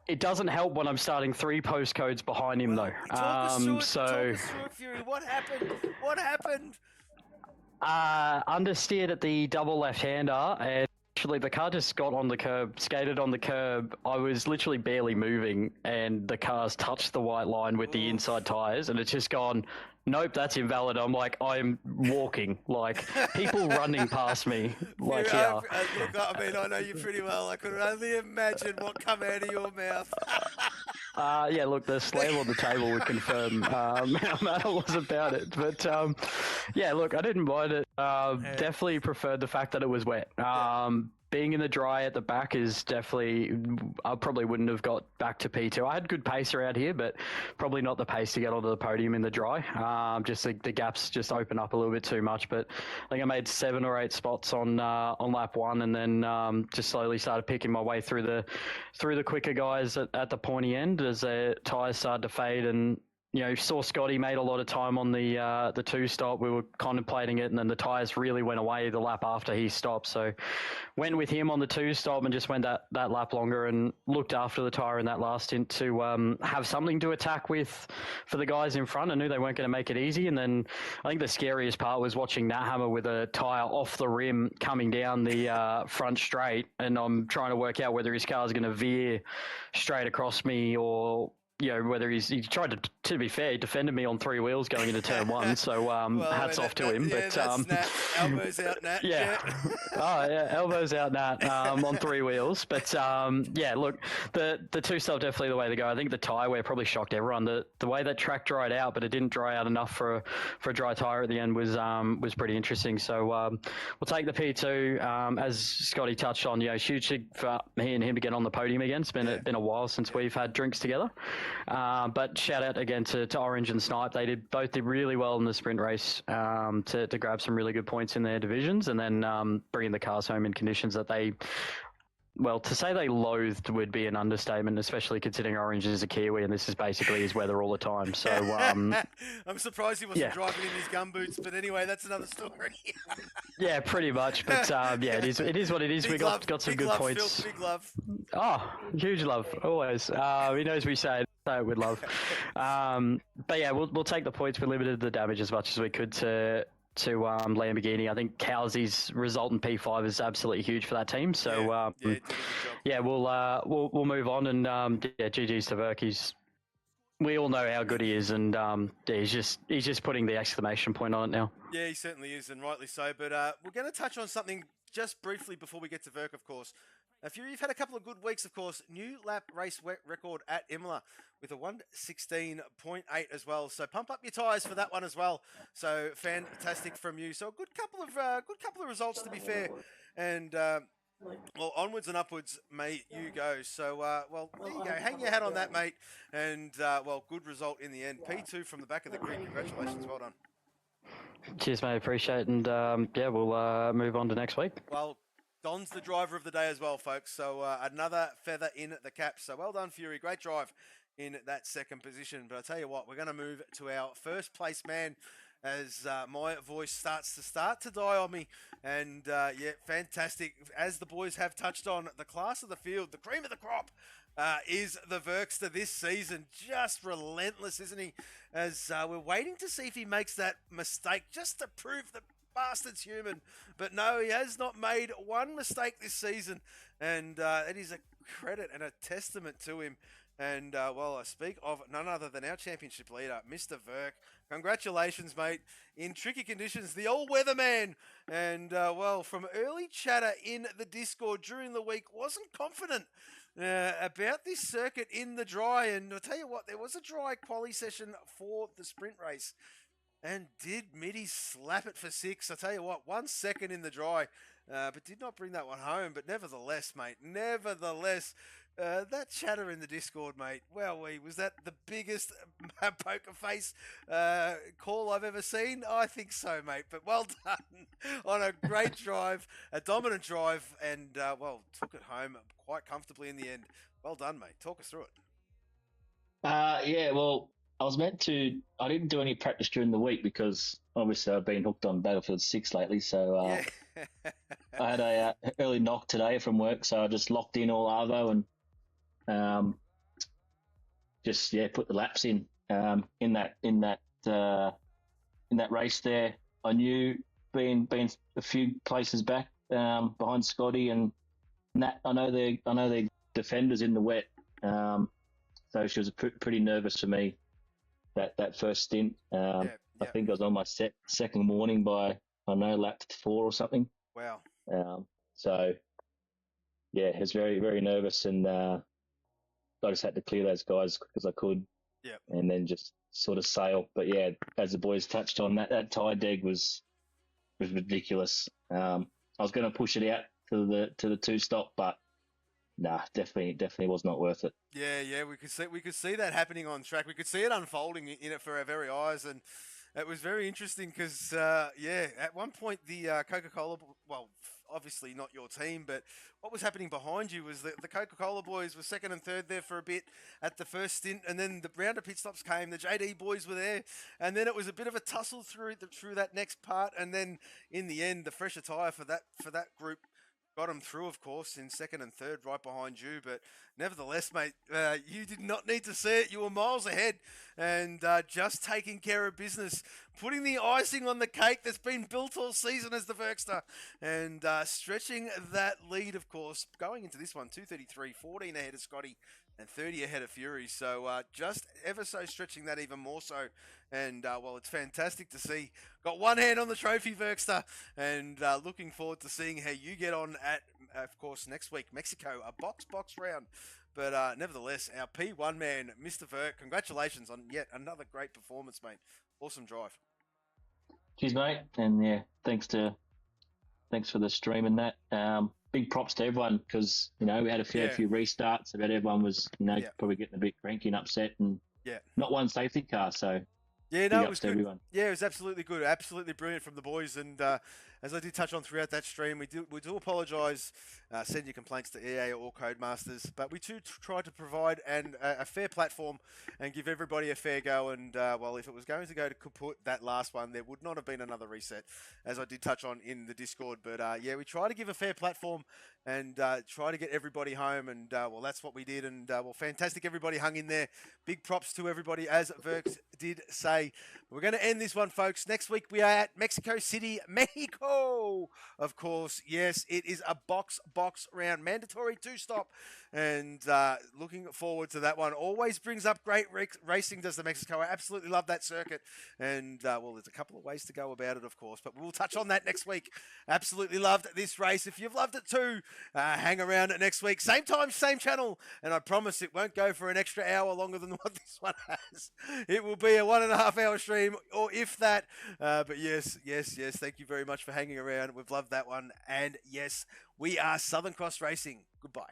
Speaker 5: it doesn't help when I'm starting 3 postcodes behind him though.
Speaker 2: Talk us through it, Fury. What happened?
Speaker 5: Understeered at the double left-hander and Literally, the car just got on the curb, skated on the curb. I was literally barely moving, and the car's touched the white line with the inside tyres, and it's just gone, nope, that's invalid. I'm like, I'm walking, like, people running past me, like,
Speaker 2: Yeah,
Speaker 5: yeah.
Speaker 2: look, I mean, I know you pretty well. I could only imagine what come out of your mouth.
Speaker 5: Yeah, look, the slam on the table would confirm how mad I was about it. But, yeah, look, I didn't mind it. Definitely preferred the fact that it was wet. Being in the dry at the back is definitely, I probably wouldn't have got back to P2. I had good pace around here, but probably not the pace to get onto the podium in the dry. Just the gaps just open up a little bit too much. But I think I made 7 or 8 spots on lap 1, and then just slowly started picking my way through the quicker guys at the pointy end as their tyres started to fade. And saw Scotty made a lot of time on the 2 stop. We were contemplating it, and then the tyres really went away the lap after he stopped. So went with him on the 2 stop and just went that lap longer and looked after the tyre in that last stint to have something to attack with for the guys in front. I knew they weren't going to make it easy. And then I think the scariest part was watching Nat Hammer with a tyre off the rim coming down the front straight, and I'm trying to work out whether his car's going to veer straight across me or whether he tried to be fair, he defended me on 3 wheels going into turn 1. So hats off to him.
Speaker 2: Yeah,
Speaker 5: but
Speaker 2: that's Nat. Elbows out, Nat.
Speaker 5: Yeah. Oh yeah, elbows out, Nat. On 3 wheels. But yeah, look, the 2 stop definitely the way to go. I think the tyre wear probably shocked everyone. The way that track dried out, but it didn't dry out enough for a dry tyre at the end was pretty interesting. So we'll take the P2. As Scotty touched on, huge thing for me and him to get on the podium again. It's been a while since we've had drinks together. But shout out again to Orange and Snipe. They both did really well in the sprint race to grab some really good points in their divisions, and then bringing the cars home in conditions that to say they loathed would be an understatement, especially considering Orange is a Kiwi and this is basically his weather all the time. So
Speaker 2: I'm surprised he wasn't driving in his gumboots, but anyway, that's another story.
Speaker 5: Yeah, pretty much. But yeah, it is what it is.
Speaker 2: Big
Speaker 5: we
Speaker 2: love,
Speaker 5: got some
Speaker 2: big
Speaker 5: good
Speaker 2: love,
Speaker 5: points.
Speaker 2: Phil, big love.
Speaker 5: Oh, huge love, always. He knows we say it with love. But yeah, we'll take the points. We limited the damage as much as we could to Lamborghini. I think Cowsey's result in P5 is absolutely huge for that team. So we'll move on, and GG's to Verk. We all know how good he is, and he's just putting the exclamation point on it now.
Speaker 2: Yeah, he certainly is, and rightly so. But we're going to touch on something just briefly before we get to Verk, of course. You've had a couple of good weeks, of course. New lap race record at Imola with a 1:16.8 as well. So pump up your tyres for that one as well. So fantastic from you. So a good couple of results, to be fair. And well, onwards and upwards, may you go. So there you go. Hang your hat on that, mate. And good result in the end. P2 from the back of the grid. Congratulations. Well done.
Speaker 5: Cheers, mate. Appreciate it. And we'll move on to next week.
Speaker 2: Well, Don's the driver of the day as well, folks. So another feather in the cap. So well done, Fury. Great drive in that second position. But I tell you what, we're going to move to our first place man as my voice starts to die on me. And fantastic. As the boys have touched on, the class of the field, the cream of the crop, is the Verkster this season. Just relentless, isn't he? As we're waiting to see if he makes that mistake just to prove the bastard's human. But no, he has not made one mistake this season, and it is a credit and a testament to him. And I speak of none other than our championship leader, Mr. Verk. Congratulations, mate. In tricky conditions, the all-weather man. And from early chatter in the Discord during the week, wasn't confident about this circuit in the dry. And I'll tell you what, there was a dry quali session for the sprint race. And did Mitty slap it for 6? I tell you what, 1 second in the dry, but did not bring that one home. But nevertheless, mate, that chatter in the Discord, mate, was that the biggest poker face call I've ever seen? I think so, mate. But well done on a great drive, a dominant drive, and, took it home quite comfortably in the end. Well done, mate. Talk us through it.
Speaker 6: I didn't do any practice during the week because obviously I've been hooked on Battlefield 6 lately. So I had a early knock today from work, so I just locked in all Arvo and put the laps in that race there. I knew being a few places back behind Scotty and Nat. I know they're defenders in the wet, so she was pretty nervous for me that first stint. I think I was on my second morning by, I don't know, lap 4 or something.
Speaker 2: Wow.
Speaker 6: So yeah, it was very, very nervous, and I just had to clear those guys as quick as I could.
Speaker 2: Yeah.
Speaker 6: And then just sort of sail. But yeah, as the boys touched on, that tide deg was ridiculous. I was going to push it out to the 2-stop, but nah, definitely was not worth it.
Speaker 2: Yeah, we could see that happening on track. We could see it unfolding in it for our very eyes, and it was very interesting because at one point the Coca-Cola, well, obviously not your team, but what was happening behind you was that the Coca-Cola boys were second and third there for a bit at the first stint, and then the round of pit stops came. The JD boys were there, and then it was a bit of a tussle through that next part, and then in the end, the fresher tyre for that group got them through, of course, in second and third, right behind you. But nevertheless, mate, you did not need to see it. You were miles ahead and just taking care of business, putting the icing on the cake that's been built all season as the Verkster, and stretching that lead, of course, going into this one, 2:33, 14 ahead of Scotty and 30 ahead of Fury. So just ever so stretching that even more so. And, well, it's fantastic to see. Got one hand on the trophy, Verkster, and looking forward to seeing how you get on at, of course, next week, Mexico, a box round. But nevertheless, our P1 man, Mr. Verk, congratulations on yet another great performance, mate. Awesome drive.
Speaker 6: Cheers, mate. And, yeah, thanks for the stream and that. Big props to everyone because, we had a fair few restarts. About everyone was, probably getting a bit cranky and upset and not one safety car. So,
Speaker 2: yeah, no, it was good.
Speaker 6: Everyone.
Speaker 2: Yeah, it was absolutely good. Absolutely brilliant from the boys. And as I did touch on throughout that stream, we do apologise. Send your complaints to EA or Codemasters. But we do try to provide a fair platform and give everybody a fair go. And, well, if it was going to go to kaput, that last one, there would not have been another reset, as I did touch on in the Discord. But, yeah, we try to give a fair platform and try to get everybody home. And, well, that's what we did. And, well, fantastic. Everybody hung in there. Big props to everybody, as Verks did say. We're going to end this one, folks. Next week, we are at Mexico City, Mexico. Of course, yes, it is a box round, mandatory 2-stop, and looking forward to that one. Always brings up great racing, does the Mexico. I absolutely love that circuit, and well, there's a couple of ways to go about it, of course, but we'll touch on that next week. Absolutely loved this race. If you've loved it too, hang around it next week. Same time, same channel, and I promise it won't go for an extra hour longer than what this one has. It will be a 1.5 hour stream, or if that. But yes, thank you very much for hanging around. We've loved that one. And yes, we are Southern Cross Racing. Goodbye.